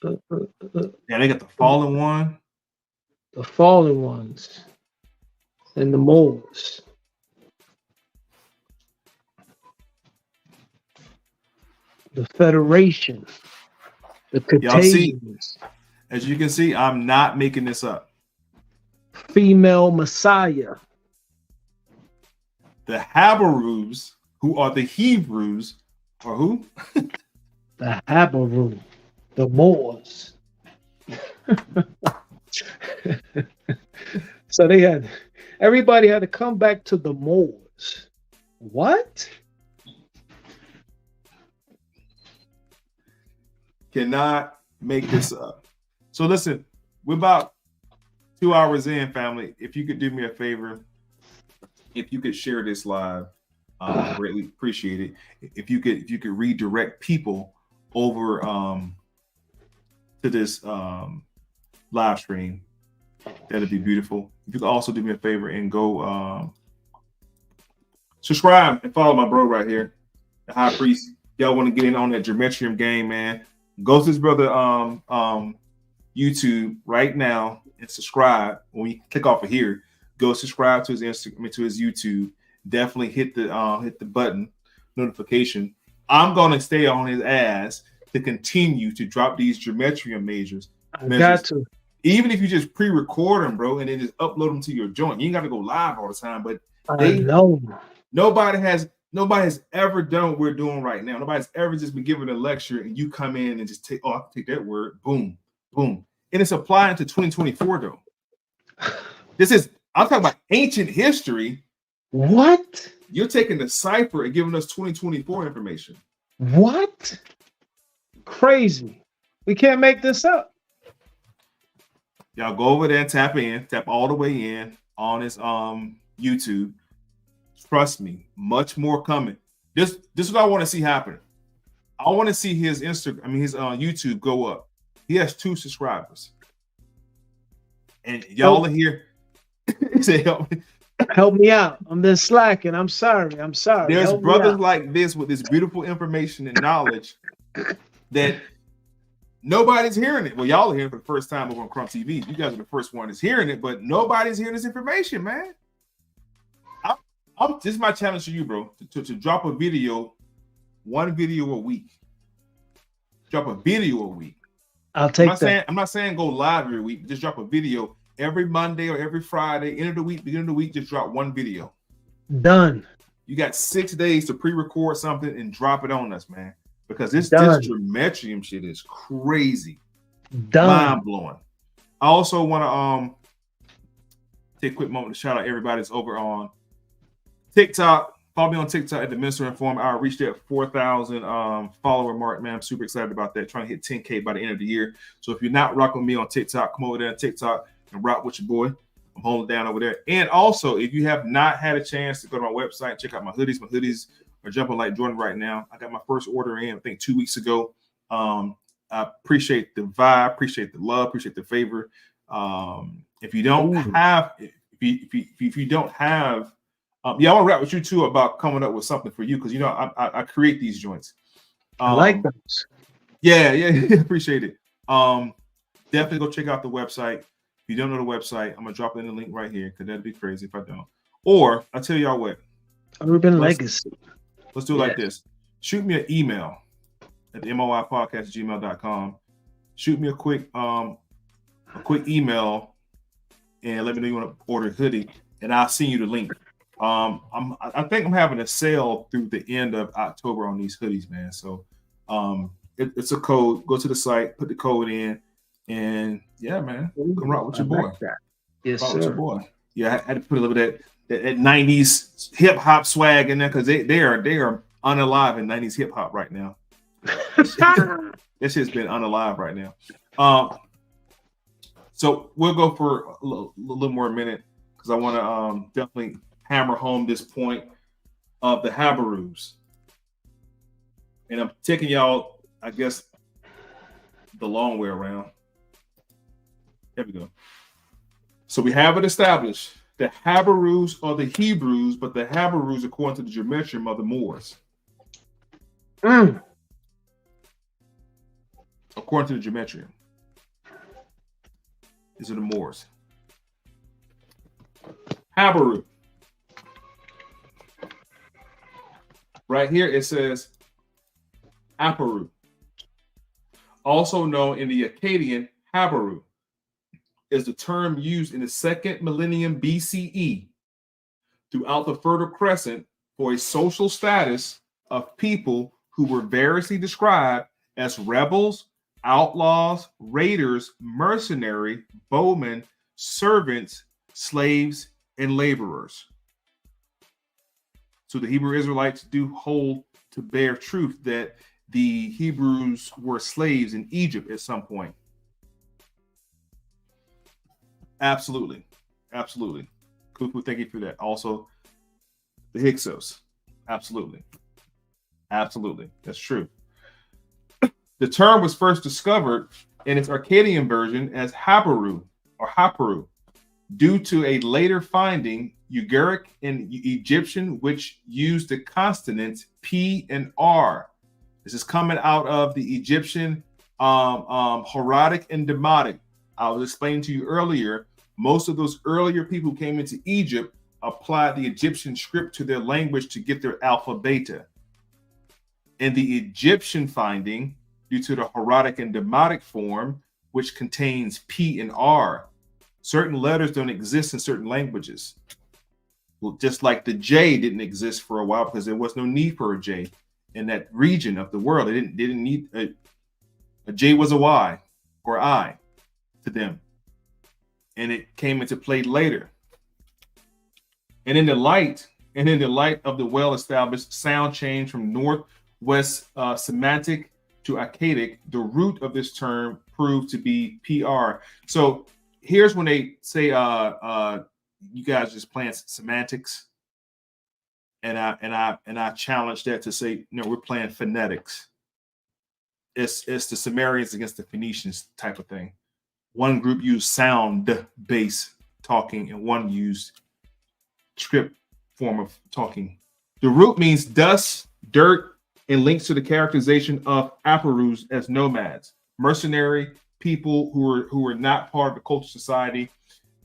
Yeah, they got the fallen one. The fallen ones and the Moors. The Federation. The Contagions. As you can see, I'm not making this up. Female Messiah. The Habarus, who are the Hebrews, are who? The Habaru. The Moors. So everybody had to come back to the Moors. What? Cannot make this up. So listen, we're about 2 hours in, family. If you could do me a favor, if you could share this live, I greatly appreciate it. If you could redirect people over to this live stream, that'd be beautiful. If you could also do me a favor and go subscribe and follow my bro right here, the High Priest. Y'all want to get in on that geometrium game, man? Go to his brother YouTube right now and subscribe. When you click off of here, go subscribe to his Instagram, to his YouTube. Definitely hit the button notification. I'm gonna stay on his ass to continue to drop these geometrium measures. Got to. Even if you just pre-record them, bro, and then just upload them to your joint. You ain't got to go live all the time. But nobody has ever done what we're doing right now. Nobody's ever just been given a lecture and you come in and just take, I can take that word, boom, boom. And it's applying to 2024 though. I'm talking about ancient history. What? You're taking the cipher and giving us 2024 information. What? Crazy. We can't make this up. Y'all go over there and tap all the way in on his YouTube. Trust me, much more coming. This is what I want to see happen. I want to see his YouTube go up. He has 2 subscribers. And y'all are here. Say help me out. I'm been slacking. I'm sorry. There's brothers like this with this beautiful information and knowledge that nobody's hearing it. Well, y'all are hearing it for the first time over on Crumb TV. You guys are the first one that's hearing it, but nobody's hearing this information, man. This is my challenge to you, bro, to drop a video, 1 video a week. Drop a video a week. I'll take that. I'm not saying go live every week. Just drop a video every Monday or every Friday. End of the week, beginning of the week, just drop 1 video. Done. You got 6 days to pre-record something and drop it on us, man. Because this geometrium shit is crazy. Mind blowing. I also want to take a quick moment to shout out everybody that's over on TikTok. Follow me on TikTok at the Minister Inform. I reached that 4,000 follower mark, man. I'm super excited about that. Trying to hit 10K by the end of the year. So if you're not rocking with me on TikTok, come over there on TikTok and rock with your boy. I'm holding down over there. And also, if you have not had a chance to go to my website, check out my hoodies are jumping like Jordan right now. I got my first order in, I think 2 weeks ago. I appreciate the vibe, appreciate the love, appreciate the favor. If you don't have If you don't have, yeah, I want to rap with you too about coming up with something for you because you know I create these joints. I like those. Yeah, appreciate it. Definitely go check out the website. If you don't know the website, I'm gonna drop it in the link right here because that'd be crazy if I don't. Or I'll tell y'all what. Urban Legacy. Let's do it like this. Shoot me an email at the MOI podcast@gmail.com. Shoot me a quick email and let me know you want to order a hoodie, and I'll send you the link. I think I'm having a sale through the end of October on these hoodies, man. So it's a code. Go to the site, put the code in, and yeah, man, come rock with your boy. Like that. Yes, rock sir. with your boy. Yeah, I had to put a little bit of that 90s hip hop swag in there because they are unalive in 90s hip hop right now. This shit's been unalive right now. So we'll go for a little more minute because I want to definitely hammer home this point of the Habaroos. And I'm taking y'all, I guess, the long way around. There we go. So we have it established. The Habaroos are the Hebrews, but the Habaroos, according to the geometrium, are the Moors. According to the geometrium, these are the Moors. Habaru. Right here it says Aparu. Also known in the Akkadian, Habaru is the term used in the 2nd millennium BCE throughout the Fertile Crescent for a social status of people who were variously described as rebels, outlaws, raiders, mercenary, bowmen, servants, slaves, and laborers. So the Hebrew Israelites do hold to bear truth that the Hebrews were slaves in Egypt at some point. Absolutely. Kuku, thank you for that. Also, the Hyksos. Absolutely. That's true. The term was first discovered in its Akkadian version as Habaru or Haparu, due to a later finding, Ugaritic and Egyptian, which used the consonants P and R. This is coming out of the Egyptian Hieratic and Demotic. I was explaining to you earlier, most of those earlier people who came into Egypt applied the Egyptian script to their language to get their alpha beta. In the Egyptian finding, due to the Hieratic and Demotic form, which contains P and R, certain letters don't exist in certain languages. Well, just like the J didn't exist for a while because there was no need for a J in that region of the world. They didn't need a J was a Y or I to them. And it came into play later. And in the light of the well-established sound change from Northwest Semantic to Akkadic, the root of this term proved to be PR. So here's when they say you guys just playing semantics, and I challenge that to say, no, we're playing phonetics. It's the Sumerians against the Phoenicians type of thing. One group used sound-based talking, and one used script form of talking. The root means dust, dirt, and links to the characterization of Aparus as nomads, mercenary people who were not part of the cultural society,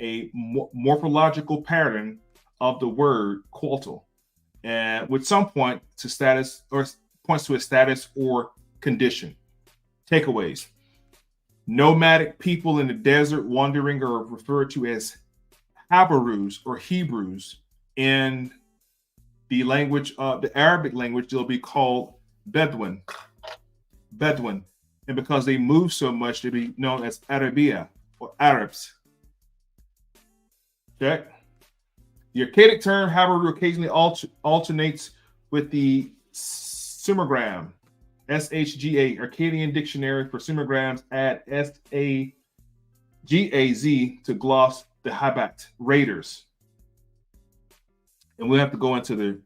a morphological pattern of the word qualtal, and with some point to status or points to a status or condition. Takeaways: nomadic people in the desert wandering are referred to as Habarus or Hebrews. In the language of the Arabic language, they'll be called Bedouin. And because they move so much, they'll be known as Arabia or Arabs. Okay. The Akkadic term, however, occasionally alternates with the Sumergram, SHGA, Akkadian Dictionary for Sumergrams, add SAGAZ to gloss the Habat, raiders. And we'll have to go into the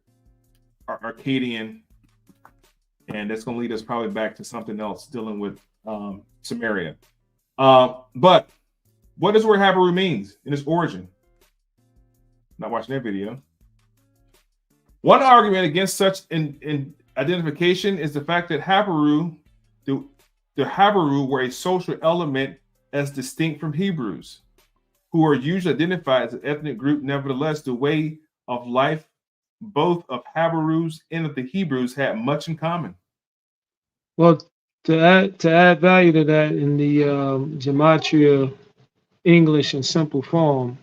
Akkadian, and that's going to lead us probably back to something else dealing with Samaria. But what does the word Habaru means in its origin? Not watching that video. One argument against such in identification is the fact that Habaru, the Habaru were a social element as distinct from Hebrews, who are usually identified as an ethnic group. Nevertheless, the way of life both of Habarus and of the Hebrews had much in common. Well, to add value to that in the gematria English in simple form,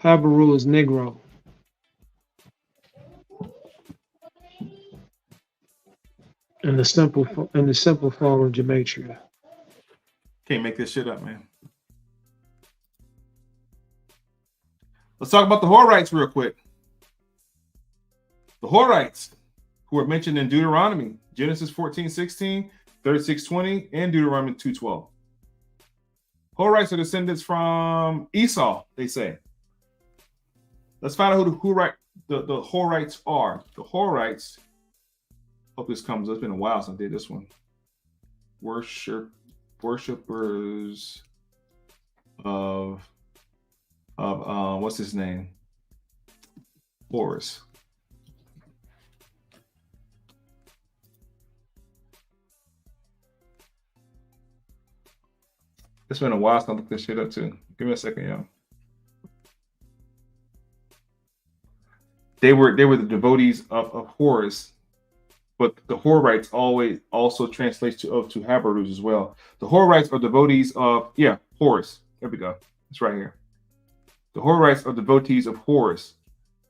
Habaru is Negro. In the simple form of gematria. Can't make this shit up, man. Let's talk about the Horites real quick. The Horites, who are mentioned in Deuteronomy, Genesis 14:16, 36:20, and Deuteronomy 2:12. Horites are descendants from Esau, they say. Let's find out who the Horites are. The Horites, hope this comes up. It's been a while since I did this one. Worshippers of what's his name? Horus. It's been a while since I looked this shit up too. Give me a second, y'all. They were the devotees of Horus, but the Horites also translates to Habarus as well. The Horites are devotees of Horus. There we go. It's right here. The Horites are devotees of Horus,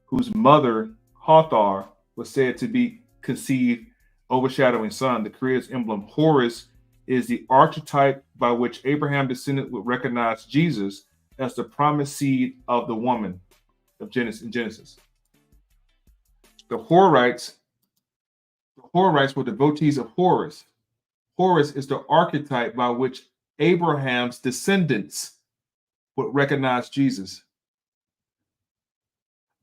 whose mother Hathor was said to be conceived, overshadowing sun, the Creator's emblem. Horus is the archetype by which Abraham's descendant would recognize Jesus as the promised seed of the woman of Genesis. The Horites were devotees of Horus. Horus is the archetype by which Abraham's descendants would recognize Jesus.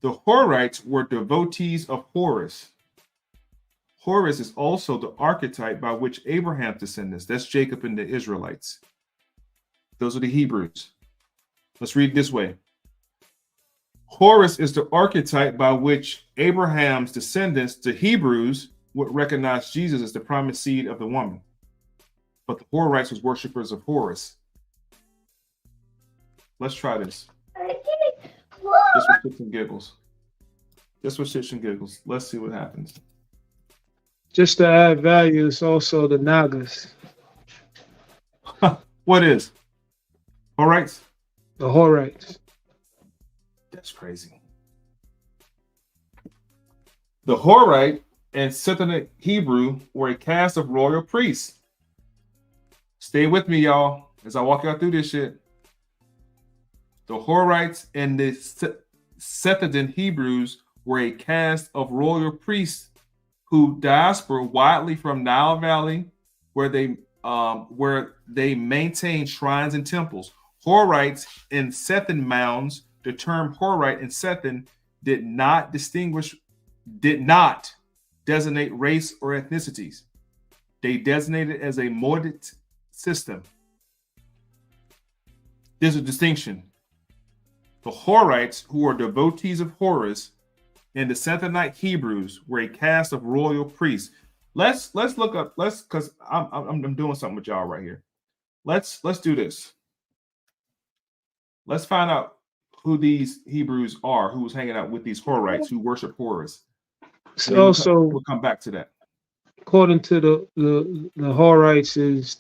The Horites were devotees of Horus. Horus is also the archetype by which Abraham's descendants, that's Jacob and the Israelites. Those are the Hebrews. Let's read it this way. Horus is the archetype by which Abraham's descendants, the Hebrews, would recognize Jesus as the promised seed of the woman. But the Horites was worshippers of Horus. Let's try this. Just with shits and giggles. Just with shits and giggles. Let's see what happens. Just to add value, it's also the Nagas. What is? Horites? The Horites. That's crazy. The Horite and Scythian Hebrew were a caste of royal priests. Stay with me, y'all, as I walk y'all through this shit. The Horites and the Scythian Hebrews were a caste of royal priests who diaspora widely from Nile Valley, where they maintained shrines and temples. Horites and Scythian mounds. The term Horite and Scythian did not designate race or ethnicities. They designated as a modic system. There's a distinction. The Horites, who are devotees of Horus, and the Scythionite Hebrews were a caste of royal priests. Let's look up. Because I'm doing something with y'all right here. Let's do this. Let's find out who these Hebrews are, who was hanging out with these Horites who worship Horus. So also, we'll come back to that. According to the Horites,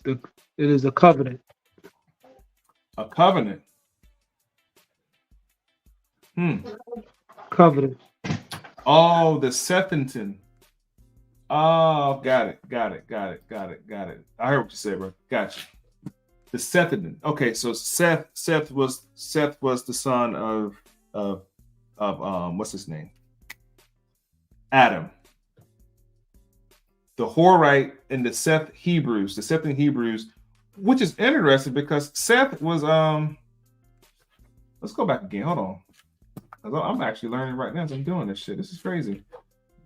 it is a covenant. A covenant. Covenant. Oh, the Scythian. Oh, got it. I heard what you said, bro. Gotcha. The Scythian. Okay, so Seth was the son of what's his name? Adam. The Horite and the Scythian Hebrews, which is interesting because Seth was let's go back again. Hold on. I'm actually learning right now as I'm doing this shit. This is crazy.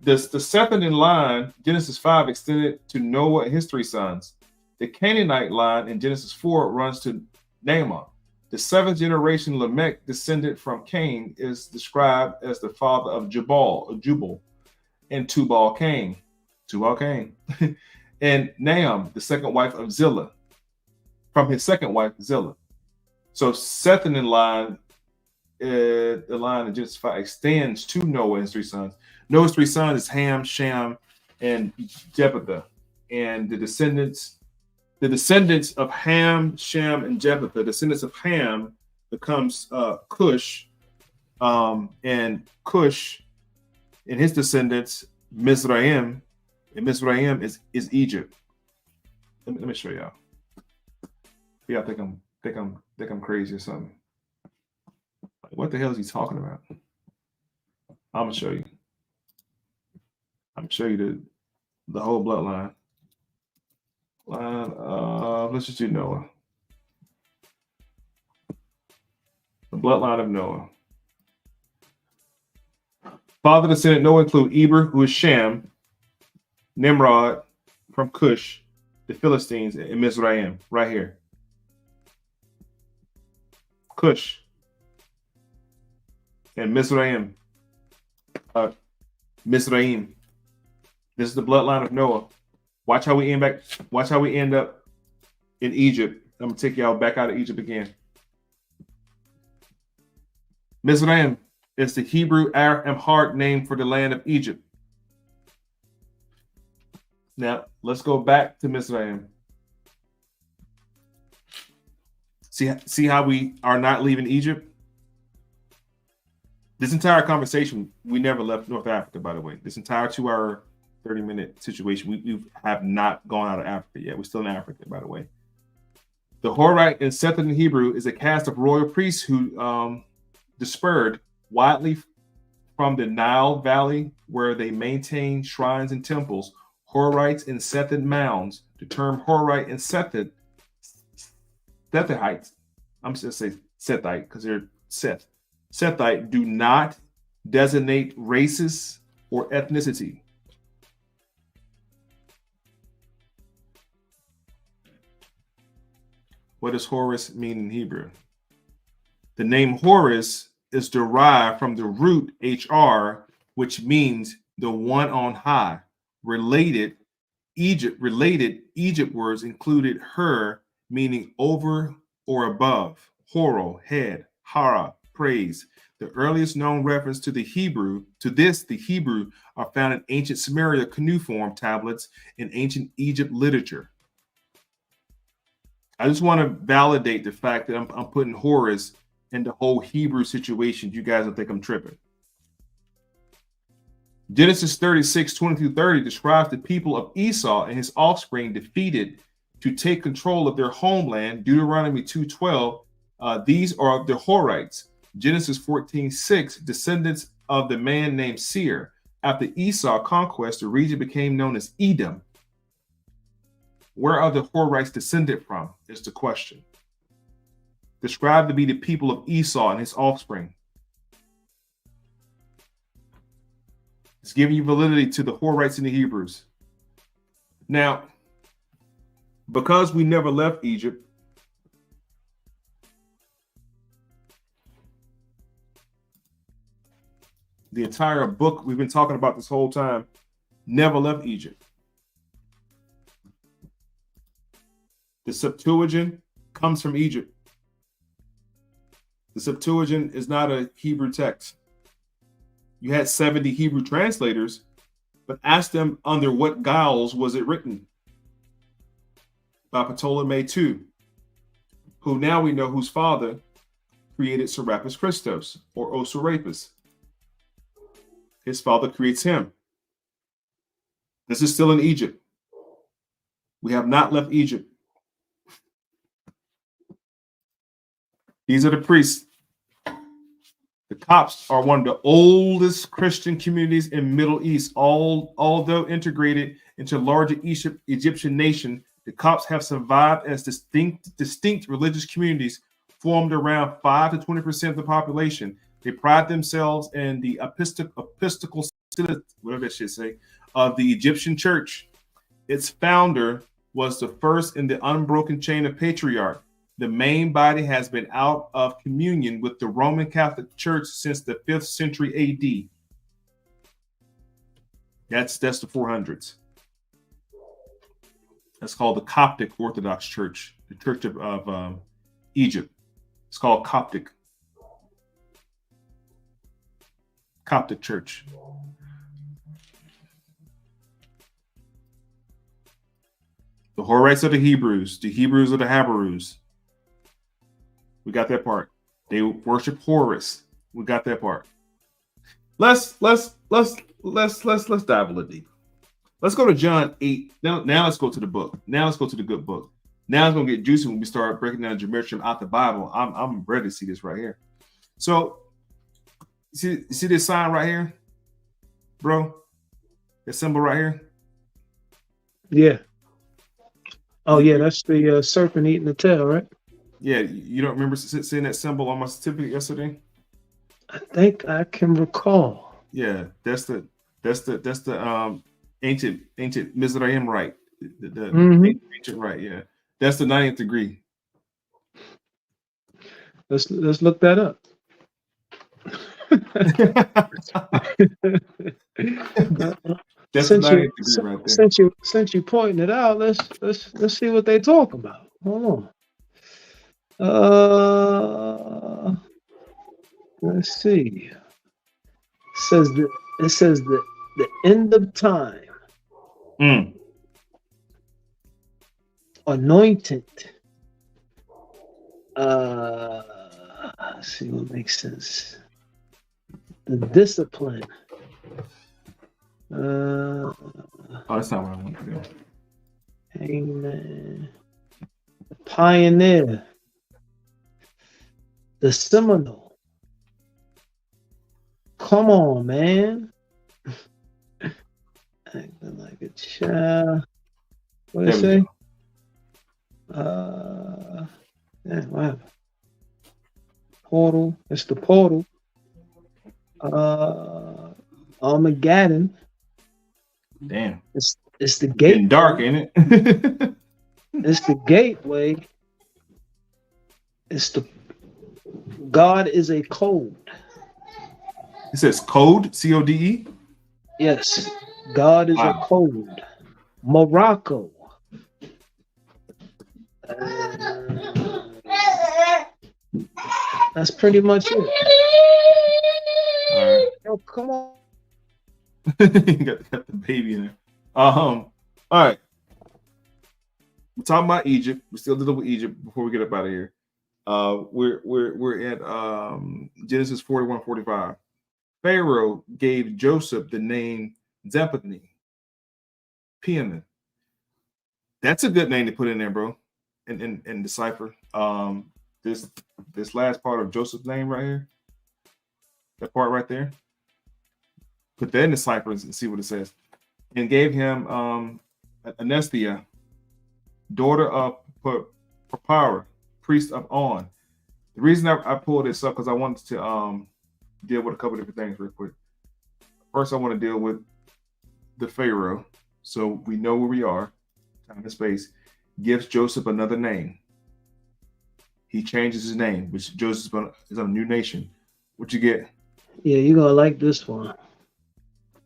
The Scythian line, Genesis 5, extended to Noah and his three sons. The Canaanite line in Genesis 4 runs to Naaman. The seventh generation, Lamech, descended from Cain, is described as the father of Jubal, and Tubal-Cain, and Nahum, the second wife of Zillah, from his second wife, Zillah. So Seth in the line in Genesis 5 extends to Noah and his 3 sons. Noah's 3 sons is Ham, Shem, and Japheth. And the descendants of Ham, Shem, and Japheth, the descendants of Ham becomes Cush, and Cush and his descendants, Mizraim, and Mizraim is Egypt. Let me show y'all. Yeah, I think I'm crazy or something. What the hell is he talking about? I'm gonna show you. I'm gonna show you the whole bloodline. Let's just do Noah. The bloodline of Noah. Father descendant Noah include Eber, who is Shem, Nimrod from Cush, the Philistines, and Mizraim, right here. Cush and Mizraim. Mizraim. This is the bloodline of Noah. Watch how we end up in Egypt. I'm gonna take y'all back out of Egypt again. Mizraim is the Hebrew Amharic name for the land of Egypt. Now let's go back to Mizraim. See how we are not leaving Egypt? This entire conversation, we never left North Africa, by the way. This entire 2-hour, 30-minute situation, we have not gone out of Africa yet. We're still in Africa, by the way. The Horite in Seth in Hebrew is a caste of royal priests who dispersed widely from the Nile Valley, where they maintain shrines and temples. Horites and Sethid mounds. The term Horite and Sethid, Sethites, I'm just going to say Sethite because they're Seth. Sethite do not designate races or ethnicity. What does Horus mean in Hebrew? The name Horus is derived from the root HR, which means the one on high. Related Egypt words included her, meaning over or above, horo, head, hara, praise. The earliest known reference to the Hebrew, are found in ancient Sumeria cuneiform tablets in ancient Egypt literature. I just want to validate the fact that I'm putting Horus in the whole Hebrew situation. You guys don't think I'm tripping. Genesis 36, 20-30 describes the people of Esau and his offspring defeated to take control of their homeland. Deuteronomy 2:12, these are the Horites. Genesis 14:6, descendants of the man named Seir. After Esau conquest, the region became known as Edom. Where are the Horites descended from is the question. Described to be the people of Esau and his offspring. It's giving you validity to the Horites and the Hebrews. Now, because we never left Egypt, the entire book we've been talking about this whole time never left Egypt. The Septuagint comes from Egypt. The Septuagint is not a Hebrew text. You had 70 Hebrew translators, but ask them under what guiles was it written? By Ptolemy II, who now we know whose father created Serapis Christos or Oserapis. His father creates him. This is still in Egypt. We have not left Egypt. These are the priests. The Copts are one of the oldest Christian communities in Middle East. Although integrated into larger Egyptian nation, the Copts have survived as distinct religious communities formed around 5 to 20% of the population. They pride themselves in the episcopal, whatever that shit say, of the Egyptian church. Its founder was the first in the unbroken chain of patriarch. The main body has been out of communion with the Roman Catholic Church since the 5th century AD. That's the 400s. That's called the Coptic Orthodox Church, the Church of Egypt. It's called Coptic Church. The Horites are the Hebrews are the Habarus. We got that part. They worship Horus. We got that part. Let's dive a little deep. Let's go to John 8. Now let's go to the book. Now let's go to the good book. Now it's gonna get juicy when we start breaking down geometry out the Bible. I'm ready to see this right here. So see this sign right here, bro? This symbol right here. Yeah. Oh yeah, that's the serpent eating the tail, right? Yeah, you don't remember seeing that symbol on my certificate yesterday? I think I can recall. Yeah, that's the ancient Mizraim rite. The ancient rite, yeah. That's the 90th degree. Let's look that up. That's the 90th degree right there. Since you pointing it out, let's see what they talk about. Hold on. Let's see. It says the end of time. Anointed. Let's see what makes sense. The discipline. Oh, that's not what I want to do. Amen. The pioneer. The seminal. Come on, man. Acting like a child. What did it say? Wow. Portal. It's the portal. Armageddon. Damn. It's the gateway. Getting dark, ain't it? It's the gateway. God is a code. It says code, CODE? Yes. God is a code. Morocco. That's pretty much it. All right. Yo, come on. got the baby in there. All right. We're talking about Egypt. We're still dealing with Egypt before we get up out of here. We're at Genesis 41:45. Pharaoh gave Joseph the name Zephany. Pianin. That's a good name to put in there, bro. And decipher. This last part of Joseph's name right here. That part right there. Put that in the cipher and see what it says. And gave him Anestia, daughter of Papara, priest of On. The reason I pulled this up because I wanted to deal with a couple different things real quick. First, I want to deal with the Pharaoh, so we know where we are, time and space. Gives Joseph another name. He changes his name, which Joseph is a new nation. What you get? Yeah, you're gonna like this one.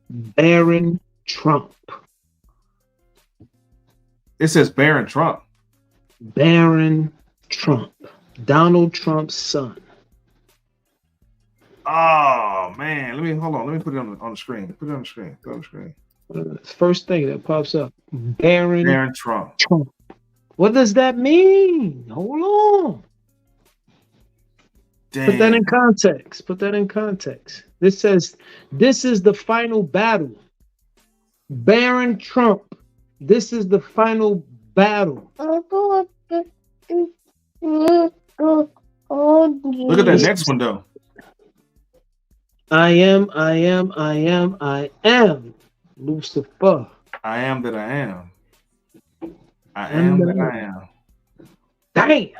Baron Trump. It says Baron Trump. Baron Trump. Donald Trump's son. Oh man, hold on. Let me put it on the screen. Put it on the screen. First thing that pops up. Baron Trump. What does that mean? Hold on. Damn. Put that in context. This says, this is the final battle. Baron Trump. This is the final battle. Look at that next one though. I am Lucifer. I am that I am. I am that I am. Damn.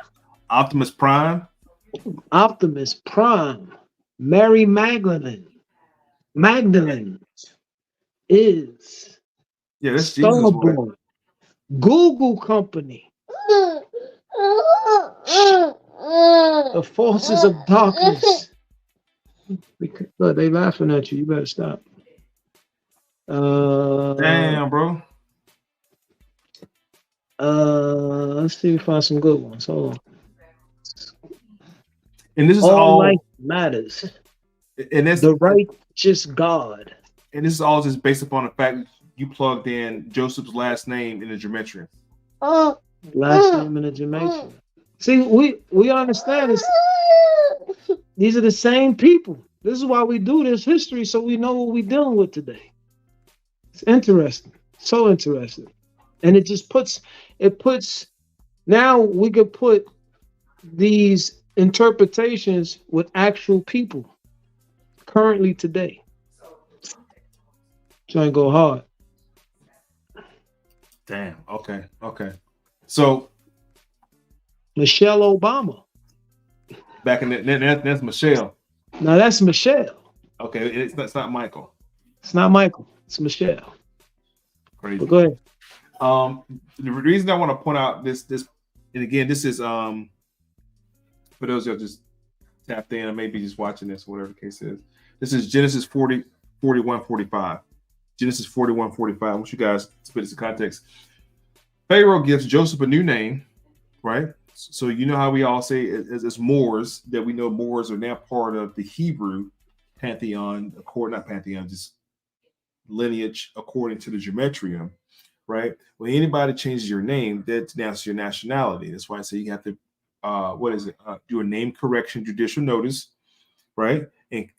Optimus Prime. Mary Magdalene is that's Jesus. Google company. The forces of darkness. Look, they laughing at you. You better stop. Damn, bro. Let's see if we find some good ones. Hold on. And this is All all, life matters. and that's The righteous God. and this is all just based upon the fact that you plugged in Joseph's last name in the gematria. Last name in the Jamaican. See, we understand this. These are the same people. This is why we do this history, so we know what we're dealing with today. It's interesting. So interesting. And it just puts, now we could put these interpretations with actual people currently today. Trying to go hard. Damn. Okay. So Michelle Obama. back in that's Michelle. Now that's Michelle. Okay, that's not Michael. It's not Michael. It's Michelle. Crazy. But go ahead. The reason I want to point out this, and again, this is for those who have just tapped in and maybe just watching this, whatever the case is. This is Genesis 40, 41, 45. Genesis 41, 45. I want you guys to put this in context. Pharaoh gives Joseph a new name, right? So you know how we all say as Moors, that we know Moors are now part of the Hebrew pantheon, not pantheon, just lineage according to the gematria, right? When anybody changes your name, that denounces your nationality. That's why I say you have to, do a name correction judicial notice, right? And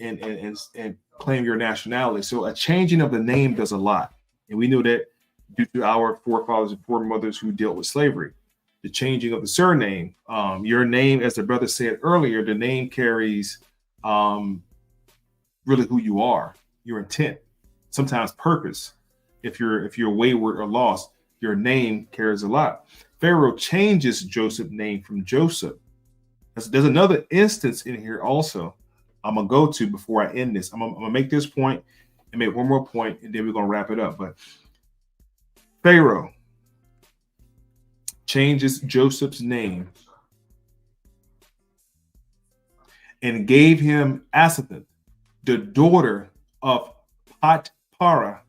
claim your nationality. So a changing of the name does a lot. And we know that due to our forefathers and foremothers who dealt with slavery. The changing of the surname, your name, as the brother said earlier, the name carries really who you are, your intent, sometimes purpose. If you're wayward or lost, your name carries a lot. Pharaoh changes Joseph's name from Joseph. There's another instance in here also I'm gonna go to before I end this. I'm gonna make this point and make one more point, and then we're gonna wrap it up. But Pharaoh changes Joseph's name and gave him Asenath, the daughter of Potipharah.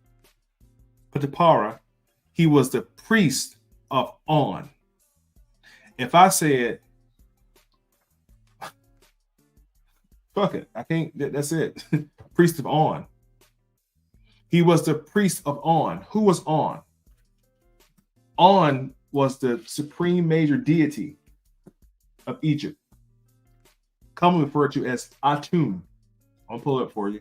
He was the priest of On. If I said, fuck it, I can't, that's it. Priest of On. He was the priest of On. Who was On? On was the supreme major deity of Egypt, commonly referred to as Atum. I'll pull it up for you.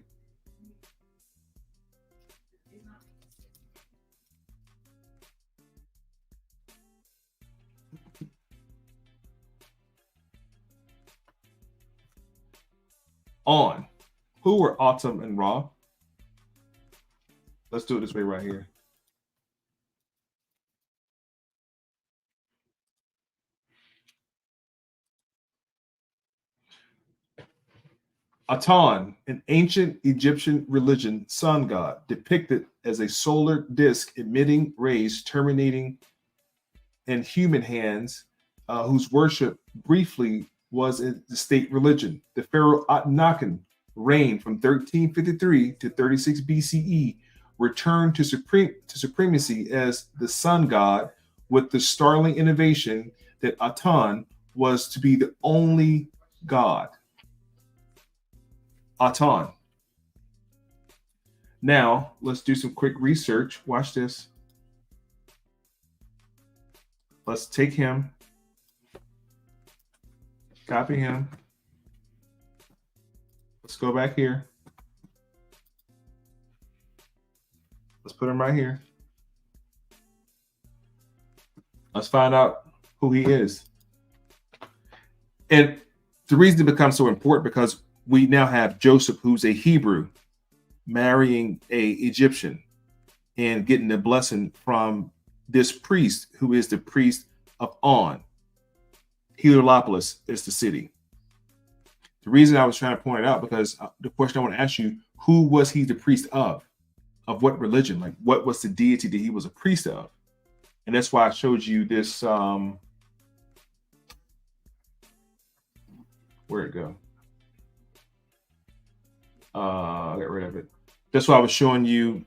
On. Who were Atum and Ra? Let's do it this way right here. Aton, an ancient Egyptian religion sun god, depicted as a solar disk emitting rays terminating in human hands, whose worship briefly was in the state religion. The pharaoh Akhenaten reigned from 1353 to 36 BCE, returned to supremacy as the sun god with the startling innovation that Aton was to be the only god. Aton. Now, let's do some quick research. Watch this. Let's take him, copy him. Let's go back here. Let's put him right here. Let's find out who he is. And the reason it becomes so important because we now have Joseph, who's a Hebrew, marrying a Egyptian and getting the blessing from this priest, who is the priest of On. Heliopolis is the city. The reason I was trying to point it out, because the question I want to ask you, who was he the priest of? Of what religion? Like, what was the deity that he was a priest of? And that's why I showed you this Where'd it go? I got rid of it. That's why I was showing you.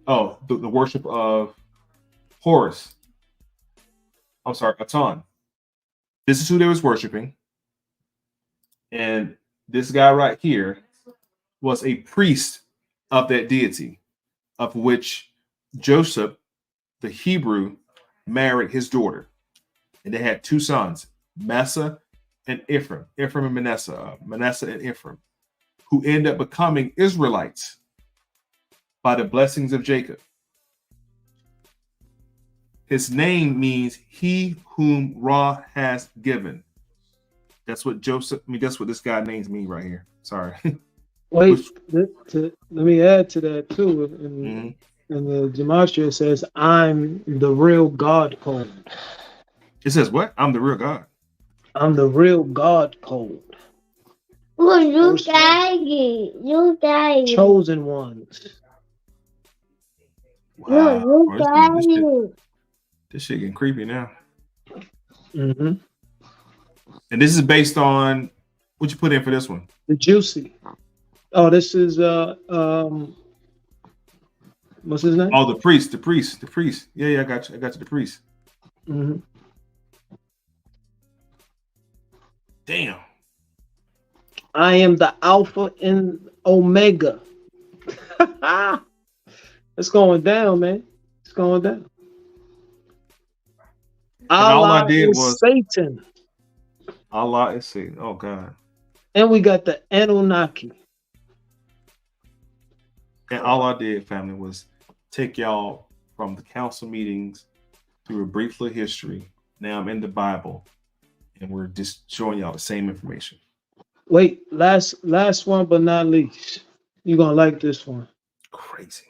Oh, the worship of Horus. I'm sorry, Aton. This is who they was worshiping. And this guy right here was a priest of that deity, of which Joseph, the Hebrew, married his daughter. And they had two sons, Massa and Ephraim, Ephraim and Manasseh, Manasseh and Ephraim, who end up becoming Israelites by the blessings of Jacob. His name means he whom Ra has given. That's what that's what this guy names me right here. Sorry. Wait, let me add to that too. In the Gematria, it says, I'm the real God code. It says what? I'm the real God. I'm the real God code. Oh, you got it. Chosen ones. Wow. This shit getting creepy now. Mm-hmm. And this is based on what you put in for this one. The juicy. Oh, this is what's his name? Oh, the priest. Yeah, I got you. The priest. Mm-hmm. Damn. I am the Alpha and Omega. It's going down, man. It's going down. All I did was Satan. Allah is Satan. Oh God. And we got the Anunnaki. And all I did, family, was take y'all from the council meetings through a brief little history. Now I'm in the Bible, and we're just showing y'all the same information. Wait, last one but not least. You're gonna like this one. Crazy.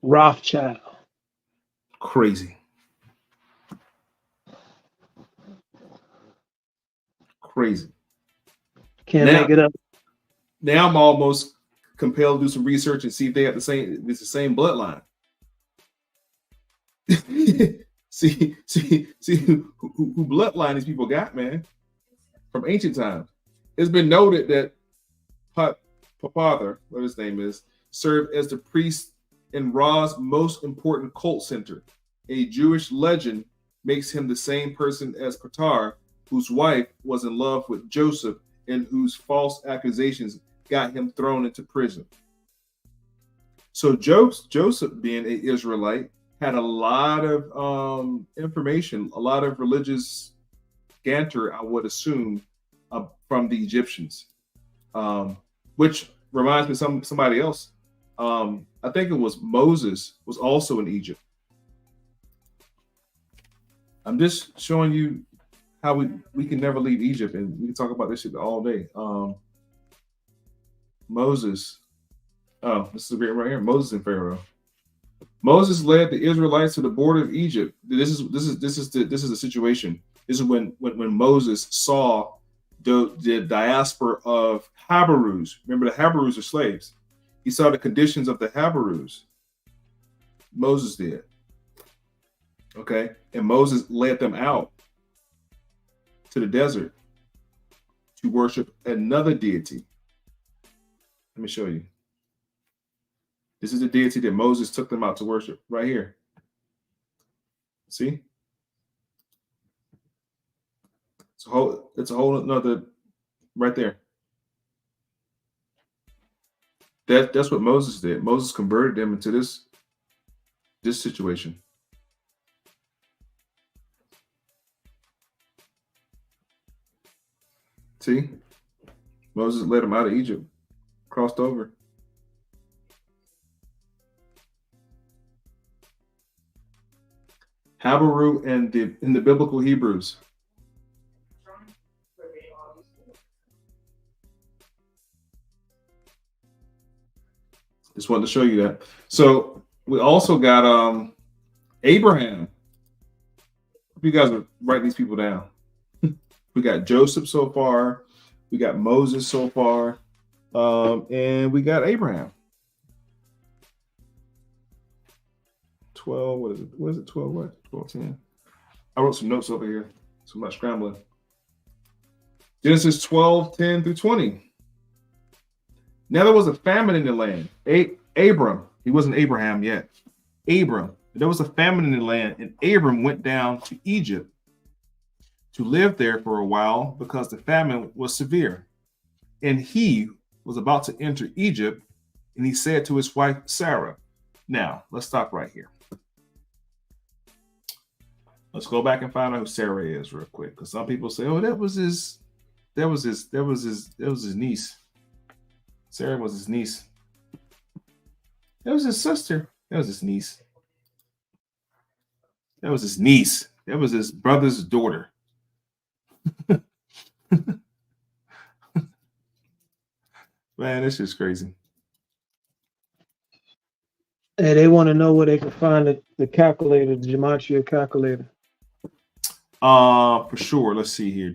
Rothschild. Crazy. Can't make it up. Now I'm almost compelled to do some research and see if they have the same bloodline. see who bloodline these people got, man, from ancient times. It's been noted that Papathar, what his name is, served as the priest in Ra's most important cult center. A Jewish legend makes him the same person as Patar, whose wife was in love with Joseph and whose false accusations got him thrown into prison. So Joseph, being an Israelite, had a lot of information, a lot of religious ganter, I would assume, from the Egyptians, which reminds me of somebody else. I think it was Moses was also in Egypt. I'm just showing you how we can never leave Egypt, and we can talk about this shit all day. Moses. Oh, this is right here. Moses and Pharaoh. Moses led the Israelites to the border of Egypt. This is the situation. This is when Moses saw the diaspora of Habarus. Remember, the Habarus are slaves. He saw the conditions of the Habarus. Moses did. Okay, and Moses led them out to the desert to worship another deity. Let me show you. This is the deity that Moses took them out to worship right here. See? It's a whole another right there. That's what Moses did. Moses converted them into this situation. See? Moses led them out of Egypt, crossed over. Habaru and in the biblical Hebrews. Just wanted to show you that. So we also got Abraham. You guys are writing these people down. We got Joseph so far. We got Moses so far. And we got Abraham. 12, what is it? What is it? 12 what? 12, 10. I wrote some notes over here, so I'm not scrambling. Genesis 12:10-20. Now there was a famine in the land. Abram, he wasn't Abraham yet. Abram, there was a famine in the land, and Abram went down to Egypt to live there for a while because the famine was severe. And he was about to enter Egypt, and he said to his wife Sarah. Now, let's stop right here. Let's go back and find out who Sarah is real quick, because some people say, "Oh, that was his niece." Sarah was his niece. That was his sister. That was his niece. That was his niece. That was his brother's daughter. Man, this is crazy. Hey, they want to know where they can find the calculator, the gematria calculator. For sure. Let's see here.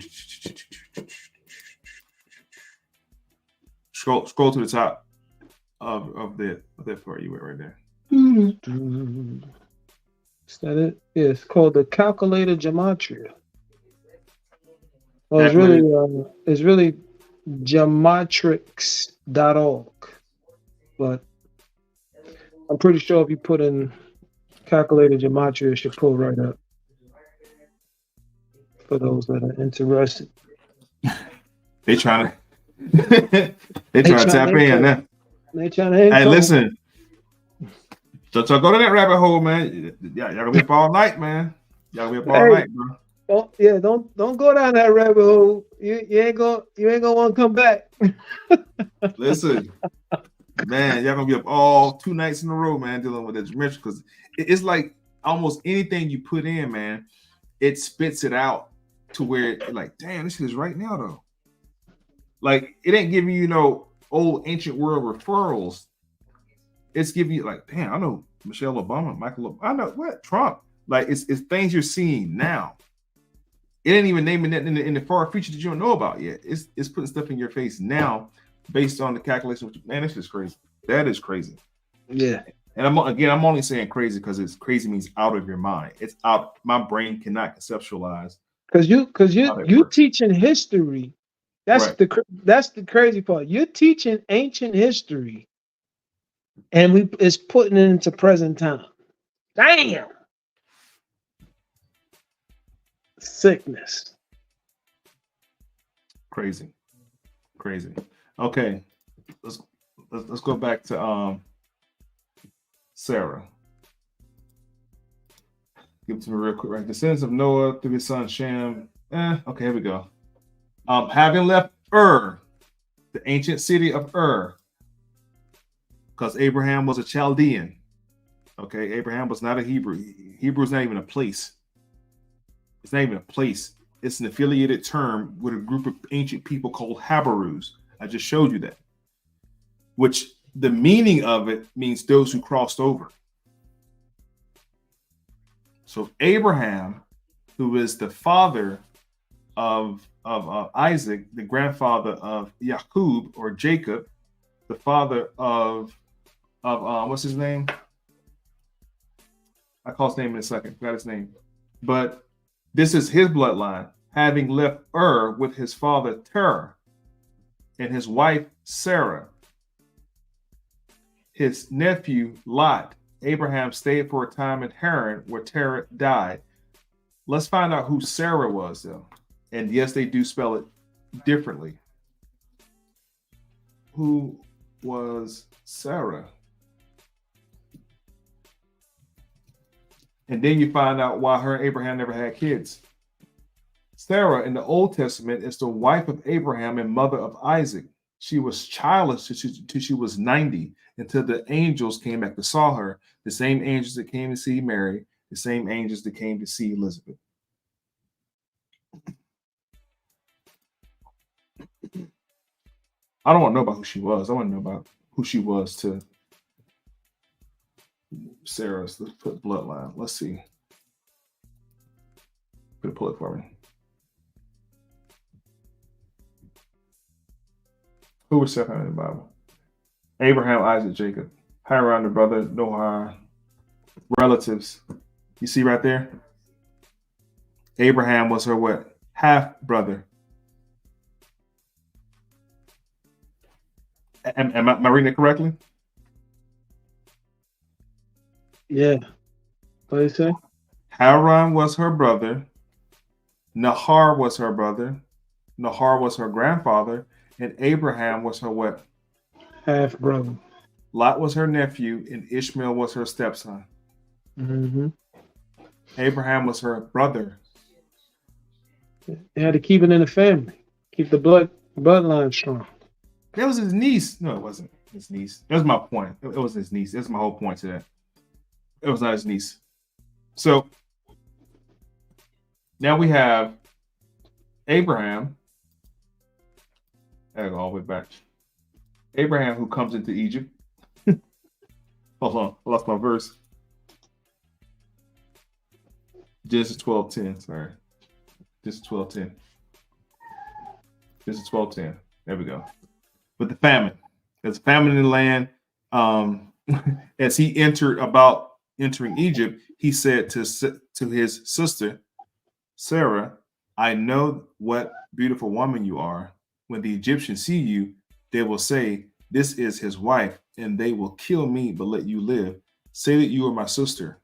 Scroll to the top of that part you went right there. Is that it? Yeah, it's called the calculator gematria. Well, it's really gematrix.org, but I'm pretty sure if you put in calculator gematria, it should pull right up. For those that are interested, they trying to tap in now. They trying to. Hey, listen. So go to that rabbit hole, man. Y'all gonna be up all night, man. Y'all gonna be up all night, bro. Don't go down that rabbit hole. You ain't gonna want to come back. Listen, man, y'all gonna be up all 2 nights in a row, man, dealing with this gematria, because it's like almost anything you put in, man, it spits it out to where you're like, damn, this is right now though. Like it ain't giving you old ancient world referrals. It's giving you like, damn, I know Michelle Obama, Michael Obama, I know what Trump. Like it's things you're seeing now. It ain't even naming that in the far future that you don't know about yet. It's putting stuff in your face now based on the calculation. Man, this is crazy. That is crazy. Yeah. And I'm only saying crazy because it's crazy means out of your mind. It's out. My brain cannot conceptualize. Because you teaching history. That's right. the crazy part. You're teaching ancient history, and it's putting it into present time. Damn. Sickness. Crazy. Okay. Let's go back to Sarah. Give it to me real quick. Right. Descendants of Noah through his son Shem. Okay, here we go. Having left Ur, the ancient city of Ur, because Abraham was a Chaldean. Okay, Abraham was not a Hebrew. Hebrew is not even a place. It's not even a place. It's an affiliated term with a group of ancient people called Habarus. I just showed you that. Which the meaning of it means those who crossed over. So Abraham, who is the father of Isaac, the grandfather of Jacob or Jacob, the father of what's his name? I call his name in a second. Forgot his name. But this is his bloodline, having left Ur with his father Terah and his wife Sarah. His nephew Lot, Abraham stayed for a time in Haran where Terah died. Let's find out who Sarah was, though. And yes, they do spell it differently. Who was Sarah? And then you find out why her and Abraham never had kids. Sarah in the Old Testament is the wife of Abraham and mother of Isaac. She was childless till she was 90, until the angels came back to saw her. The same angels that came to see Mary, the same angels that came to see Elizabeth. I don't want to know about who she was. I want to know about who she was to Sarah's bloodline. Let's see. Gonna pull it for me. Who was Sarah in the Bible? Abraham, Isaac, Jacob. Haran, the brother, Noah, relatives. You see right there? Abraham was her what? Half brother. Am I reading it correctly? Yeah. What do you say? Haran was her brother. Nahar was her brother. Nahar was her grandfather. And Abraham was her what? Half brother. Lot was her nephew, and Ishmael was her stepson. Mm-hmm. Abraham was her brother. They had to keep it in the family, keep the bloodline strong. That was his niece. No, it wasn't his niece. That was my point. It was his niece. That's my whole point to that. It was not his niece. So now we have Abraham. I go all the way back. Abraham, who comes into Egypt. Hold on, I lost my verse. Genesis 12:10. Sorry, Genesis 12:10. Genesis 12:10. There we go. With the famine, there's a famine in the land. As he entering Egypt, he said to his sister Sarah, "I know what beautiful woman you are. When the Egyptians see you, they will say, 'This is his wife,' and they will kill me but let you live. Say that you are my sister,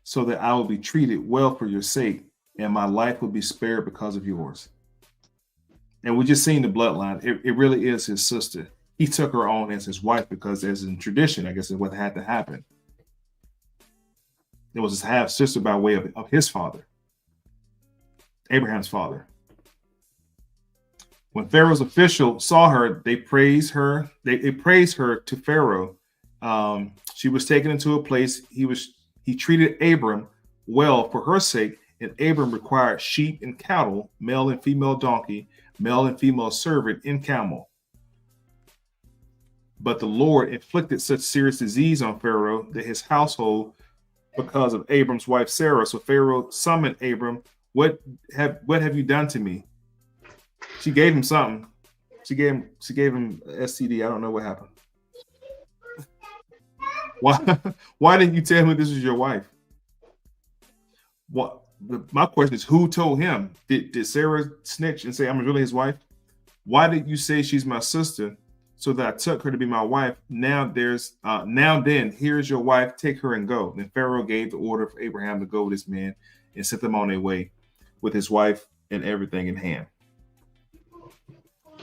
so that I will be treated well for your sake, and my life will be spared because of yours." And we just seen the bloodline. It really is his sister. He took her on as his wife because, as in tradition, I guess is what had to happen. It was his half sister by way of his father, Abraham's father. When Pharaoh's official saw her, they praised her. They praised her to Pharaoh. She was taken into a place. He treated Abram well for her sake, and Abram required sheep and cattle, male and female donkey, male and female servant, and camel. But the Lord inflicted such serious disease on Pharaoh that his household, because of Abram's wife Sarah. So Pharaoh summoned Abram. What have you done to me? She gave him something. She gave him STD. I don't know what happened. Why didn't you tell me this was your wife? What? My question is, who told him? Did Sarah snitch and say I'm really his wife? Why did you say she's my sister, so that I took her to be my wife? Now then, here's your wife. Take her and go. Then Pharaoh gave the order for Abraham to go with his men and sent them on their way with his wife and everything in hand.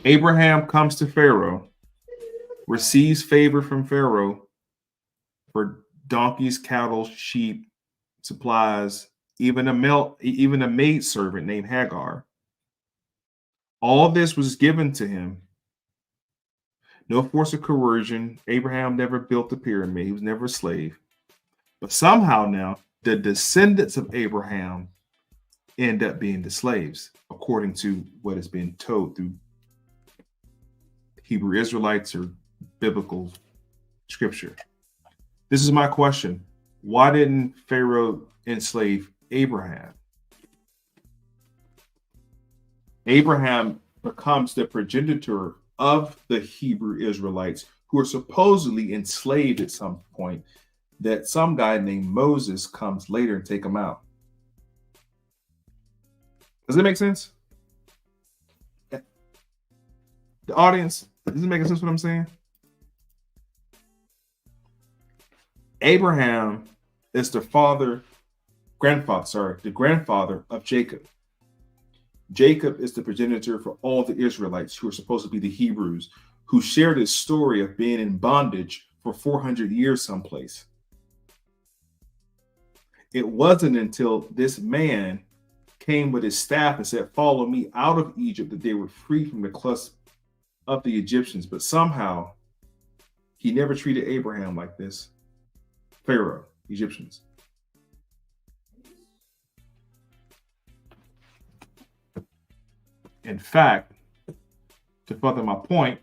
Abraham comes to Pharaoh, receives favor from Pharaoh for donkeys, cattle, sheep, supplies, even a maid servant named Hagar. All this was given to him. No force of coercion. Abraham never built a pyramid. He was never a slave. But somehow now, the descendants of Abraham end up being the slaves, according to what has been told through Hebrew Israelites or biblical scripture. This is my question. Why didn't Pharaoh enslave Abraham? Abraham becomes the progenitor of the Hebrew Israelites, who are supposedly enslaved at some point, that some guy named Moses comes later and take them out. Does that make sense? The audience, is it making sense what I'm saying? Abraham is the grandfather of Jacob. Jacob is the progenitor for all the Israelites, who are supposed to be the Hebrews, who share this story of being in bondage for 400 years someplace. It wasn't until this man came with his staff and said, "Follow me out of Egypt," that they were free from the clutch of the Egyptians. But somehow he never treated Abraham like this. Pharaoh, Egyptians. In fact, to further my point,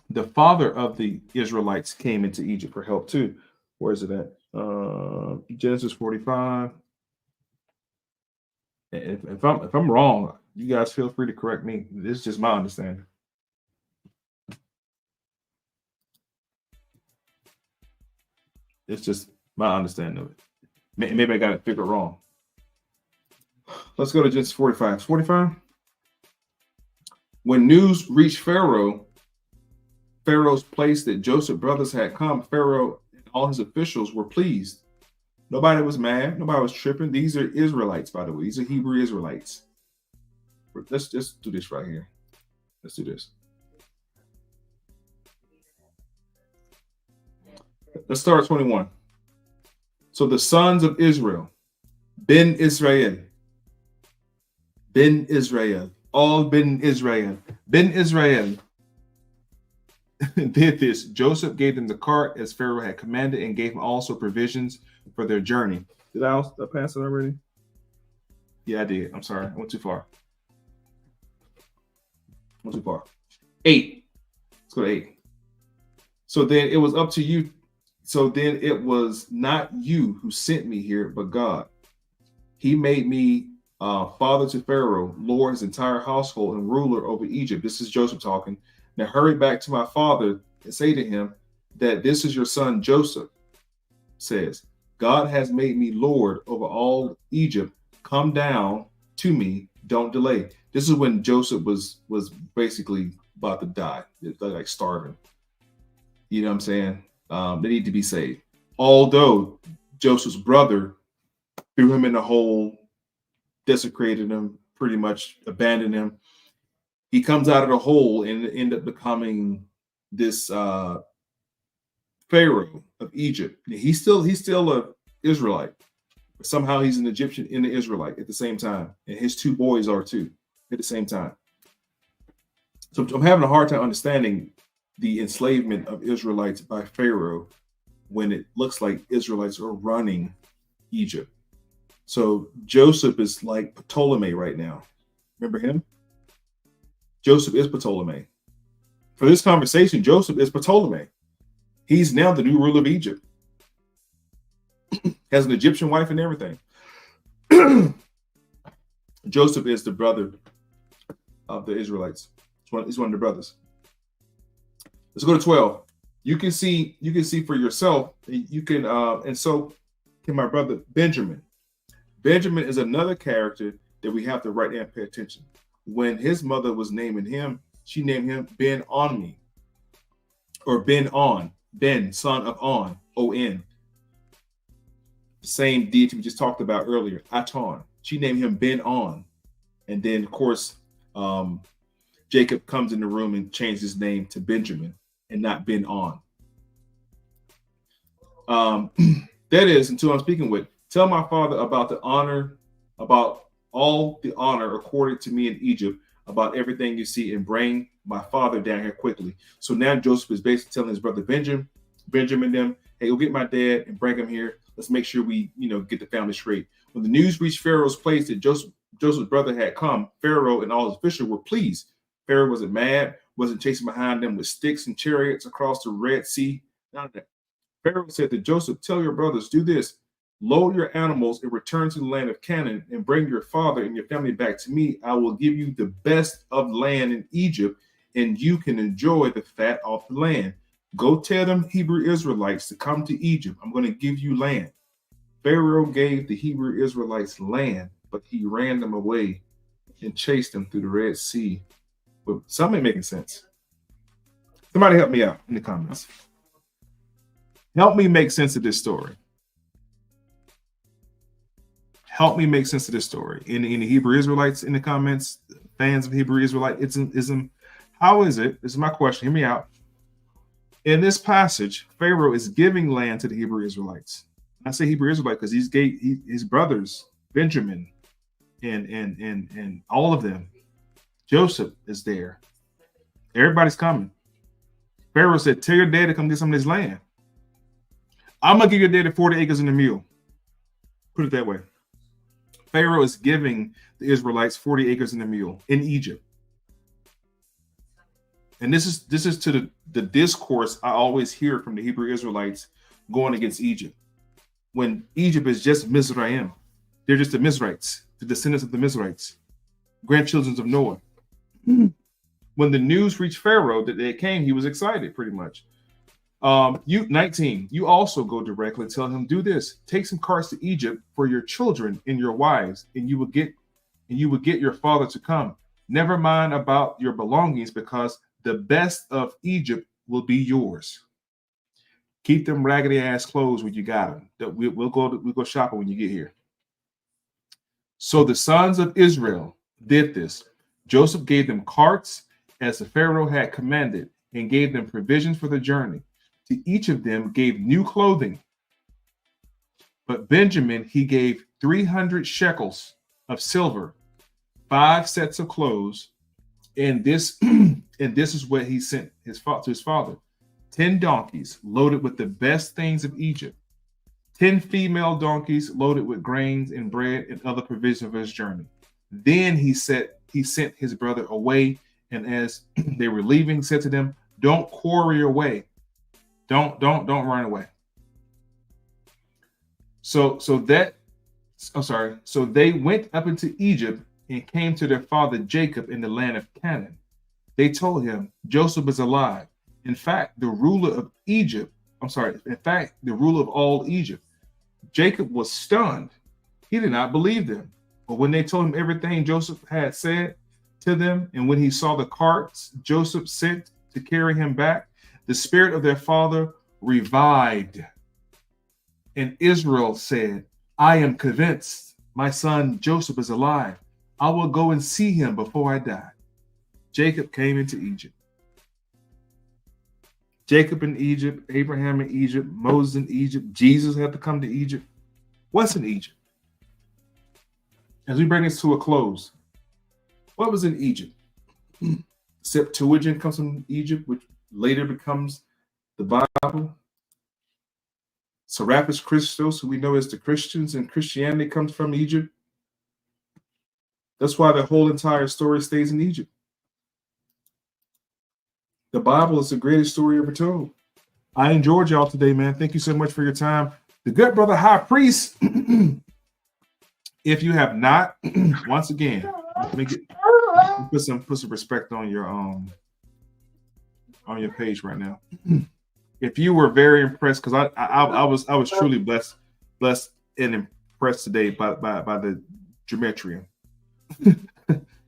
the father of the Israelites came into Egypt for help too. Where is it at? Genesis 45. If I'm wrong, you guys feel free to correct me. This is just my understanding. It's just my understanding of it. Maybe I got it figured wrong. Let's go to Genesis 45. 45? When news reached Pharaoh's place that Joseph's brothers had come, Pharaoh and all his officials were pleased. Nobody was mad. Nobody was tripping. These are Israelites, by the way. These are Hebrew Israelites. Let's just do this right here. Let's do this. Let's start at 21. So the sons of Israel, Ben Israel, all Ben Israel did this. Joseph gave them the cart as Pharaoh had commanded and gave them also provisions for their journey. Did I pass it already? Yeah, I did. I'm sorry. I went too far. 8. Let's go to 8. So then it was up to you. So then it was not you who sent me here, but God. He made me father to Pharaoh, Lord, his entire household, and ruler over Egypt. This is Joseph talking. Now hurry back to my father and say to him that this is your son Joseph. Says, God has made me Lord over all Egypt. Come down to me. Don't delay. This is when Joseph was basically about to die. They're like starving. You know what I'm saying? They need to be saved. Although Joseph's brother threw him in a hole, desecrated him, pretty much abandoned him. He comes out of the hole and end up becoming this Pharaoh of Egypt. He's still an Israelite. But somehow he's an Egyptian and an Israelite at the same time. And his 2 boys are too at the same time. So I'm having a hard time understanding the enslavement of Israelites by Pharaoh when it looks like Israelites are running Egypt. So Joseph is like Ptolemy right now. Remember him? Joseph is Ptolemy. For this conversation, Joseph is Ptolemy. He's now the new ruler of Egypt. Has an Egyptian wife and everything. Joseph is the brother of the Israelites. He's one of the brothers. Let's go to 12. You can see for yourself. You can, and so can my brother Benjamin. Benjamin is another character that we have to write down and pay attention. When his mother was naming him, she named him Ben Oni, or Ben On, Ben, son of On, O-N. The same deity we just talked about earlier, Aton. She named him Ben On. And then, of course, Jacob comes in the room and changed his name to Benjamin and not Ben On. That is, until I'm speaking with, tell my father about the honor, about all the honor accorded to me in Egypt, about everything you see, and bring my father down here quickly. So now Joseph is basically telling his brother Benjamin them, hey, go get my dad and bring him here. Let's make sure we, get the family straight. When the news reached Pharaoh's place that Joseph's brother had come, Pharaoh and all his officials were pleased. Pharaoh wasn't mad, wasn't chasing behind them with sticks and chariots across the Red Sea. None of that. Pharaoh said to Joseph, tell your brothers, do this. Load your animals and return to the land of Canaan and bring your father and your family back to me. I will give you the best of land in Egypt, and you can enjoy the fat off the land. Go tell them Hebrew Israelites to come to Egypt. I'm going to give you land. Pharaoh gave the Hebrew Israelites land, but he ran them away and chased them through the Red Sea. But something ain't making sense. Somebody help me out in the comments. Help me make sense of this story. Help me make sense of this story. In the Hebrew Israelites in the comments, fans of Hebrew Israelitism, how is it? This is my question. Hear me out. In this passage, Pharaoh is giving land to the Hebrew Israelites. I say Hebrew Israelite because his brothers, Benjamin, and all of them. Joseph is there. Everybody's coming. Pharaoh said, tell your dad to come get some of this land. I'm going to give your daddy 40 acres and a mule. Put it that way. Pharaoh is giving the Israelites 40 acres and a mule in Egypt. And this is to the discourse I always hear from the Hebrew Israelites going against Egypt. When Egypt is just Mizraim. They're just the Mizrites, the descendants of the Mizrites, grandchildren of Noah. When the news reached Pharaoh that they came, he was excited pretty much. 19, you also go directly and tell him, do this. Take some carts to Egypt for your children and your wives, and you will get your father to come. Never mind about your belongings, because the best of Egypt will be yours. Keep them raggedy ass clothes when you got them. We'll go shopping when you get here. So the sons of Israel did this. Joseph gave them carts as the Pharaoh had commanded, and gave them provisions for the journey. To each of them gave new clothing. But Benjamin he gave 300 shekels of silver, 5 sets of clothes, and this is what he sent to his father: 10 donkeys loaded with the best things of Egypt, 10 female donkeys loaded with grains and bread and other provisions for his journey. Then he sent his brother away, and as they were leaving, said to them, "Don't quarry away. Don't run away." So they went up into Egypt and came to their father Jacob in the land of Canaan. They told him, "Joseph is alive. In fact, the ruler of all Egypt." Jacob was stunned. He did not believe them. But when they told him everything Joseph had said to them, and when he saw the carts Joseph sent to carry him back, the spirit of their father revived. And Israel said, "I am convinced my son Joseph is alive. I will go and see him before I die." Jacob came into Egypt. Jacob in Egypt, Abraham in Egypt, Moses in Egypt, Jesus had to come to Egypt. What's in Egypt? As we bring this to a close, what was in Egypt? Septuagint comes from Egypt, which later becomes the Bible. Serapis Christos, who we know as the Christians, and Christianity comes from Egypt. That's why the whole entire story stays in Egypt. The Bible is the greatest story ever told. I enjoyed y'all today, man. Thank you so much for your time. The good brother high priest, if you have not, once again, put some respect on your page right now. If you were very impressed, because I was truly blessed and impressed today by the geometrium.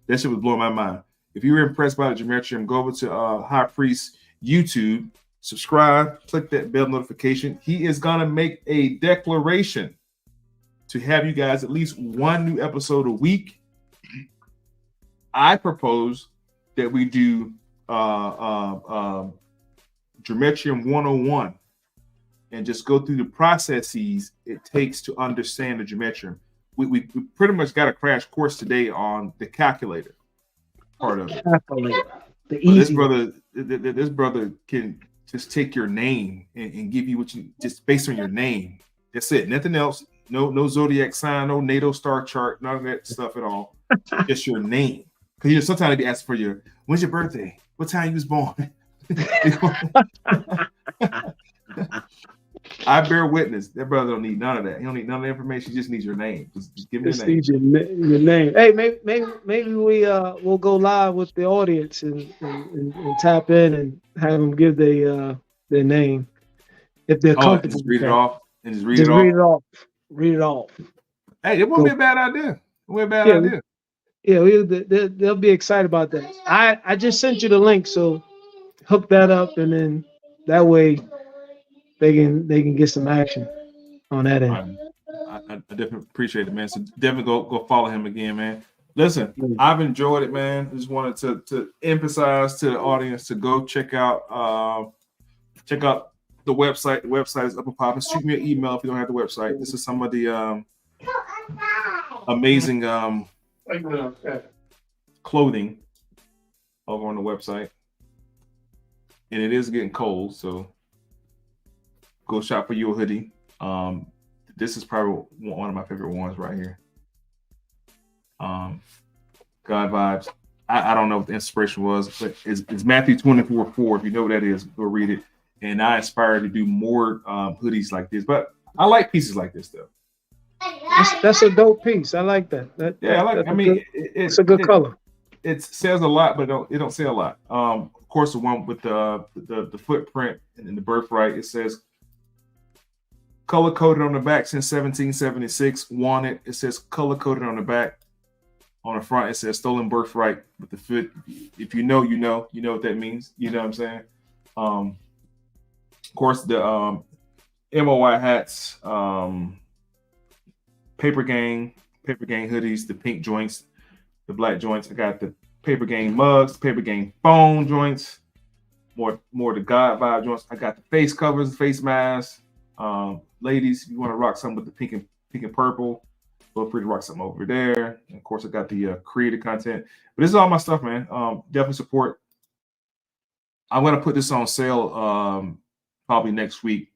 That shit was blowing my mind. If you were impressed by the geometrium, go over to High Priest YouTube, subscribe, click that bell notification. He is gonna make a declaration to have you guys at least one new episode a week. I propose that we do Geometrium 101 and just go through the processes it takes to understand the geometrium. We pretty much got a crash course today on the calculator part of it. This brother can just take your name and give you what you just based on your name. That's it. Nothing else. No zodiac sign, no NATO star chart, none of that stuff at all. Just your name. Because sometimes they ask for when's your birthday? What time you was born? I bear witness. That brother don't need none of that. He don't need none of the information. He just needs your name. Just give me your name. Your name. Hey, maybe we'll go live with the audience and tap in and have them give their name if they're comfortable. Just read it off. And just read it off. Read it off. Hey, it won't be a bad idea. It won't be a bad idea. Yeah, they'll be excited about that. I just sent you the link, so hook that up, and then that way they can get some action on that end. I definitely appreciate it, man. So definitely go follow him again, man. Listen, I've enjoyed it, man. Just wanted to emphasize to the audience to go check out the website. The website is up and popping. Shoot me an email if you don't have the website. This is some of the amazing clothing over on the website. And it is getting cold, so go shop for you a hoodie. This is probably one of my favorite ones right here. God vibes. I don't know what the inspiration was, but it's Matthew 24:4. If you know what that is, go read it. And I aspire to do more hoodies like this. But I like pieces like this, though. That's a dope piece. I like that. It's a good color. It says a lot, but it don't say a lot. Of course, the one with the footprint and the birthright, it says color coded on the back since 1776. Wanted. It says color coded on the back. On the front, it says stolen birthright with the foot. If you know, you know what that means. You know what I'm saying? Of course, the MOI hats, paper gang hoodies, the pink joints, the black joints. I got the paper gang mugs, paper gang phone joints, more the God vibe joints. I got the face covers, face masks. Ladies, if you want to rock something with the pink and purple, feel free to rock something over there. And of course, I got the creative content. But this is all my stuff, man. Definitely support. I'm gonna put this on sale probably next week.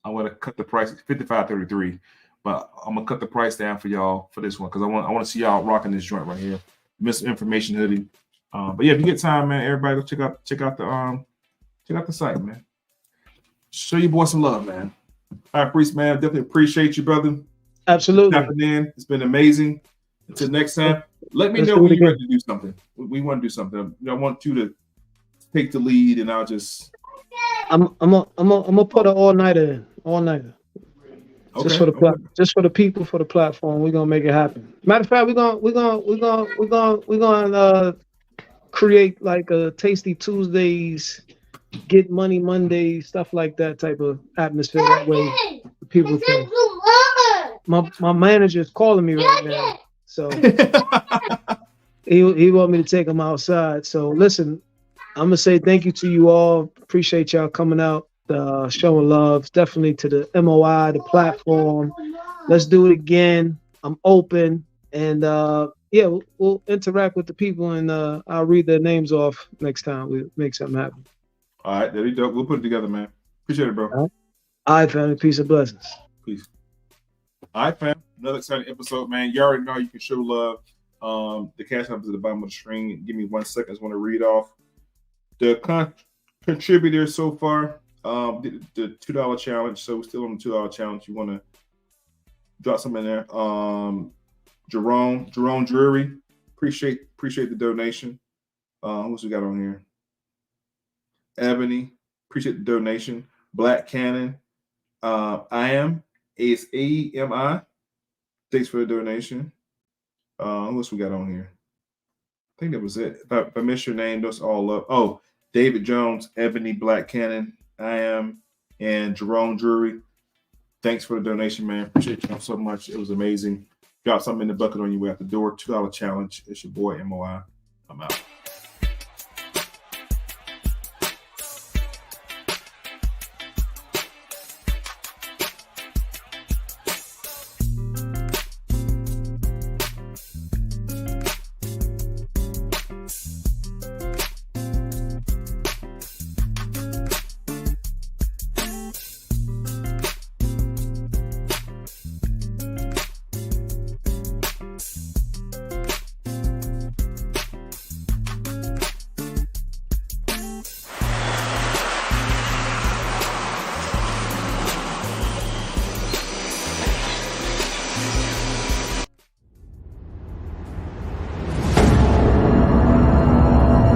I'm gonna cut the price $55.33, but I'm gonna cut the price down for y'all for this one because I want to see y'all rocking this joint right here, misinformation hoodie. But yeah, if you get time, man, everybody go check out the site, man. Show your boy some love, man. All right, Priest, man, definitely appreciate you, brother. Absolutely. It's been amazing. Until next time, let me know when you're ready to do something. We want to do something. I want you to take the lead, and I'll just. I'm gonna put an all-nighter in. All-nighter. Okay, just for the people, for the platform. We're gonna make it happen. Matter of fact, we're gonna create like a Tasty Tuesdays, Get Money Monday, stuff like that type of atmosphere. That way people can. My manager is calling me right now, so he want me to take him outside. So listen, I'm gonna say thank you to you all. Appreciate y'all coming out, showing love. Definitely to the MOI, the platform. Let's do it again. I'm open, and yeah, we'll interact with the people, and I'll read their names off next time we make something happen. All right, there you go. We'll put it together, man. Appreciate it, bro. All right, family. Peace and blessings. Peace. All right, fam. Another exciting episode, man. You already know you can show love. The cash app is at the bottom of the screen. Give me 1 second. I just want to read off the contributors so far. The $2 challenge. So we're still on the $2 challenge. You want to drop something in there. Jerome Drury. Appreciate the donation. Who's we got on here? Ebony. Appreciate the donation. Black Cannon. I am. It's AMI. Thanks for the donation. Who else we got on here? I think that was it. If I miss your name, those all up. Oh, David Jones, Ebony, Black Cannon, I am, and Jerome Drury. Thanks for the donation, man. Appreciate you so much. It was amazing. Drop something in the bucket on your way out the door. $2 challenge. It's your boy MOI. I'm out.